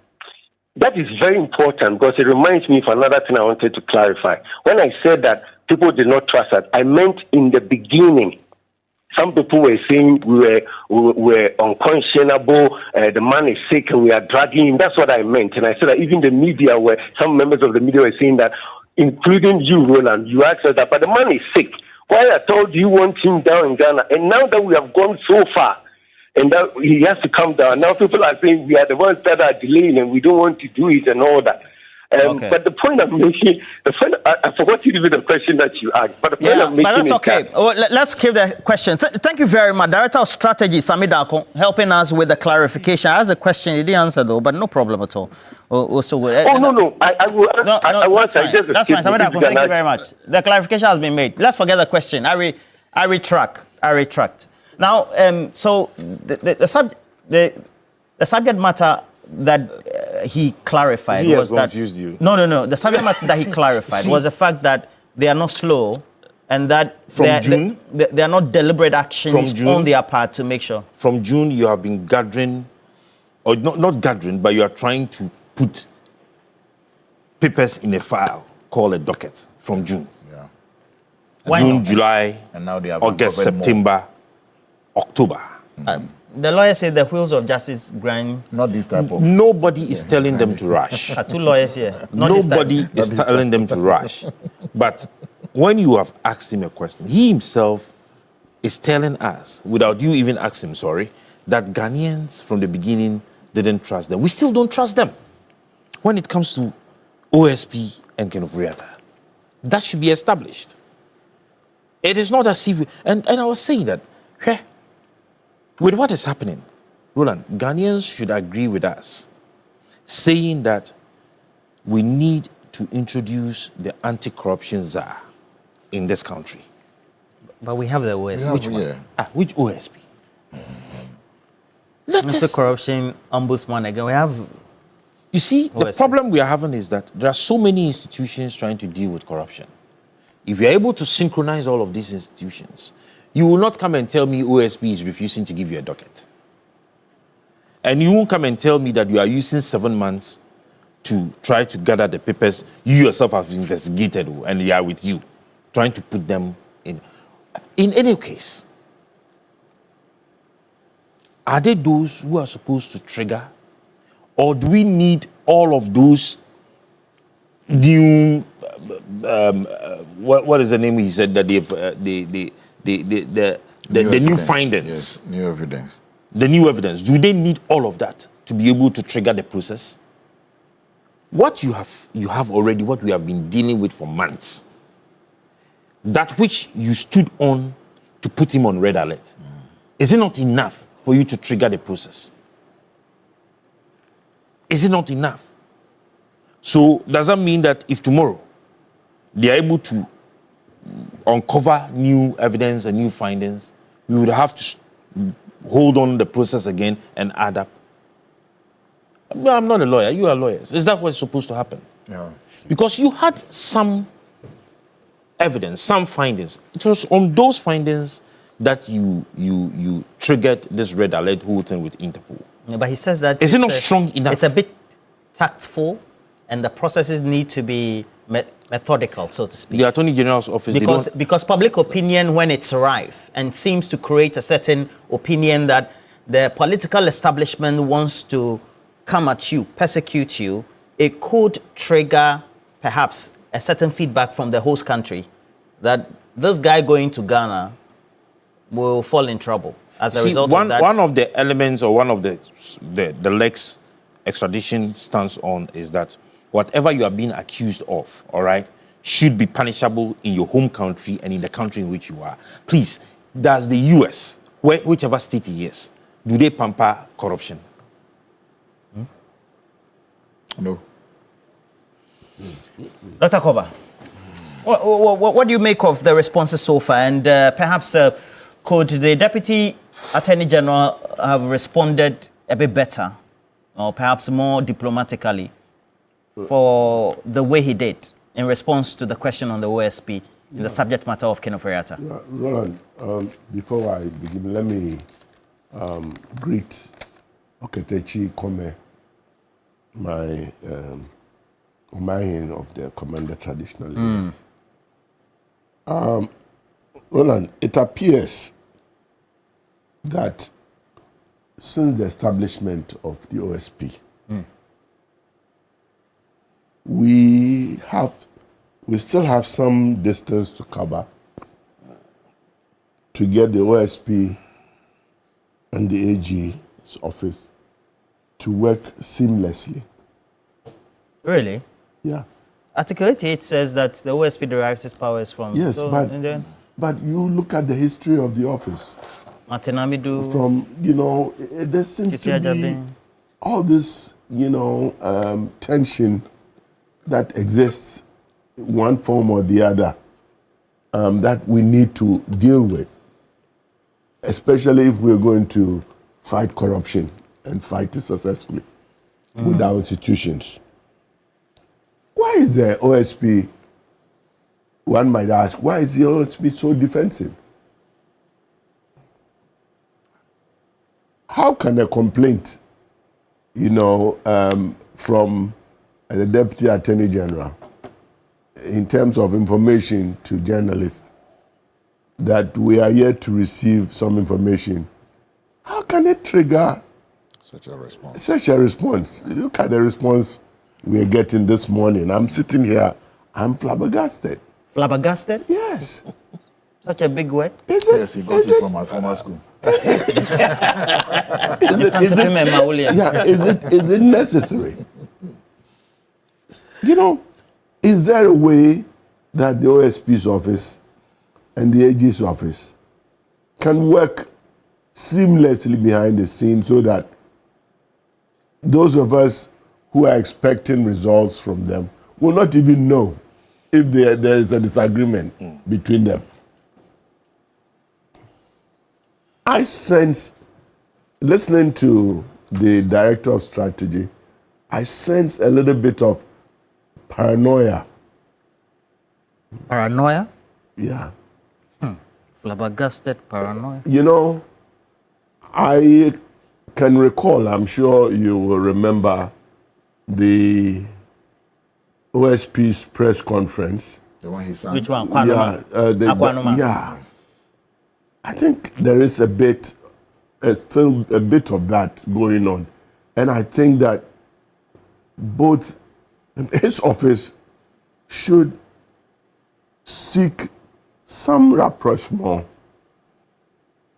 That is very important because it reminds me of another thing I wanted to clarify. When I said that people did not trust us, I meant in the beginning. Some people were saying we were unconscionable, the man is sick and we are dragging him. That's what I meant. And I said that even the media some members of the media were saying that, including you, Roland, you asked us that, but the man is sick. Why I told you want him down in Ghana, and now that we have gone so far, and that he has to come down, now people are saying we are the ones that are delaying and we don't want to do it and all that. But the point I'm making, I forgot even the question that you asked, but the point I'm making but that's is okay. that, Well, let's keep the question. Thank you very much. Director of Strategy, Samidako, helping us with the clarification. I asked a question, you didn't answer though, but no problem at all. No, I will. That's fine, Samidako, thank you very much. The clarification has been made. Let's forget the question. I retract. Now, so the subject matter that he clarified was that you. No. The subject matter that he clarified was the fact that they are not slow and that they are not deliberate actions on their part to make sure. From June, you have been gathering, or not gathering, but you are trying to put papers in a file called a docket from June. Yeah. June, July, and now they have August, September, October. The lawyer said the wheels of justice grind. Not this type of. Nobody is telling them to rush. Two lawyers here. Nobody is telling them to rush. But when you have asked him a question, he himself is telling us, without you even asking him, that Ghanaians from the beginning didn't trust them. We still don't trust them. When it comes to OSP and Kenneth Riata, that should be established. It is not as if, and I was saying that, with what is happening, Roland, Ghanaians should agree with us, saying that we need to introduce the anti-corruption czar in this country. But we have the OSP. Which one? Which OSP? Anti-corruption ombudsman again. We have. You see, OSP. The problem we are having is that there are so many institutions trying to deal with corruption. If you're able to synchronize all of these institutions, you will not come and tell me OSP is refusing to give you a docket. And you won't come and tell me that you are using 7 months to try to gather the papers you yourself have investigated and they are with you, trying to put them in. In any case, are they those who are supposed to trigger? Or do we need all of those new what is the name he said that they've the new findings, Yes, new evidence. the new evidence. Do they need all of that to be able to trigger the process? What you have already, what we have been dealing with for months. That which you stood on to put him on red alert. Is it not enough for you to trigger the process? Is it not enough? So does that mean that if tomorrow they are able to uncover new evidence and new findings, we would have to hold on the process again and add up? I'm not a lawyer. You are lawyers. Is that what's supposed to happen? Yeah. Because you had some evidence, some findings. It was on those findings that you triggered this red alert whole thing with Interpol. Yeah, but he says that is it not strong enough? It's a bit tactful, and the processes need to be methodical, so to speak. The Attorney General's office, because public opinion, when it's rife and seems to create a certain opinion that the political establishment wants to come at you, persecute you, it could trigger perhaps a certain feedback from the host country that this guy going to Ghana will fall in trouble as a result of that. One of the elements or one of the legs extradition stands on is that whatever you are being accused of, all right, should be punishable in your home country and in the country in which you are. Please, does the U.S., whichever state he is, do they pamper corruption? No. Dr. Koba, what do you make of the responses so far? And perhaps could the Deputy Attorney General have responded a bit better or perhaps more diplomatically for the way he did in response to the question on the OSP in the subject matter of Ken Ofori-Atta? Roland, before I begin, let me greet Oketechi Kome, my Omahin of the Commander traditionally. Roland, it appears that since the establishment of the OSP, we still have some distance to cover to get the OSP and the AG's office to work seamlessly. Really? Yeah. Article 88 says that the OSP derives its powers from... Yes, but you look at the history of the office. Martin Amidou. From, there seems to be all this, tension that exists in one form or the other that we need to deal with, especially if we're going to fight corruption and fight it successfully with our institutions. Why is the OSP, one might ask, why is the OSP so defensive? How can a complaint, from the Deputy Attorney General in terms of information to journalists that we are yet to receive some information, how can it trigger such a response? Look at the response we are getting this morning. I'm sitting here, I'm flabbergasted. Flabbergasted? Yes. Such a big word? Is it? Yes, he got it from my former school. Is it necessary? Is there a way that the OSP's office and the AG's office can work seamlessly behind the scenes so that those of us who are expecting results from them will not even know if there is a disagreement between them? I sense, listening to the Director of Strategy, I sense a little bit of paranoia. Paranoia? Yeah. Flabbergasted paranoia? I can recall, I'm sure you will remember, the OSP's press conference. The one he sang? Which one? Kwanuma? Yeah. I think there is still a bit of that going on. And I think that both his office should seek some rapprochement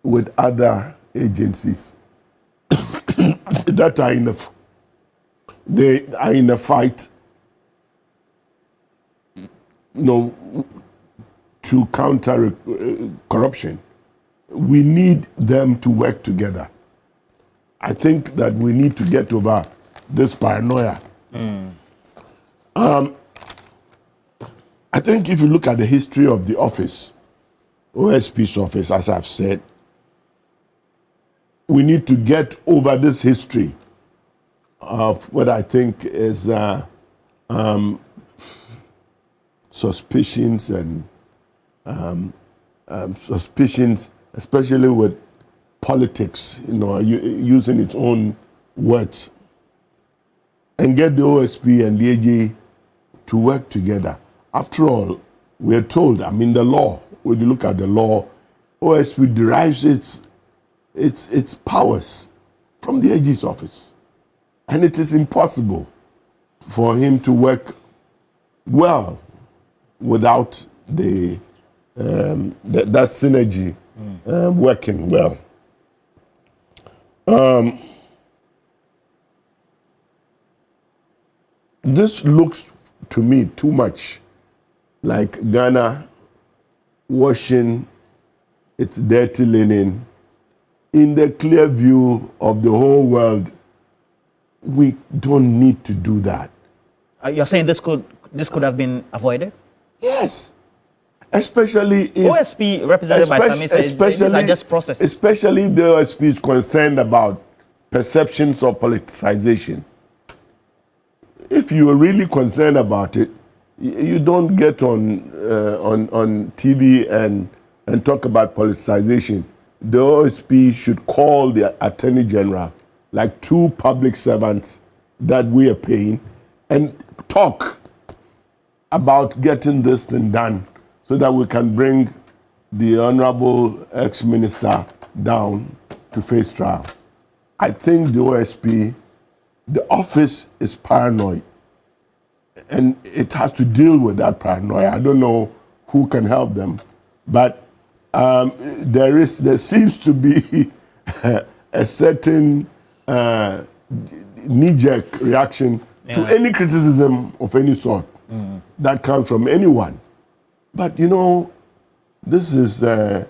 with other agencies that are in the fight, to counter corruption. We need them to work together. I think that we need to get over this paranoia. I think if you look at the history of the office, OSP's office, as I've said, we need to get over this history of what I think is suspicions and suspicions, especially with politics, using its own words, and get the OSP and the AG to work together. After all, we're told, the law, when you look at the law, OSP derives its powers from the AG's office. And it is impossible for him to work well without that synergy working well. This looks to me too much like Ghana washing its dirty linen in the clear view of the whole world. We don't need to do that. You're saying this could have been avoided? Yes. Especially if OSP represented by Sami says these are just processes. Especially if the OSP is concerned about perceptions of politicization. If you are really concerned about it, you don't get on TV and talk about politicization. The OSP should call the Attorney General, like two public servants that we are paying, and talk about getting this thing done so that we can bring the Honorable ex-minister down to face trial. I think the OSP, the office is paranoid, and it has to deal with that paranoia. I don't know who can help them, but there seems to be a certain knee-jerk reaction to any criticism of any sort that comes from anyone. But this is the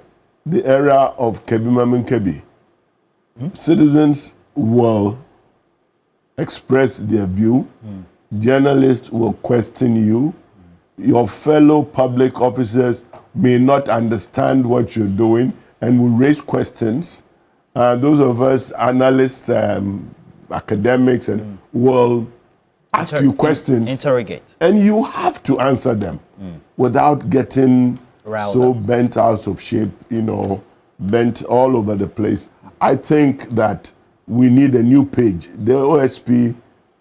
era of Kebi Mamin Kebi. Citizens will express their view. Journalists will question you. Your fellow public officers may not understand what you're doing and will raise questions. Those of us, analysts, academics, and will ask you questions. Interrogate. And you have to answer them without getting bent out of shape, bent all over the place. I think that we need a new page. The OSP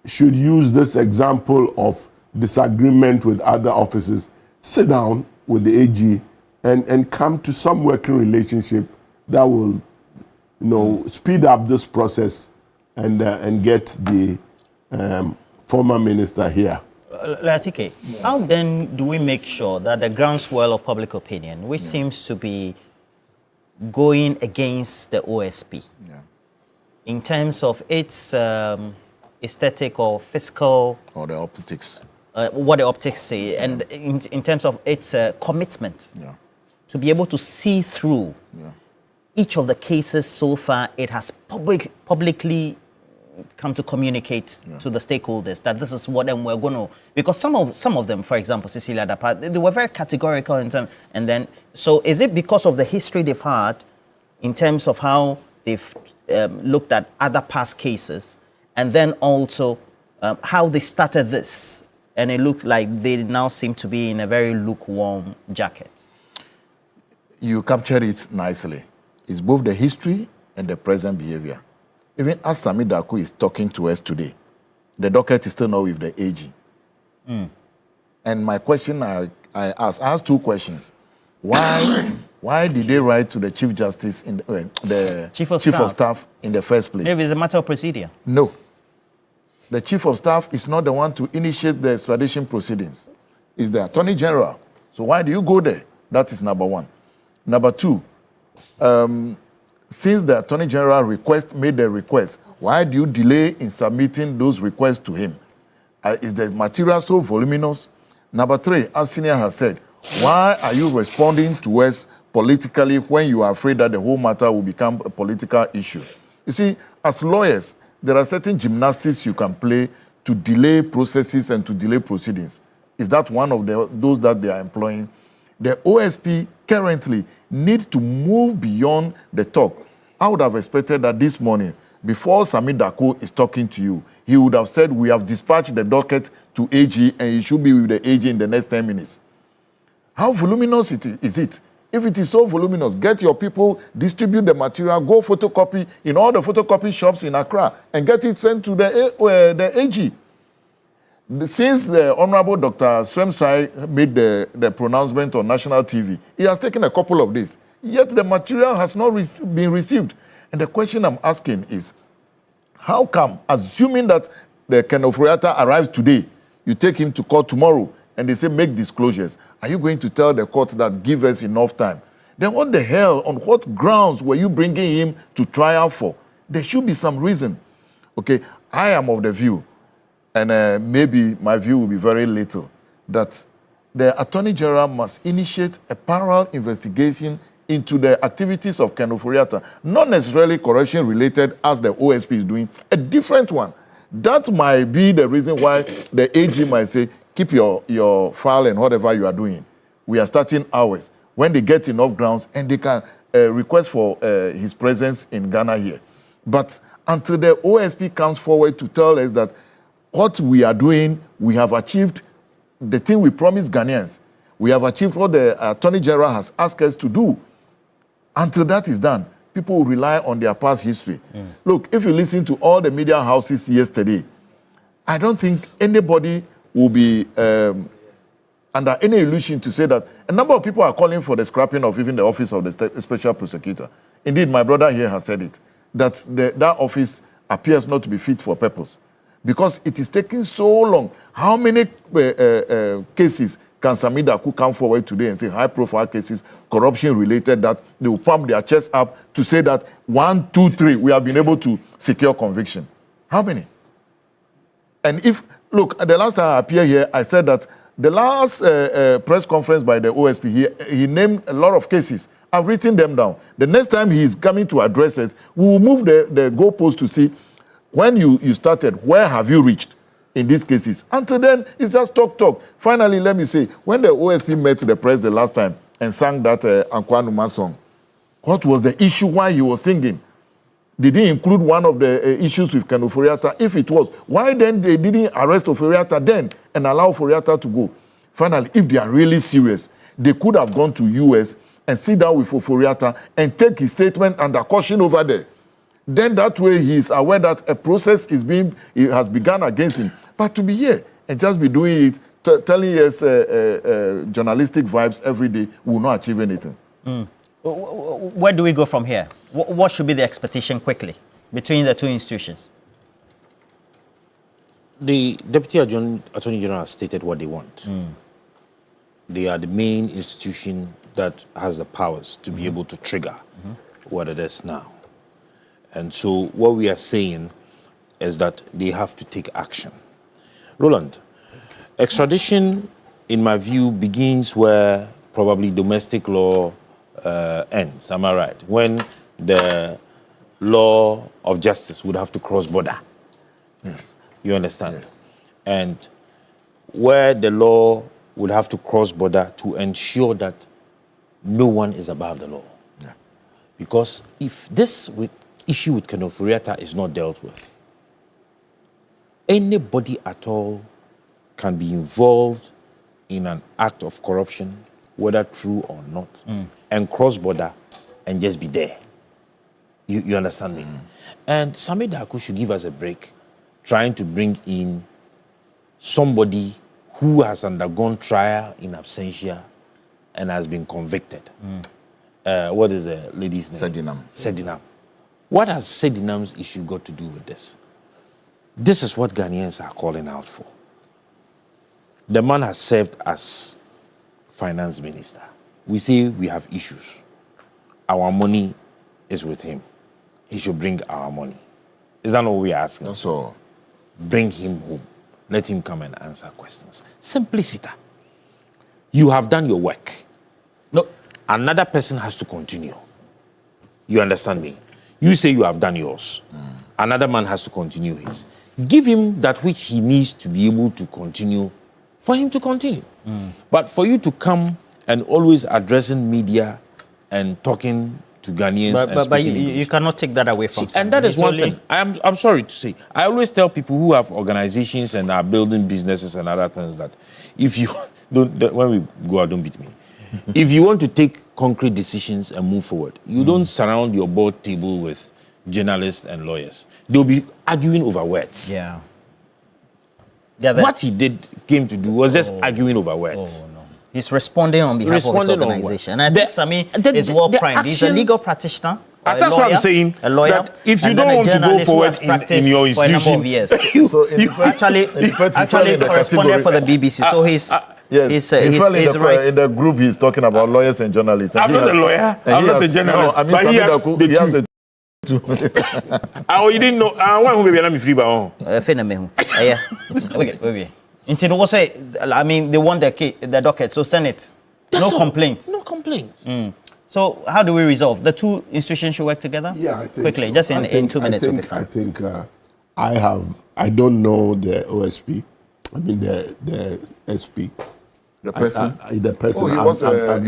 should use this example of disagreement with other officers, sit down with the AG and come to some working relationship that will, speed up this process and get the former minister here. Latike, how then do we make sure that the groundswell of public opinion, which seems to be going against the OSP, in terms of its aesthetic or fiscal, or the optics, what the optics say, and in terms of its commitment to be able to see through each of the cases so far, it has publicly come to communicate to the stakeholders that this is what we're going to, because some of them, for example, Cecilia Dapa, they were very categorical in terms, and then, so is it because of the history they've had in terms of how they've looked at other past cases, and then also how they started this, and it looked like they now seem to be in a very lukewarm jacket? You captured it nicely. It's both the history and the present behavior. Even as Sami Daku is talking to us today, the docket is still not with the AG. And my question I asked two questions. Why did they write to the Chief Justice, the Chief of Staff in the first place? Maybe it's a matter of procedure. No. The Chief of Staff is not the one to initiate the extradition proceedings. It's the Attorney General. So why do you go there? That is number one. Number two, since the Attorney General made the request, why do you delay in submitting those requests to him? Is the material so voluminous? Number three, as Senior has said, why are you responding to us politically when you are afraid that the whole matter will become a political issue? You see, as lawyers, there are certain gymnastics you can play to delay processes and to delay proceedings. Is that one of those that they are employing? The OSP currently need to move beyond the talk. I would have expected that this morning, before Sami Dako is talking to you, he would have said, we have dispatched the docket to AG and he should be with the AG in the next 10 minutes. How voluminous is it? If it is so voluminous, get your people, distribute the material, go photocopy in all the photocopy shops in Accra and get it sent to the AG. Since the Honorable Dr. Swemsai made the pronouncement on national TV, it has taken a couple of days. Yet the material has not been received. And the question I'm asking is, how come, assuming that the Ken Oforiatta arrives today, you take him to court tomorrow, and they say make disclosures, are you going to tell the court that give us enough time? Then what the hell, on what grounds were you bringing him to trial for? There should be some reason. Okay, I am of the view, and maybe my view will be very little, that the Attorney General must initiate a parallel investigation into the activities of Ken Oforiatta, not necessarily corruption related as the OSP is doing, a different one. That might be the reason why the AG might say, keep your file and whatever you are doing. We are starting ours. When they get enough grounds and they can request for his presence in Ghana here. But until the OSP comes forward to tell us that what we are doing, we have achieved the thing we promised Ghanaians. We have achieved what the Attorney General has asked us to do. Until that is done, people will rely on their past history. Look, if you listen to all the media houses yesterday, I don't think anybody will be under any illusion to say that a number of people are calling for the scrapping of even the office of the special prosecutor. Indeed, my brother here has said it, that that office appears not to be fit for purpose because it is taking so long. How many cases can Sami Dako come forward today and say high-profile cases, corruption-related, that they will pump their chest up to say that 1, 2, 3, we have been able to secure conviction? How many? And if, look, the last time I appeared here, I said that the last press conference by the OSP, he named a lot of cases. I've written them down. The next time he is coming to address us, we will move the goalpost to see when you started, where have you reached in these cases? Until then, it's just talk. Finally, let me say, when the OSP met the press the last time and sang that Ankwanuma song, what was the issue why he was singing? Did he include one of the issues with Ken Oforiatta? If it was, why then they didn't arrest Oforiatta then and allow Oforiatta to go? Finally, if they are really serious, they could have gone to US and sit down with Oforiatta and take his statement under caution over there. Then that way he is aware that a process has begun against him. But to be here and just be doing it, telling us journalistic vibes every day, will not achieve anything. Where do we go from here? What should be the expectation quickly between the two institutions? The Deputy Attorney General has stated what they want. They are the main institution that has the powers to be able to trigger what it is now. And so what we are saying is that they have to take action. Roland, extradition, in my view, begins where probably domestic law ends. Am I right? When the law of justice would have to cross border. Yes. You understand? Yes. And where the law would have to cross border to ensure that no one is above the law. Yeah. Because if this issue with Ken Oforiatta is not dealt with, anybody at all can be involved in an act of corruption, whether true or not, and cross border and just be there. You understand me? And Sami Dako should give us a break trying to bring in somebody who has undergone trial in absentia and has been convicted. What is the lady's name? Sedinam. What has Sedinam's issue got to do with this? This is what Ghanaians are calling out for. The man has served as finance minister. We say we have issues. Our money is with him. He should bring our money. Is that not what we are asking? That's all. Bring him home. Let him come and answer questions. Simplicity. You have done your work. No, another person has to continue. You understand me? You say you have done yours. Another man has to continue his. Give him that which he needs to be able to continue, for him to continue. But for you to come and always addressing media and talking to Ghanaians, but you cannot take that away from. And that is one thing. I'm sorry to say. I always tell people who have organizations and are building businesses and other things that if you don't, when we go out, don't beat me. If you want to take concrete decisions and move forward, you don't surround your board table with journalists and lawyers. They'll be arguing over words. Yeah. What he came to do was just arguing over words. Oh, no. He's responding on behalf of his organization. And I think Sami is well primed. He's a legal practitioner. That's what I'm saying. A lawyer. That if you don't want to go forward in your institution, for a number of years. So actually corresponded for the BBC. So he's right. In the group, he's talking about lawyers and journalists. I'm not a lawyer. I'm not a journalist. No, I mean, he has the two. Oh, you didn't know? Why would be free by Okay. Until what say? I mean, they want the docket, so send it. No complaints. No complaints. So how do we resolve? The two institutions should work together? Yeah, I think quickly, so. just in 2 minutes. I think I don't know the OSP. I mean the SP. The person? The person. Oh, he was I've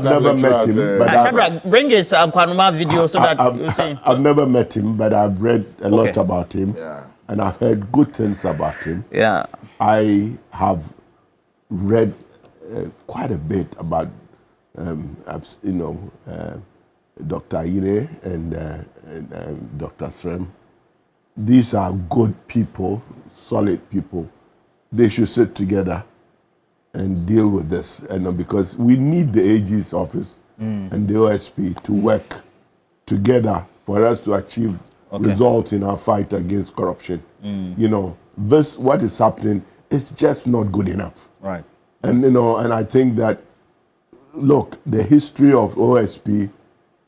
never met him. But Shadrach, bring his Kwanuma video so that you see. I've never met him, but I've read a lot about him. Yeah. And I've heard good things about him. Yeah. I have read quite a bit about, Dr. Ire and Dr. Srem. These are good people, solid people. They should sit together and deal with this. And because we need the AG's office and the OSP to work together for us to achieve results in our fight against corruption. This what is happening is just not good enough. Right. And and I think that the history of OSP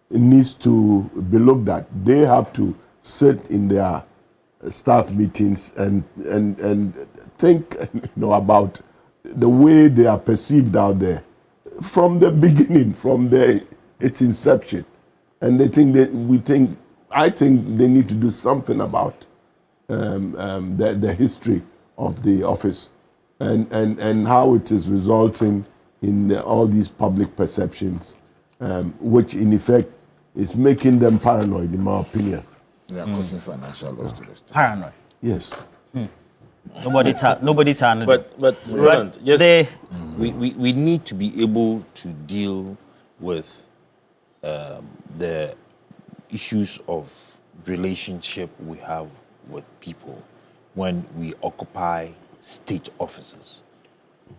needs to be looked at. They have to sit in their staff meetings and think about the way they are perceived out there from the beginning, from its inception. And I think they need to do something about the history of the office and how it is resulting in all these public perceptions, which in effect is making them paranoid, in my opinion. They are causing financial loss to the state. Paranoid. Yes. Nobody turned. But Roland, yes, we need to be able to deal with the issues of relationship we have with people when we occupy state offices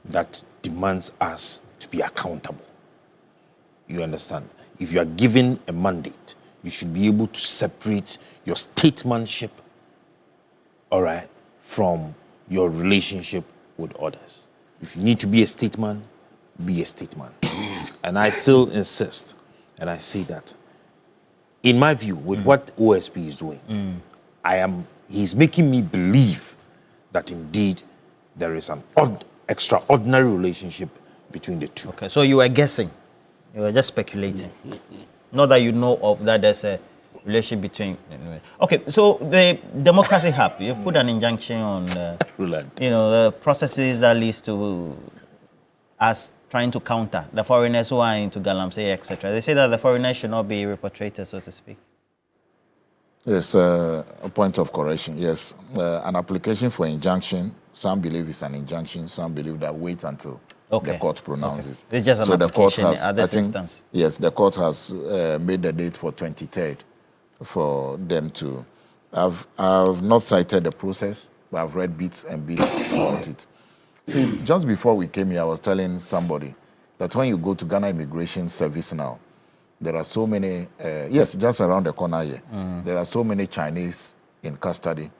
that demands us to be accountable. You understand? If you are given a mandate, you should be able to separate your statesmanship, all right, from your relationship with others. If you need to be a statesman, be a statesman. And I still insist, and I say that, in my view, with what OSP is doing, he's making me believe that indeed there is an extraordinary relationship between the two. Okay, so you were guessing. You were just speculating. Not that you know of that there's a relationship between. Okay, so the Democracy Hub, you've put an injunction on the processes that leads to us trying to counter the foreigners who are into Galamsey, etc. They say that the foreigners should not be repatriated, so to speak. Yes, a point of correction. Yes, an application for injunction, some believe it's an injunction, some believe that wait until the court pronounces. It's just an application at this instance. Yes, the court has made the date for 23rd for them to. I've not cited the process, but I've read bits and bits about it. See, just before we came here, I was telling somebody that when you go to Ghana Immigration Service now, there are so many, just around the corner here, there are so many Chinese in custody,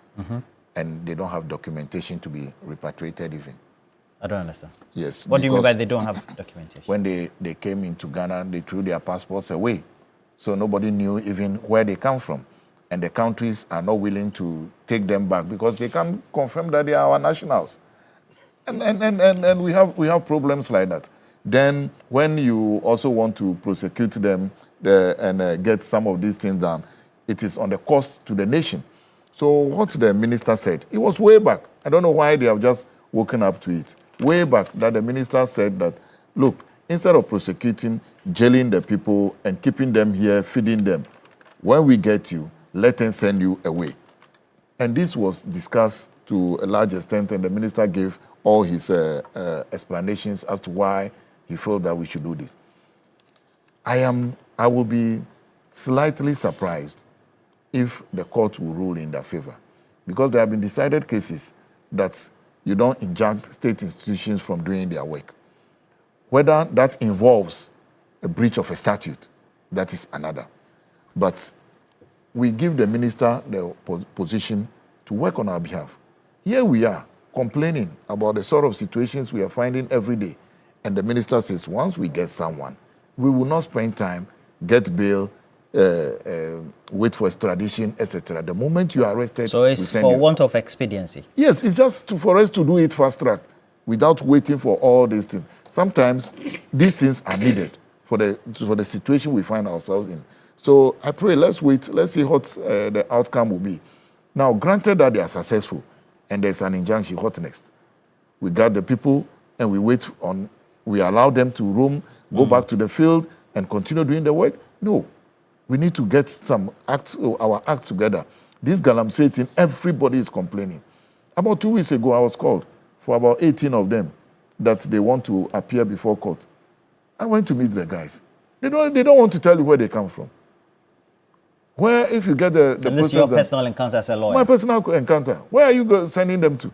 and they don't have documentation to be repatriated even. I don't understand. Yes. What do you mean by because they don't have documentation? when they came into Ghana, they threw their passports away. So nobody knew even where they come from. And the countries are not willing to take them back because they can't confirm that they are our nationals. And we have problems like that. Then when you also want to prosecute them and get some of these things done, it is on the cost to the nation. So what the minister said, it was way back. I don't know why they have just woken up to it. Way back that the minister said that, look, instead of prosecuting, jailing the people and keeping them here, feeding them, when we get you, let them send you away. And this was discussed to a large extent, and the minister gave all his explanations as to why he felt that we should do this. I will be slightly surprised if the court will rule in their favor, because there have been decided cases that you don't injunct state institutions from doing their work. Whether that involves a breach of a statute, that is another. But we give the minister the position to work on our behalf. Here we are complaining about the sort of situations we are finding every day. And the minister says, once we get someone, we will not spend time, get bail, wait for extradition, etc. The moment you are arrested, so it's for want of expediency. Yes, it's just for us to do it fast track without waiting for all these things. Sometimes these things are needed for the situation we find ourselves in. So I pray, let's wait, let's see what the outcome will be. Now, granted that they are successful and there's an injunction, what next? We got the people and we allow them to roam, go back to the field and continue doing the work? No. We need to get our act together. This Galamsey thing, everybody is complaining. About 2 weeks ago, I was called for about 18 of them that they want to appear before court. I went to meet the guys. They don't want to tell you where they come from. Where, if you get the and this is your personal encounter as a lawyer? My personal encounter. Where are you sending them to?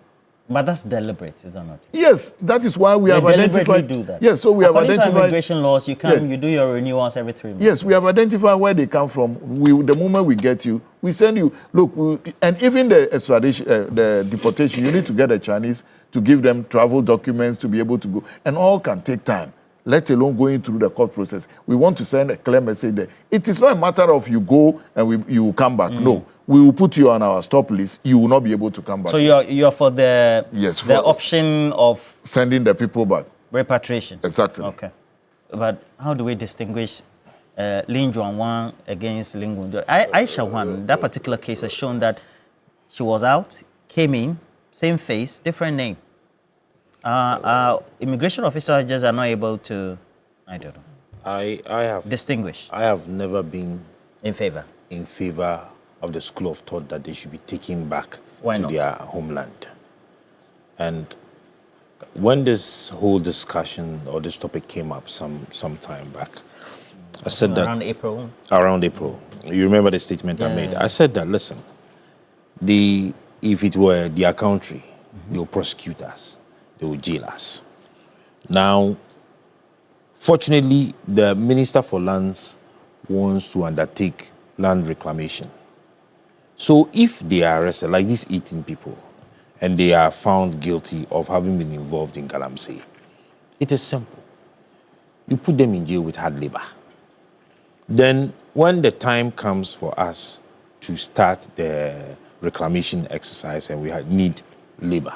But that's deliberate, is it not? Yes, that is why we have identified. Do that. Yes, so we have identified. According to immigration laws, you can you do your renewals every 3 months. Yes, we have identified where they come from. The moment we get you, we send you. Look, and even the extradition, the deportation, you need to get the Chinese to give them travel documents to be able to go, and all can take time. Let alone going through the court process. We want to send a clear message there. It is not a matter of you go and you will come back. No. We will put you on our stop list. You will not be able to come back. So you're for the option of sending the people back. Repatriation. Exactly. Okay. But how do we distinguish Lin Juan against Lin Gunjo? Aisha Wan, that particular case has shown that she was out, came in, same face, different name. Immigration officers just are not able to, I don't know. I have distinguish. I have never been in favor of the school of thought that they should be taken back Why to not? their homeland. And when this whole discussion or this topic came up some time back, I said that around April. Around April, you remember the statement I made. I said that listen, if it were their country, they will prosecute us, they will jail us. Now, fortunately, the Minister for Lands wants to undertake land reclamation. So if they are arrested, like these 18 people, and they are found guilty of having been involved in Galamsey, it is simple. You put them in jail with hard labor. Then when the time comes for us to start the reclamation exercise and we need labor,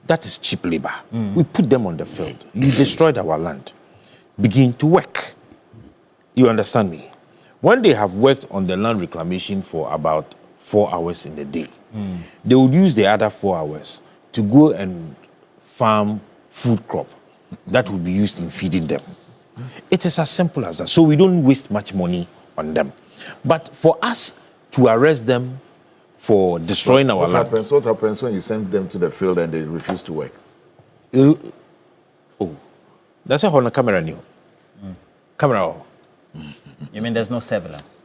that is cheap labor. We put them on the field. You destroyed our land. Begin to work. You understand me? When they have worked on the land reclamation for about 4 hours in the day, they would use the other 4 hours to go and farm food crop that would be used in feeding them. It is as simple as that. So we don't waste much money on them. But for us to arrest them for destroying our land. What happens when you send them to the field and they refuse to work? That's a whole camera new. Camera. You mean there's no surveillance?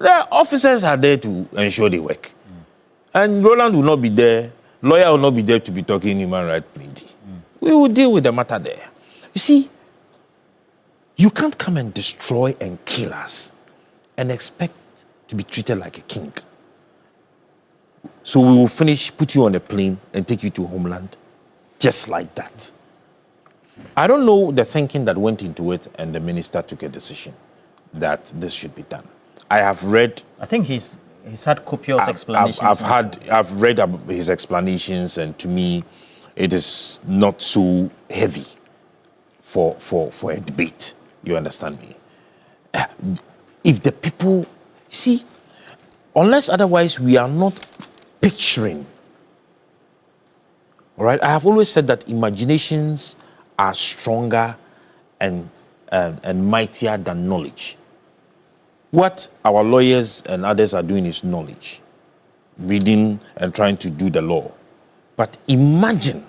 The officers are there to ensure they work. And Roland will not be there, lawyer will not be there to be talking human rights plenty. We will deal with the matter there. You see, you can't come and destroy and kill us and expect to be treated like a king. So we will finish, put you on a plane, and take you to homeland, just like that. I don't know the thinking that went into it, and the minister took a decision that this should be done. I have read. I think he's had copious explanations. I've read his explanations, and to me, it is not so heavy for a debate. You understand me? If the people see, unless otherwise, we are not picturing. All right. I have always said that imaginations are stronger and mightier than knowledge. What our lawyers and others are doing is knowledge, reading and trying to do the law. But imagine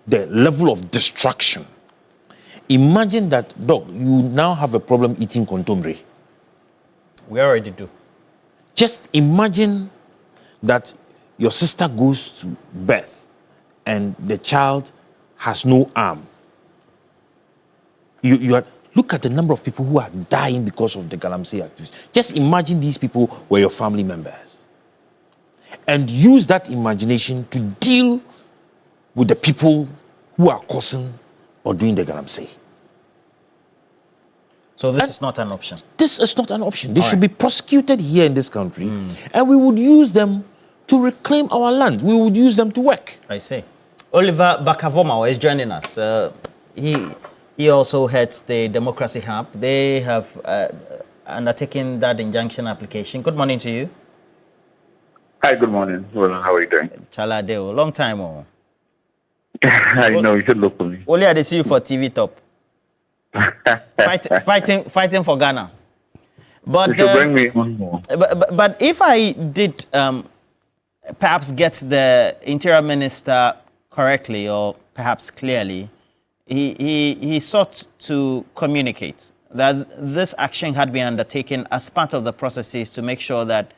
the level of destruction. Imagine that, dog, you now have a problem eating contomere. We already do. Just imagine that your sister goes to birth and the child has no arm. Look at the number of people who are dying because of the Galamsey activities. Just imagine these people were your family members. And use that imagination to deal with the people who are causing or doing the Galamsey. So this is not an option? This is not an option. They should be prosecuted here in this country, and we would use them to reclaim our land. We would use them to work. I see. Oliver Bakavoma is joining us. He also heads the Democracy Hub. They have undertaken that injunction application. Good morning to you. Hi, good morning. Well, how are you doing? Chaladeo, long time. I know, you should look for me. Only I see you for TV Top. fighting for Ghana. But you should bring me one more. But if I did perhaps get the Interior Minister correctly or perhaps clearly, he sought to communicate that this action had been undertaken as part of the processes to make sure that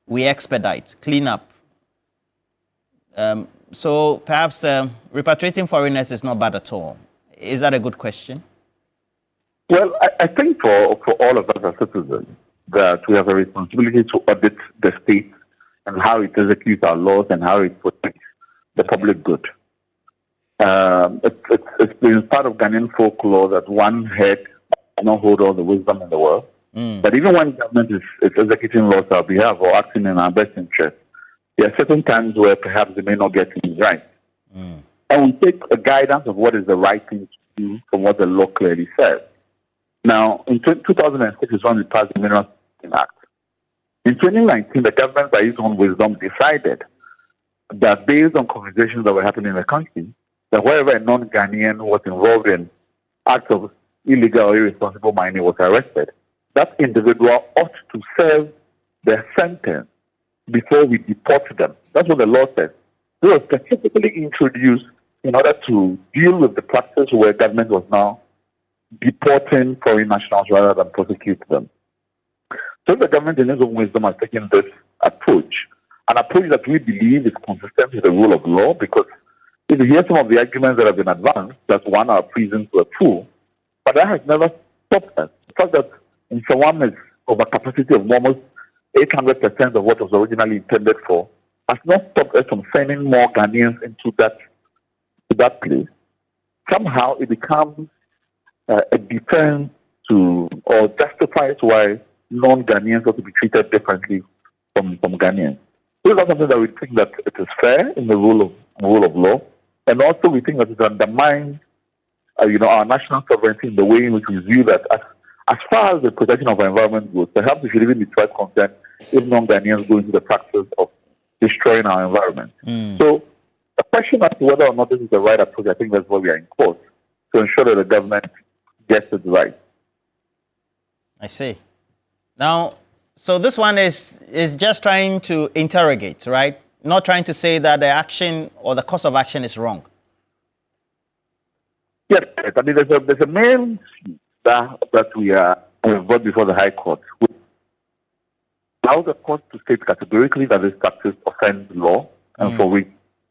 we expedite, clean up. So perhaps repatriating foreigners is not bad at all. Is that a good question? Well, I think for all of us as citizens, that we have a responsibility to audit the state and how it executes our laws and how it protects the public good. It's been part of Ghanaian folklore that one head cannot hold all the wisdom in the world. But even when government is executing laws on our behalf or acting in our best interest, there are certain times where perhaps they may not get things right. And we take a guidance of what is the right thing to do from what the law clearly says. Now, in 2006 is when we passed the Mineral Act. In 2019, the government, by its own wisdom, decided that based on conversations that were happening in the country, that wherever a non-Ghanaian was involved in acts of illegal or irresponsible mining was arrested, that individual ought to serve their sentence before we deport them. That's what the law says. It was specifically introduced in order to deal with the practice where government was now deporting foreign nationals rather than prosecute them. So the government in its own wisdom has taken this approach, an approach that we believe is consistent with the rule of law, because if you hear some of the arguments that have been advanced, that one our prisons were full, but that has never stopped us. The fact that in Shawam is overcapacity of almost 800% of what was originally intended for has not stopped us from sending more Ghanaians into that place. Somehow it becomes a defense to, or justifies why non-Ghanaians ought to be treated differently from Ghanaians. So that's something that we think that it is fair in the rule of law, and also we think that it undermines, our national sovereignty in the way in which we view that as far as the protection of our environment goes. Perhaps we should even be quite concerned if non-Ghanaians go into the practice of destroying our environment. So the question as to whether or not this is the right approach, I think that's why we are in court, to ensure that the government gets it right. I see. Now, so this one is just trying to interrogate, right? Not trying to say that the action or the course of action is wrong. Yes, I mean, there's a main that we have brought before the High Court, which allows the court to state categorically that this practice offends law and for which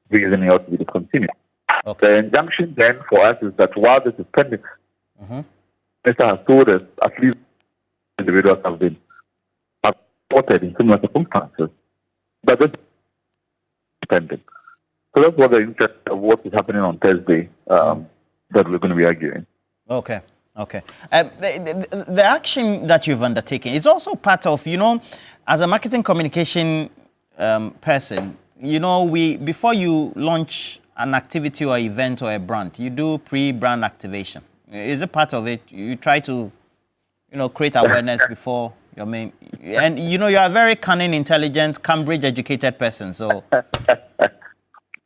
reason it ought to be discontinued. The injunction then for us is that while this is pending, Mr. has told us at least individuals have been reported in similar circumstances, but this spending. So that's what the interest of what is happening on Thursday that we're going to be arguing. Okay. The action that you've undertaken is also part of, as a marketing communication person, before you launch an activity or event or a brand, you do pre-brand activation. Is it part of it? You try to, create awareness before your main, and you are a very cunning, intelligent, Cambridge-educated person. So,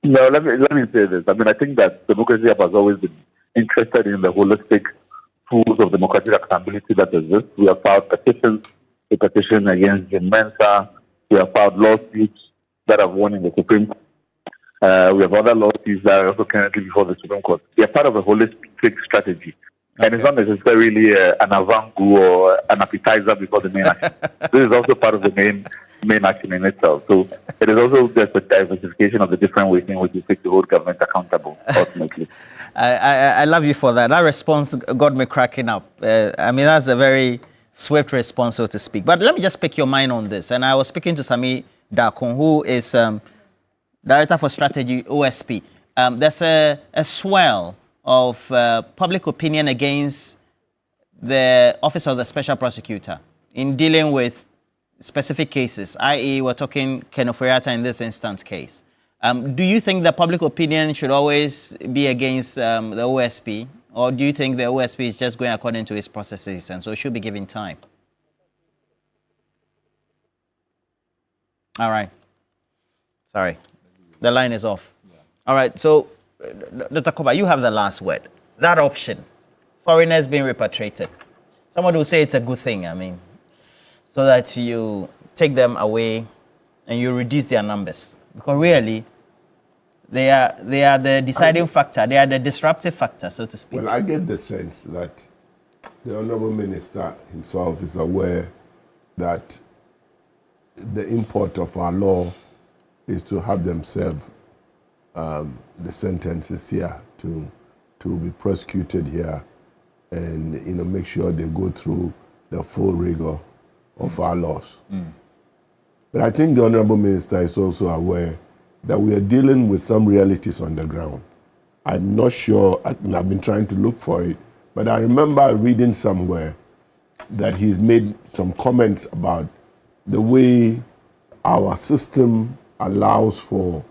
no, let me say this. I mean, I think that Democracy Hub has always been interested in the holistic tools of democratic accountability that exist. We have filed petitions, a petition against Jim Mensah. We have filed lawsuits that have won in the Supreme Court. We have other lawsuits that are also currently before the Supreme Court. They are part of a holistic strategy. Okay. And it's not necessarily an avant-goût or an appetizer before the main action. This is also part of the main action in itself. So it is also just a diversification of the different ways in which you seek to hold government accountable, ultimately. I love you for that. That response got me cracking up. That's a very swift response, so to speak. But let me just pick your mind on this. And I was speaking to Sami Dakon, who is Director for Strategy, OSP. There's a swell of public opinion against the Office of the Special Prosecutor in dealing with specific cases, i.e. we're talking Ken Ofori-Atta in this instance case. Do you think the public opinion should always be against the OSP, or do you think the OSP is just going according to its processes and so it should be given time? All right. Sorry. The line is off. All right. So, Dr. Koba, you have the last word. That option, foreigners being repatriated, somebody will say it's a good thing, so that you take them away and you reduce their numbers. Because really, they are the deciding factor. They are the disruptive factor, so to speak. Well, I get the sense that the Honorable Minister himself is aware that the import of our law is to have them serve the sentences here, to be prosecuted here, and make sure they go through the full rigor of our laws. But I think the Honorable Minister is also aware that we are dealing with some realities on the ground. I'm not sure, and I've been trying to look for it, but I remember reading somewhere that he's made some comments about the way our system allows for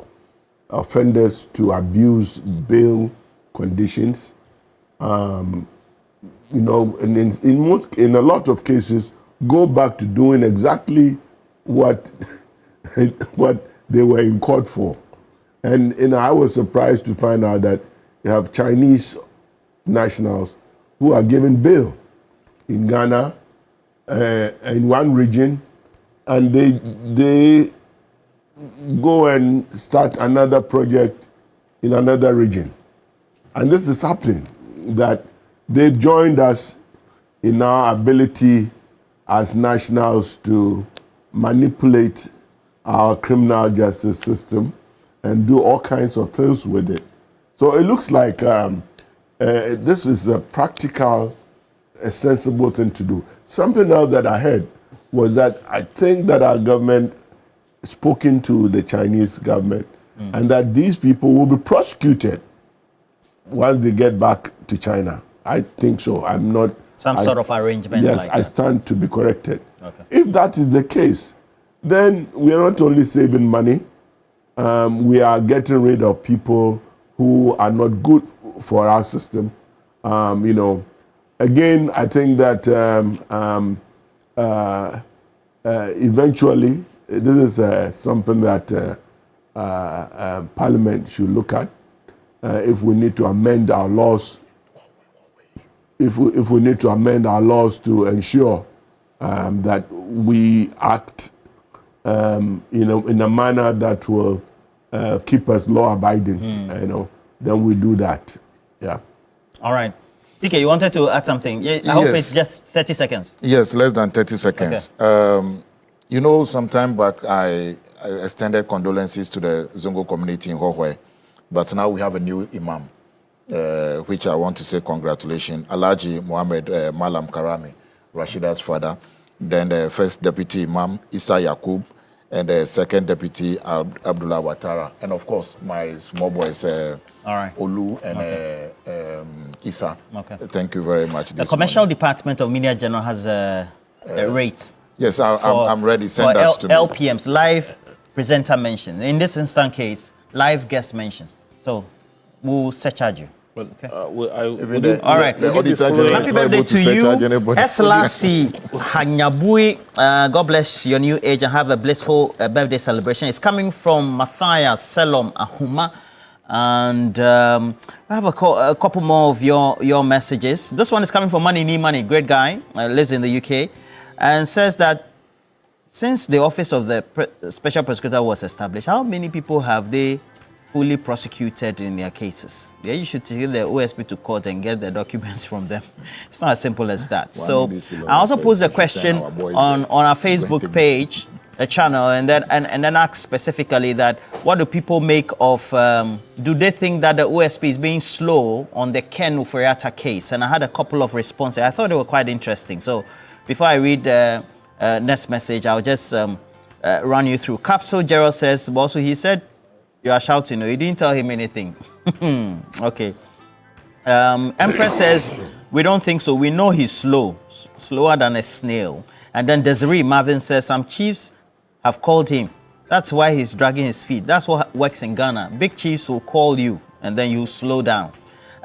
offenders to abuse bail conditions. And in a lot of cases, go back to doing exactly what they were in court for. And I was surprised to find out that you have Chinese nationals who are given bail in Ghana, in one region, and they go and start another project in another region. And this is happening, that they joined us in our ability as nationals to manipulate our criminal justice system and do all kinds of things with it. So it looks like this is a practical, a sensible thing to do. Something else that I heard was that I think that our government spoken to the Chinese government and that these people will be prosecuted once they get back to China. I think so. I'm not... Some sort of arrangement. Yes, I stand to be corrected. Okay. If that is the case, then we are not only saving money, we are getting rid of people who are not good for our system. Again, I think that eventually, this is something that Parliament should look at. If we need to amend our laws, if we need to amend our laws to ensure that we act in a manner that will keep us law-abiding, then we do that. Yeah. All right. TK, you wanted to add something. I hope it's just 30 seconds. Yes, less than 30 seconds. Okay. Some time back, I extended condolences to the Zongo community in Hohwe, but now we have a new imam, which I want to say congratulations. Alhaji Mohammed Malam Karami, Rashida's father. Then the first deputy imam, Issa Yakub, and the second deputy, Abdullah Ouattara. And of course, my small boys, All right. Olu and Isa. Okay. Thank you very much. The Commercial Department of Media General has a rate. Yes, I'm ready. Send that to me. LPMs, live presenter mention. In this instant case, live guest mentions. So we'll surcharge you. Well, okay. All right. Happy birthday to you. Eslasi Hanyabui. God bless your new age and have a blissful birthday celebration. It's coming from Matthias Selom Ahuma. And I have a couple more of your messages. This one is coming from Money Need Money. Great guy. Lives in the UK. And says that since the office of the special prosecutor was established, how many people have they fully prosecuted in their cases? Yeah, you should take the OSP to court and get the documents from them. It's not as simple as that. So I also posed a question on our Facebook page, a channel, and then asked specifically that what do people make of, do they think that the OSP is being slow on the Ken Uferiata case? And I had a couple of responses. I thought they were quite interesting. So before I read the next message, I'll just run you through. Capsule Gerald says, also he said, you are shouting. No, you didn't tell him anything. Okay. Empress says, we don't think so. We know he's slower than a snail. And then Desiree Marvin says, some chiefs have called him. That's why he's dragging his feet. That's what works in Ghana. Big chiefs will call you, and then you slow down.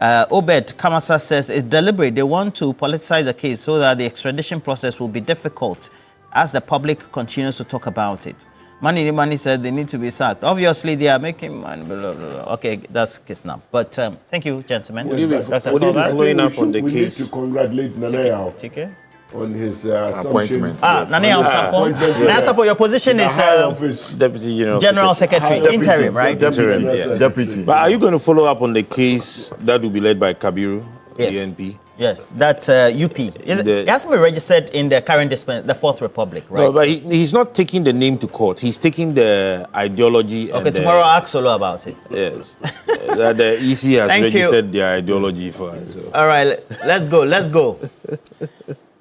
Obed Kamasa says, it's deliberate. They want to politicize the case so that the extradition process will be difficult as the public continues to talk about it. Money said they need to be sacked. Obviously, they are making money. Blah, blah, blah. Okay, that's case now. But thank you, gentlemen. Would you be following up on the case? We need to congratulate Nanayao on his appointment. Nanayao Sapo. Nanayao Sapo, your position is Deputy General Secretary, interim, right? Interim, yes. Deputy. But are you going to follow up on the case that will be led by Kabiru, DNP? Yes, that's UP. It has to be registered in the current the Fourth Republic, right? No, but he's not taking the name to court. He's taking the ideology. Okay, tomorrow I'll ask Solo about it. Yes. The EC has registered their ideology for us. So. All right, let's go.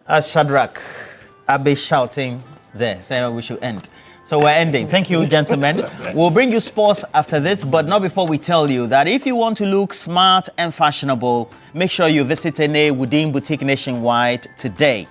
As Shadrach, I'll be shouting there, saying we should end. So we're ending. Thank you, gentlemen. We'll bring you sports after this, but not before we tell you that if you want to look smart and fashionable, make sure you visit any Woodin boutique nationwide today.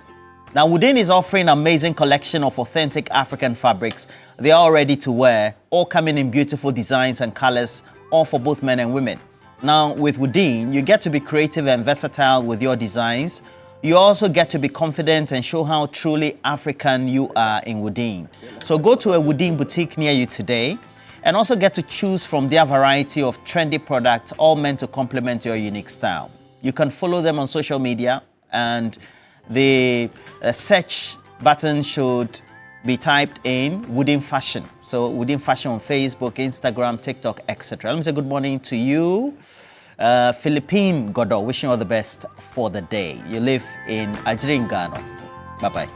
Now, Woodin is offering an amazing collection of authentic African fabrics. They are all ready to wear, all coming in beautiful designs and colors, all for both men and women. Now, with Woodin, you get to be creative and versatile with your designs. You also get to be confident and show how truly African you are in Woodin. So go to a Woodin boutique near you today and also get to choose from their variety of trendy products, all meant to complement your unique style. You can follow them on social media, and the search button should be typed in Woodin Fashion. So Woodin Fashion on Facebook, Instagram, TikTok, etc. Let me say good morning to you. Philippine Godot, wishing you all the best for the day. You live in Ajrin, Ghana. Bye-bye.